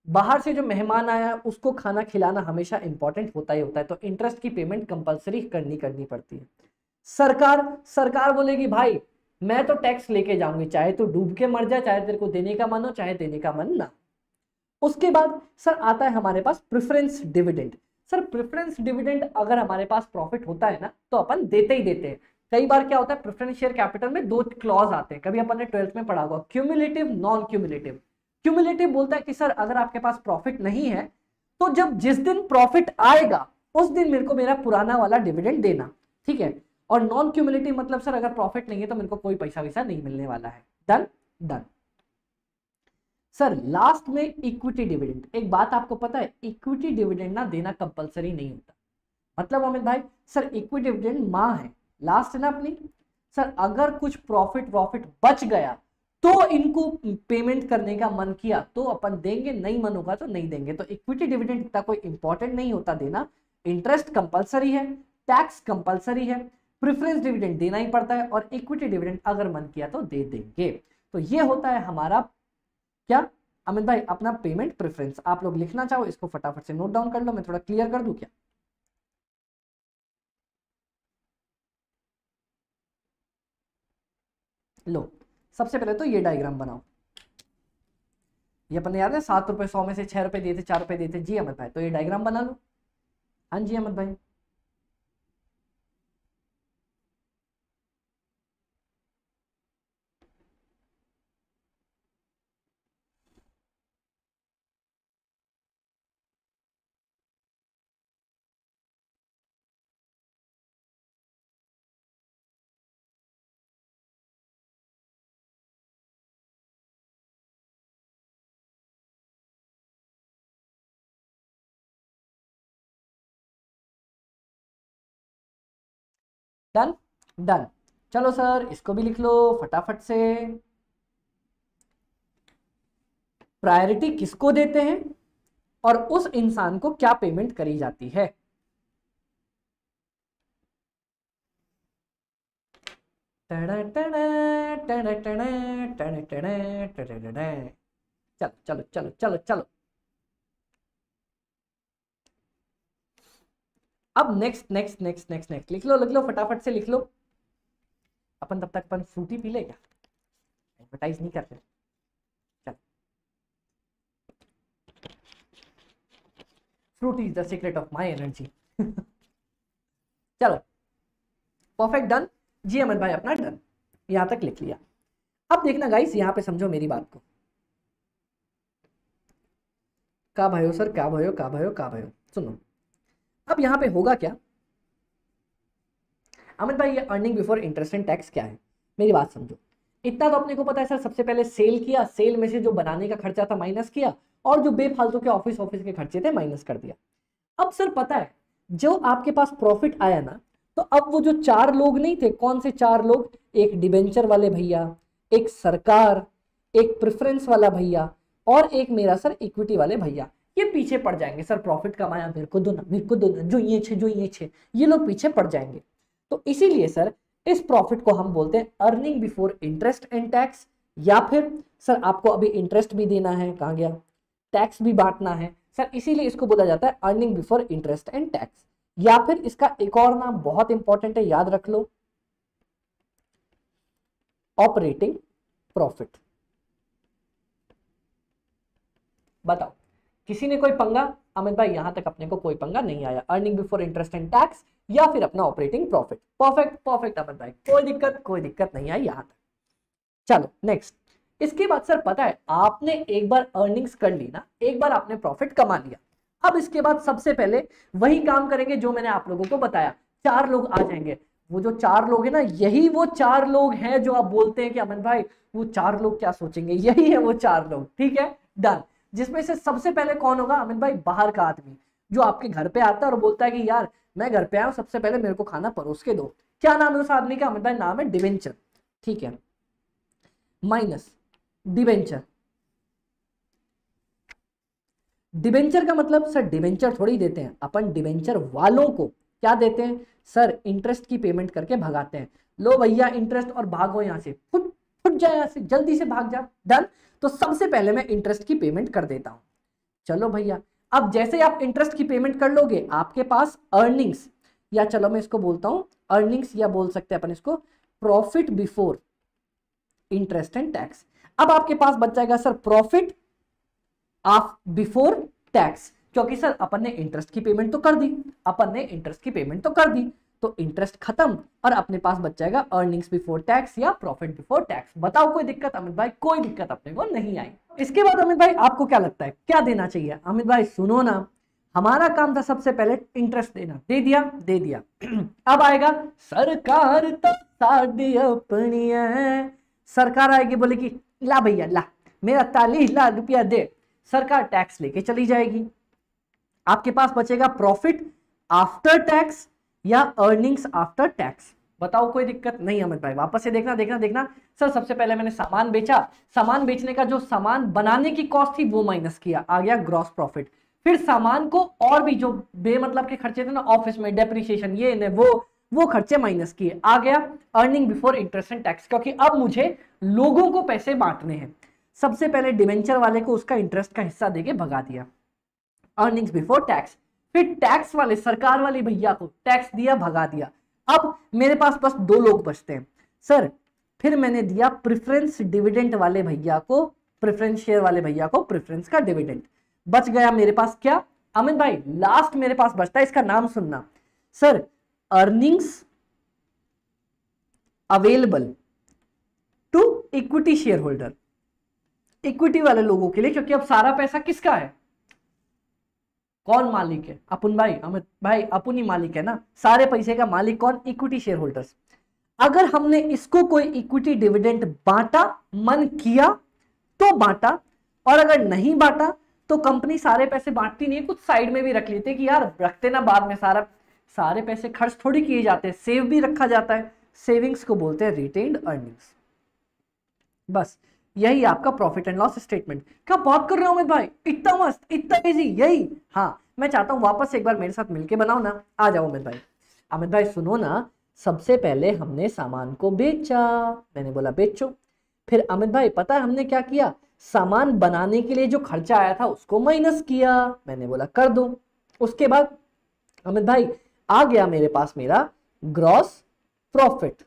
A: बाहर से जो मेहमान आया उसको खाना खिलाना हमेशा इंपॉर्टेंट होता ही होता है, तो इंटरेस्ट की पेमेंट कंपलसरी करनी पड़ती है। सरकार बोलेगी भाई मैं तो टैक्स लेके जाऊंगी, चाहे तो डूब के मर जा, चाहे तेरे को देने का मन हो, चाहे देने का मन ना। उसके बाद सर आता है हमारे पास preference dividend. Sir preference dividend अगर हमारे पास प्रॉफिट होता है ना तो अपन देते ही देते हैं। कई बार क्या होता है प्रेफरेंस शेयर कैपिटल में दो क्लॉज आते हैं, कभी अपन ने 12th में पढ़ा होगा, क्यूमुलेटिव, नॉन क्यूमुलेटिव। क्यूमुलेटिव बोलता है कि सर अगर आपके पास प्रॉफिट नहीं है तो जब जिस दिन प्रॉफिट आएगा उस दिन मेरे को मेरा पुराना वाला डिविडेंड देना, ठीक है। और नॉन क्यूमुलेटिव मतलब सर अगर प्रॉफिट नहीं है तो मेरे को कोई पैसा वैसा नहीं मिलने वाला है। Done done. सर लास्ट में इक्विटी डिविडेंड। एक बात आपको पता है, इक्विटी डिविडेंड ना देना कंपलसरी नहीं होता। मतलब अमित भाई सर इक्विटी डिविडेंड माँ है, लास्ट है ना अपनी, सर अगर कुछ प्रॉफिट प्रॉफिट बच गया तो इनको पेमेंट करने का मन किया तो अपन देंगे, नहीं मन होगा तो नहीं देंगे। तो इक्विटी डिविडेंड इतना कोई इंपॉर्टेंट नहीं होता देना। इंटरेस्ट कंपलसरी है, टैक्स कंपलसरी है, प्रेफरेंस डिविडेंड देना ही पड़ता है, और इक्विटी डिविडेंड अगर मन किया तो दे देंगे। तो ये होता है हमारा क्या अमित भाई अपना पेमेंट प्रेफरेंस। आप लोग लिखना चाहो इसको फटाफट से नोट डाउन कर लो, मैं थोड़ा क्लियर कर दूं क्या? लो सबसे पहले तो ये डायग्राम बनाओ। ये अपने याद है 7 रुपए 100 में से 6 रुपए दिए थे, 4 रुपए दिए थे। जी अमित भाई, तो ये डायग्राम बना लो। हाँ जी अमित भाई। Done done. चलो सर इसको भी लिख लो फटाफट से। प्रायोरिटी किसको देते हैं और उस इंसान को क्या पेमेंट करी जाती है। चलो चलो चलो चलो चलो। अब next next next next next लिख लो फटाफट से लिख लो। अपन तब तक अपन फ्रूटी पी ले क्या, एडवर्टाइज नहीं करते। चल, Frooti is the secret of my energy. चलो परफेक्ट, डन जी अमित भाई, अपना डन, यहां तक लिख लिया। अब देखना गाइस, यहां पे समझो मेरी बात को। का भयो सर, का भयो, का भयो, का भयो, सुनो। अब यहां पे होगा क्या अमित भाई, ये earning before interest and tax क्या है, मेरी बात समझो। इतना तो अपने को पता है सर, सबसे पहले सेल किया, सेल में से जो बनाने का खर्चा था माइनस किया, और जो बेफालतू के ऑफिस ऑफिस के खर्चे थे माइनस कर दिया। अब सर पता है, जो आपके पास प्रॉफिट आया ना, तो अब वो जो 4 लोग नहीं थे, कौन से 4 लोग, एक डिबेंचर वाले भैया, एक सरकार, एक प्रेफरेंस वाला भैया, और एक मेरा सर इक्विटी वाले भैया, ये पीछे पड़ जाएंगे। सर प्रॉफिट कमाया, मेरे को दो ना, मेरे को दो ना, जो ये छे, ये लोग पीछे पड़ जाएंगे। तो इसीलिए सर इस प्रॉफिट को हम बोलते हैं earning before interest and tax, या फिर सर आपको अभी इंटरेस्ट भी देना है, कहां गया, टैक्स भी बांटना है सर, इसीलिए इसको बोला जाता है earning before interest and tax. या फिर इसका एक और नाम बहुत इंपॉर्टेंट है, याद रख लो, ऑपरेटिंग प्रॉफिट। बताओ किसी ने कोई पंगा, अमित भाई यहां तक अपने को कोई पंगा नहीं आया, earning before interest and tax या फिर अपना operating profit, perfect perfect Amit भाई, कोई दिक्कत नहीं आई यहां तक। चलो नेक्स्ट, इसके बाद सर पता है, आपने एक बार अर्निंग्स कर ली ना, एक बार आपने प्रॉफिट कमा लिया, अब इसके बाद सबसे पहले वही काम करेंगे जो मैंने आप लोगों को बताया, 4 लोग आ जाएंगे। वो जो 4 लोग हैं ना, यही वो 4 लोग हैं जो आप बोलते हैं कि अमित भाई वो 4 लोग क्या सोचेंगे, यही है वो 4 लोग, ठीक है डन। जिसमें से सबसे पहले कौन होगा अमित भाई, बाहर का आदमी, जो आपके घर पे आता है और बोलता है कि यार मैं घर पे आया हूं, सबसे पहले मेरे को खाना परोस के दो। क्या नाम है उस आदमी का अमित भाई, नाम है डिवेंचर, ठीक है, माइनस डिवेंचर। डिवेंचर का मतलब सर डिवेंचर थोड़ी देते हैं अपन, डिवेंचर वालों को क्या देते हैं सर, इंटरेस्ट की पेमेंट करके भगाते हैं। लो भैया इंटरेस्ट, और भागो यहां से, फुट फुट जा यहां से, जल्दी से भाग जा, डन। तो सबसे पहले मैं इंटरेस्ट की पेमेंट कर देता हूं। चलो भैया, अब जैसे आप इंटरेस्ट की पेमेंट कर लोगे, आपके पास अर्निंग्स, या चलो मैं इसको बोलता हूं अर्निंग्स, या बोल सकते हैं अपन इसको profit before interest and tax. अब आपके पास बच जाएगा sir profit of before tax, क्योंकि सर अपन ने इंटरेस्ट की पेमेंट तो कर दी, तो इंटरेस्ट खत्म, और अपने पास बच जाएगा अर्निंग्स बिफोर टैक्स या प्रॉफिट बिफोर टैक्स। बताओ कोई दिक्कत अमित भाई, कोई दिक्कत अपने को नहीं आई। इसके बाद अमित भाई आपको क्या लगता है क्या देना चाहिए, अमित भाई सुनो ना, हमारा काम था सबसे पहले इंटरेस्ट देना, दे दिया अब आएगा सरकार तो साडी अपनी है, सरकार आएगी बोले कि ला भैया ला, मेरा 40 लाख रुपया दे, सरकार टैक्स लेके चली जाएगी। आपके पास बचेगा प्रॉफिट आफ्टर टैक्स या अर्निंग्स आफ्टर टैक्स। बताओ कोई दिक्कत नहीं अमित भाई, वापस से देखना सर, सबसे पहले मैंने सामान बेचा, सामान बेचने का जो सामान बनाने की कॉस्ट थी वो माइनस किया, आ गया ग्रॉस प्रॉफिट। फिर सामान को और भी जो बेमतलब के खर्चे थे ना, ऑफिस में डेप्रिसिएशन, ये ने वो खर्चे माइनस किए, आ गया earning before interest and tax, क्योंकि अब मुझे लोगों को पैसे बांटने हैं। सबसे पहले डिवेंचर वाले को उसका इंटरेस्ट का हिस्सा देके भगा दिया, अर्निंग्स बिफोर टैक्स। फिर टैक्स वाले सरकार वाले भैया को टैक्स दिया, भगा दिया। अब मेरे पास बस 2 लोग बचते हैं सर, फिर मैंने दिया प्रेफरेंस डिविडेंड वाले भैया को, प्रेफरेंस शेयर वाले भैया को प्रेफरेंस का डिविडेंड। बच गया मेरे पास क्या अमित भाई, लास्ट मेरे पास बचता है, इसका नाम सुनना sir, earnings available to equity share holder, equity वाले लोगों के लिए, क्योंकि अब सारा पैसा किसका है, कौन मालिक है, अपन भाई, अमित भाई अपन ही मालिक है ना, सारे पैसे का मालिक कौन, इक्विटी शेयर होल्डर्स। अगर हमने इसको कोई इक्विटी डिविडेंड बांटा, मन किया तो बांटा, और अगर नहीं बांटा तो कंपनी सारे पैसे बांटती नहीं है, कुछ साइड में भी रख लेते कि यार रखते ना, बाद में सारे पैसे खर्च थोड़ी किए जाते हैं, सेव भी रखा जाता है, सेविंग्स को बोलते हैं रिटेन्ड अर्निंग्स। बस यही आपका प्रॉफिट एंड लॉस स्टेटमेंट। क्या बात कर रहे हो अमित भाई, इतना मस्त, इतना इजी, यही। हाँ, मैं चाहता हूं वापस एक बार मेरे साथ मिलके बनाओ ना। आ जाओ अमित भाई। अमित भाई सुनो ना, सबसे पहले हमने सामान को बेचा, मैंने बोला बेचो। फिर अमित भाई पता है हमने क्या किया, सामान बनाने के लिए जो खर्चा आया था उसको माइनस किया, मैंने बोला कर दो। उसके बाद अमित भाई आ गया मेरे पास मेरा ग्रॉस प्रॉफिट।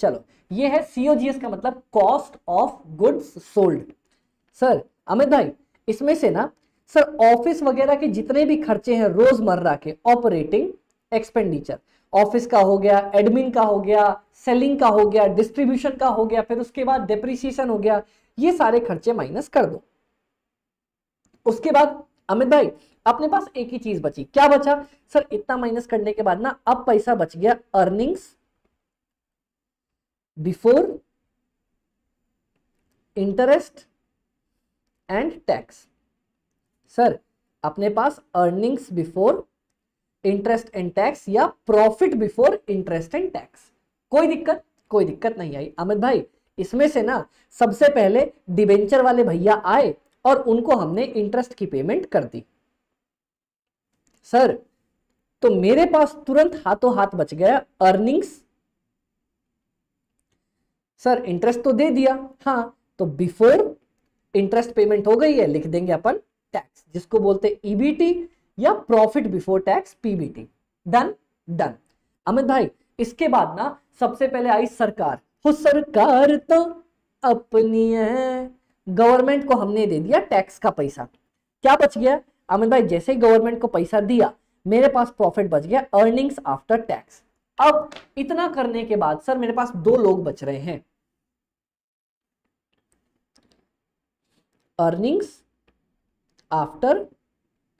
A: चलो, ये है सीओजीएस का मतलब cost of goods sold. Sir Amit भाई इसमें से ना सर ऑफिस वगैरह के जितने भी खर्चे हैं रोजमर्रा के, ऑपरेटिंग एक्सपेंडिचर, ऑफिस का हो गया, एडमिन का हो गया, सेलिंग का हो गया, डिस्ट्रीब्यूशन का हो गया, फिर उसके बाद डेप्रिसिएशन हो गया, ये सारे खर्चे माइनस कर दो। उसके बाद अमित भाई अपने पास एक ही चीज बची, क्या बचा सर, इतना माइनस करने के बाद ना अब पैसा बच गया earnings before interest and tax. Sir अपने पास earnings before interest and tax या profit before interest and tax, कोई दिक्कत, कोई दिक्कत नहीं आई। अमित भाई इसमें से ना सबसे पहले डिबेंचर वाले भैया आए और उनको हमने इंटरेस्ट की पेमेंट कर दी। सर तो मेरे पास तुरंत हाथों हाथ बच गया अर्निंग्स, सर इंटरेस्ट तो दे दिया, हाँ तो बिफोर इंटरेस्ट पेमेंट हो गई है, लिख देंगे अपन टैक्स, जिसको बोलते ईबीटी या profit before tax PBT. Done done. Amit भाई इसके बाद ना सबसे पहले आई सरकार, हो सरकार तो अपनी है, गवर्नमेंट को हमने दे दिया टैक्स का पैसा। क्या बच गया अमित भाई, जैसे ही गवर्नमेंट को पैसा दिया मेरे पास प्रॉफिट बच गया अर्निंग्स आफ्टर टैक्स। अब इतना करने के बाद सर मेरे पास दो लोग बच रहे हैं, अर्निंग्स आफ्टर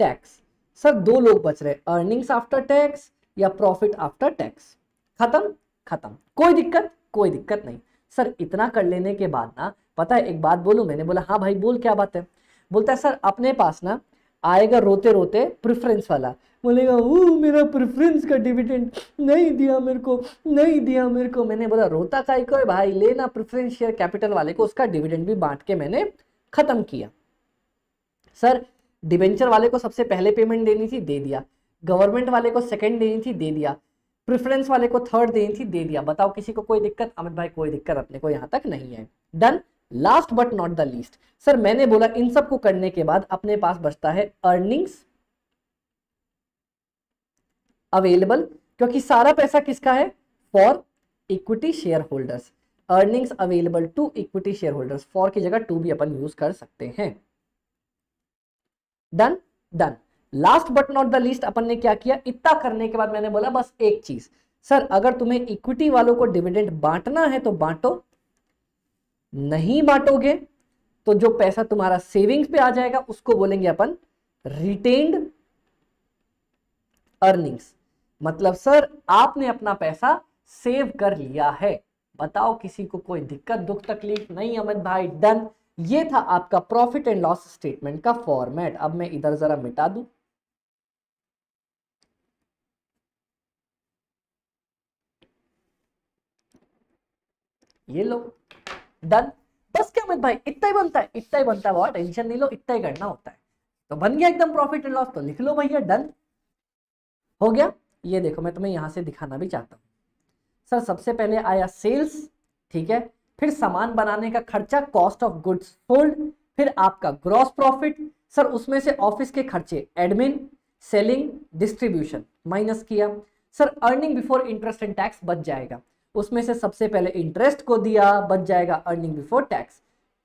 A: टैक्स। सर दो लोग बच रहे, अर्निंग्स आफ्टर टैक्स या प्रॉफिट आफ्टर टैक्स। खत्म खत्म, कोई दिक्कत, कोई दिक्कत नहीं। सर इतना कर लेने के बाद ना पता है एक बात बोलूं, मैंने बोला हाँ भाई बोल क्या बात है, बोलता है सर अपने पास ना आएगा रोते रोते प्रेफरेंस वाला, बोलेगा वो मेरा प्रेफरेंस का डिविडेंड नहीं दिया मेरे को, नहीं दिया मेरे को। मैंने बोला रोता काहे को है भाई, लेना प्रेफरेंस शेयर कैपिटल वाले को, उसका डिविडेंड भी बांट के मैंने खत्म किया। सर डिबेंचर वाले को सबसे पहले पेमेंट देनी थी, दे दिया, गवर्नमेंट वाले को सेकंड देनी थी, दे दिया, प्रेफरेंस वाले को थर्ड देनी थी, दे दिया। बताओ किसी को कोई दिक्कत? अमित भाई कोई दिक्कत अपने को यहां तक नहीं है। Done. Last but not the least, sir मैंने बोला इन सब को करने के बाद अपने पास बचता है अर्निंग्स अवेलेबल, क्योंकि सारा पैसा किसका है, for equity share holders. Earnings available to equity share holders, for की जगह टू भी अपन यूज कर सकते हैं। Done done. Last but not the least अपन ने क्या किया, इतना करने के बाद मैंने बोला बस एक चीज, सर अगर तुम्हें इक्विटी वालों को डिविडेंड बांटना है तो बांटो, नहीं बांटोगे तो जो पैसा तुम्हारा सेविंग्स पे आ जाएगा उसको बोलेंगे अपन रिटेन्ड अर्निंग्स। मतलब सर आपने अपना पैसा सेव कर लिया है। बताओ किसी को कोई दिक्कत दुख तकलीफ? नहीं अमित भाई। डन। ये था आपका प्रॉफिट एंड लॉस स्टेटमेंट का फॉर्मेट। अब मैं इधर जरा मिटा दूं, ये लो। डन। बस क्या अमित भाई इतना ही बनता है, इतना ही बनता है, बहुत टेंशन नहीं लो, इतना ही करना होता है। तो बन गया एकदम प्रॉफिट एंड लॉस, तो लिख लो भैया। डन हो गया। ये देखो मैं तुम्हें यहां से दिखाना भी चाहता हूं। सर सबसे पहले आया सेल्स, ठीक है, फिर सामान बनाने का खर्चा कॉस्ट ऑफ गुड्स सोल्ड, फिर आपका ग्रॉस प्रॉफिट। सर उसमें से ऑफिस के खर्चे एडमिन, सेलिंग, डिस्ट्रीब्यूशन माइनस किया। Sir earning before interest and tax बच जाएगा, उसमें से सबसे पहले इंटरेस्ट को दिया, बच जाएगा अर्निंग बिफोर टैक्स,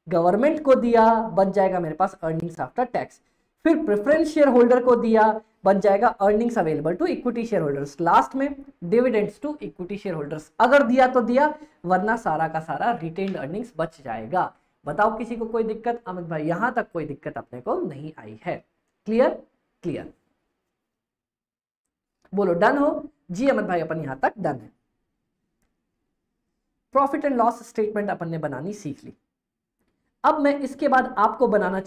A: गवर्नमेंट को दिया, बच जाएगा मेरे पास अर्निंग्स आफ्टर टैक्स, फिर प्रेफरेंस शेयर होल्डर को दिया, बन जाएगा earnings available to equity share holders, last में dividends to equity share holders. अगर दिया तो दिया, वरना सारा का सारा रिटेन्ड अर्निंग्स बच जाएगा। बताओ किसी को कोई दिक्कत? अमित भाई यहां तक कोई दिक्कत अपने को नहीं आई है। क्लियर? क्लियर। बोलो डन हो? जी अमित भाई अपन यहां तक डन है। प्रॉफिट एंड लॉस स्टेटमेंट अपन ने बनानी सीख ली। अब मैं इसके बाद आपको बनवाना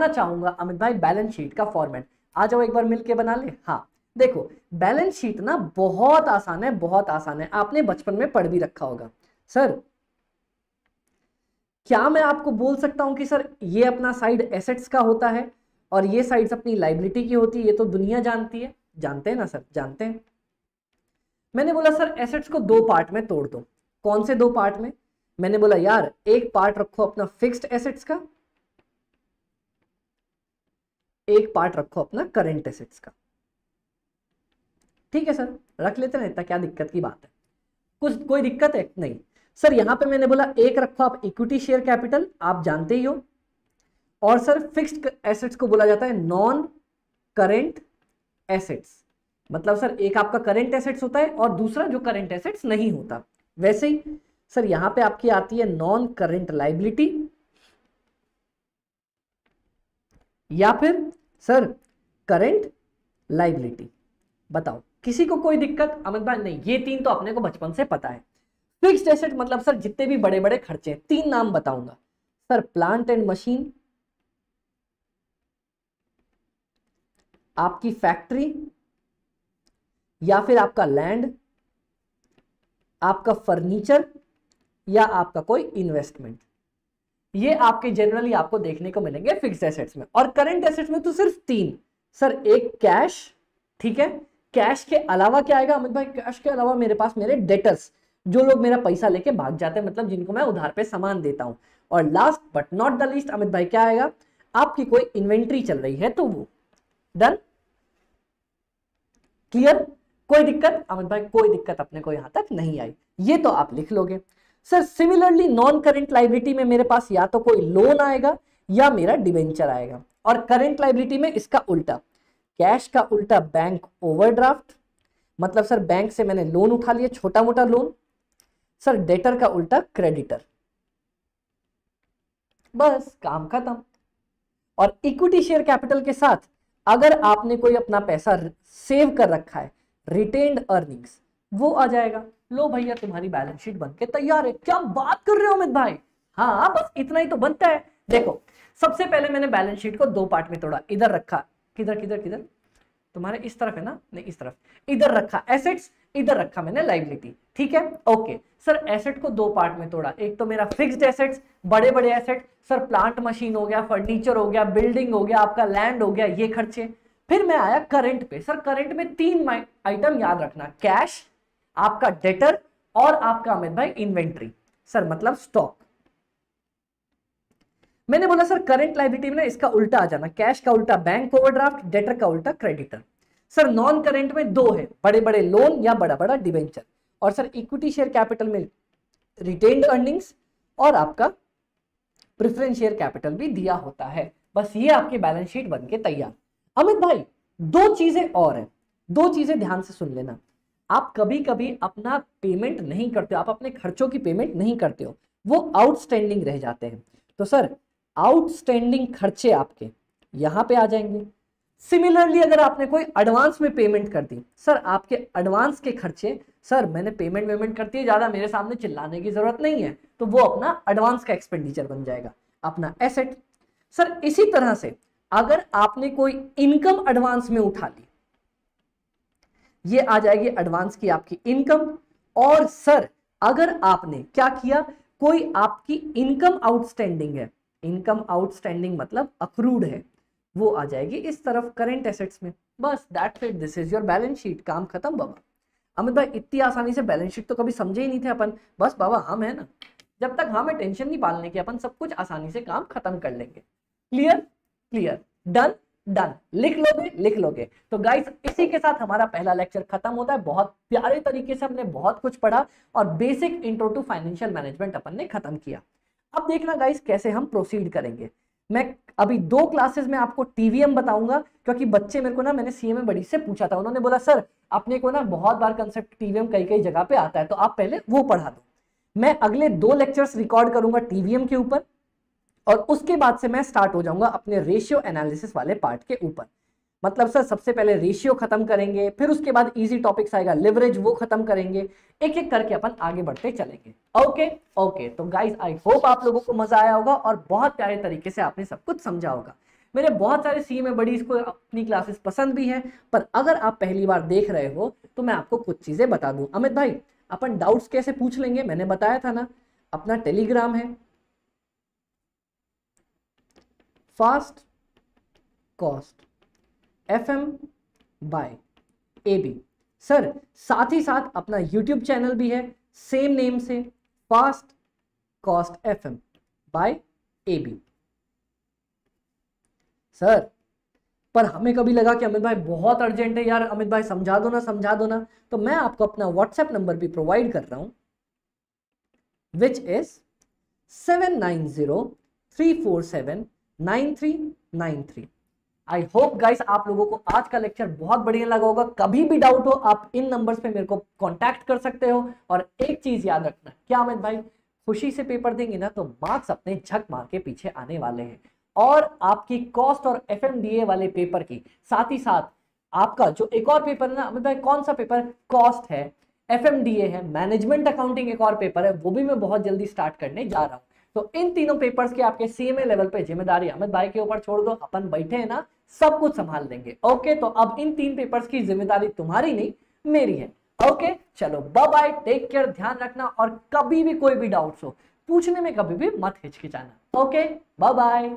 A: चाहूंगा अमित भाई बैलेंस शीट का फॉर्मेट। आ जाओ एक बार मिलके बना ले। हाँ देखो बैलेंस शीट ना बहुत आसान है, बहुत आसान है, आपने बचपन में पढ़ भी रखा होगा। सर क्या मैं आपको बोल सकता हूं कि सर ये अपना साइड एसेट्स का होता है और ये साइड्स अपनी लाइबिलिटी की होती है? ये तो दुनिया जानती है, जानते हैं ना सर, जानते हैं। मैंने बोला सर एसेट्स को दो पार्ट में तोड़ दो। कौन से दो पार्ट में? मैंने बोला यार एक पार्ट रखो अपना फिक्स्ड एसेट्स का, एक पार्ट रखो अपना करंट एसेट्स का। ठीक है सर, रख लेते हैं, इतना क्या दिक्कत की बात है? कुछ कोई दिक्कत है? नहीं सर। यहां पे मैंने बोला एक रखो आप इक्विटी शेयर कैपिटल, आप जानते ही हो। और सर फिक्स्ड एसेट्स को बोला जाता है नॉन करेंट एसेट्स। मतलब सर एक आपका करंट एसेट्स होता है और दूसरा जो करंट एसेट्स नहीं होता। वैसे ही सर यहां पे आपकी आती है नॉन करंट लाइबिलिटी, या फिर सर करंट लाइबिलिटी। बताओ किसी को कोई दिक्कत? अमित भाई नहीं, ये तीन तो अपने को बचपन से पता है। फिक्स्ड एसेट मतलब सर जितने भी बड़े बड़े खर्चे, तीन नाम बताऊंगा सर। प्लांट एंड मशीन, आपकी फैक्ट्री, या फिर आपका लैंड, आपका फर्नीचर, या आपका कोई इन्वेस्टमेंट। ये आपके जनरली आपको देखने को मिलेंगे फिक्स्ड एसेट्स में। और करंट एसेट्स में तो सिर्फ तीन सर। एक कैश, ठीक है। कैश के अलावा क्या आएगा अमित भाई? कैश के अलावा मेरे पास मेरे डेटर्स, जो लोग मेरा पैसा लेके भाग जाते हैं, मतलब जिनको मैं उधार पे सामान देता हूं। और last but not the least Amit भाई क्या आएगा? आपकी कोई इन्वेंट्री चल रही है तो वो। डन? क्लियर? कोई दिक्कत अमित भाई? कोई दिक्कत अपने को यहां तक नहीं आई, ये तो आप लिख लोगे। Sir similarly non current liability में मेरे पास या तो कोई लोन आएगा या मेरा डिबेंचर आएगा। और करंट लाइबिलिटी में इसका उल्टा, कैश का उल्टा बैंक ओवरड्राफ्ट, मतलब सर बैंक से मैंने लोन उठा लिया, छोटा मोटा लोन। सर डेटर का उल्टा क्रेडिटर। बस काम खत्म। और इक्विटी शेयर कैपिटल के साथ अगर आपने कोई अपना पैसा सेव कर रखा है, रिटेन्ड अर्निंग्स, वो आ जाएगा। लो भैया तुम्हारी बैलेंस शीट बनके तैयार है। क्या बात कर रहे हो अमित भाई? हाँ बस इतना ही तो बनता है। देखो सबसे पहले मैंने बैलेंस शीट को दो पार्ट में तोड़ा, इधर रखा, किधर किधर किधर, तुम्हारे इस तरफ है ना, नहीं इस तरफ, इधर रखा एसेट्स, इधर रखा मैंने लाइबिलिटी। ठीक है, ओके सर। एसेट को दो पार्ट में तोड़ा, एक तो मेरा फिक्स्ड एसेट्स, बड़े बड़े एसेट, सर प्लांट मशीन हो गया, फर्नीचर हो गया, बिल्डिंग हो गया, आपका लैंड हो गया, ये खर्चे। फिर मैं आया करंट पे। सर करंट में तीन आइटम याद रखना, कैश, आपका डेटर, और आपका अमित भाई इन्वेंट्री, सर मतलब स्टॉक। मैंने बोला सर करंट लायबिलिटी में ना इसका उल्टा आ जाना, कैश का उल्टा बैंक ओवरड्राफ्ट, डेटर का उल्टा क्रेडिटर। सर नॉन करंट में दो है, बड़े बड़े लोन या बड़ा बड़ा डिबेंचर। और सर इक्विटी शेयर कैपिटल में रिटेन्ड अर्निंग्स और आपका प्रेफरेंस शेयर कैपिटल भी दिया होता है। बस ये आपकी बैलेंस शीट बनके तैयार। अमित भाई दो चीजें और हैं, दो चीजें ध्यान से सुन लेना। आप कभी कभी अपना पेमेंट नहीं करते हो, आप अपने खर्चों की पेमेंट नहीं करते हो, वो आउटस्टैंडिंग रह जाते हैं। तो सर आउटस्टैंडिंग खर्चे आपके यहां पे आ जाएंगे। सिमिलरली अगर आपने कोई एडवांस में पेमेंट कर दी, सर आपके एडवांस के खर्चे, सर मैंने पेमेंट करती है ज्यादा, मेरे सामने चिल्लाने की जरूरत नहीं है, तो वो अपना एडवांस का एक्सपेंडिचर बन जाएगा, अपना एसेट। सर इसी तरह से अगर आपने कोई इनकम एडवांस में उठा ली, ये आ जाएगी एडवांस की आपकी इनकम। और सर अगर आपने क्या किया, कोई आपकी इनकम आउटस्टैंडिंग है, इनकम आउटस्टैंडिंग मतलब अक्रूड है, वो आ जाएगी इस तरफ करंट एसेट्स में। बस that's it, this is your balance sheet, काम खत्म बाबा। अमित भाई इतनी आसानी से बैलेंस शीट तो कभी समझे ही नहीं थे अपन। बस बाबा हम है ना, जब तक हमें टेंशन नहीं पालने की, अपन सब कुछ आसानी से काम खत्म कर लेंगे। क्लियर? क्लियर? डन? डन? लिख लोगे? लिख लोगे। तो गाइस इसी के साथ हमारा पहला लेक्चर खत्म होता है। बहुत प्यारे तरीके से हमने बहुत कुछ पढ़ा और basic intro to financial management अपन ने खत्म किया। अब देखना गाइस कैसे हम प्रोसीड करेंगे। मैं अभी दो क्लासेस में आपको टीवीएम बताऊंगा, क्योंकि बच्चे मेरे को ना, मैंने सीएमए बड़ी से पूछा था, उन्होंने बोला सर अपने को ना बहुत बार कंसेप्ट टीवीएम कई कई जगह पे आता है, तो आप पहले वो पढ़ा दो। मैं अगले दो लेक्चर्स रिकॉर्ड करूंगा टीवीएम के ऊपर, और उसके बाद से मैं स्टार्ट हो जाऊंगा अपने रेशियो एनालिसिस वाले पार्ट के ऊपर। मतलब सर सबसे पहले रेशियो खत्म करेंगे, फिर उसके बाद इजी टॉपिक्स आएगा लिवरेज, वो खत्म करेंगे, एक एक करके अपन आगे बढ़ते चलेंगे। Okay okay. तो गाइस आई होप आप लोगों को मजा आया होगा और बहुत प्यारे तरीके से आपने सब कुछ समझा होगा। मेरे बहुत सारे सीए में बड़ी को अपनी क्लासेस पसंद भी हैं, पर अगर आप पहली बार देख रहे हो तो मैं आपको कुछ चीजें बता दूं। अमित भाई अपन डाउट्स कैसे पूछ लेंगे, मैंने बताया था ना, अपना टेलीग्राम है, fast cost FM by AB। Sir साथ ही साथ अपना YouTube चैनल भी है सेम नेम से, fast cost FM by AB। Sir पर हमें कभी लगा कि अमित भाई बहुत अर्जेंट है यार, अमित भाई समझा दो ना समझा दो ना, तो मैं आपको अपना व्हाट्सएप नंबर भी प्रोवाइड कर रहा हूं, which is 7903479393। I hope guys आप लोगों को आज का लेक्चर बहुत बढ़िया लगा होगा। कभी भी डाउट हो आप इन नंबर्स पे मेरे को कांटेक्ट कर सकते हो। और एक चीज याद रखना, क्या अमित भाई खुशी से पेपर देंगे ना तो मार्क्स अपने झक मार के पीछे आने वाले हैं। और आपकी कॉस्ट और FMDA वाले पेपर की साथ ही साथ आपका जो एक और पेपर है ना अमित भाई, कौन सा पेपर, कॉस्ट है, FMDA है, मैनेजमेंट अकाउंटिंग एक और पेपर है, वो भी मैं बहुत जल्दी स्टार्ट करने जा रहा हूं। तो इन तीनों पेपर्स के आपके CMA लेवल पे जिम्मेदारी अमित भाई के ऊपर छोड़ दो, अपन बैठे हैं ना, सब कुछ संभाल लेंगे। ओके, तो अब इन 3 पेपर्स की जिम्मेदारी तुम्हारी नहीं मेरी है। ओके चलो बाय बाय, टेक केयर, ध्यान रखना, और कभी भी कोई भी डाउट्स हो पूछने में कभी भी मत हिचकिचाना। Okay bye bye.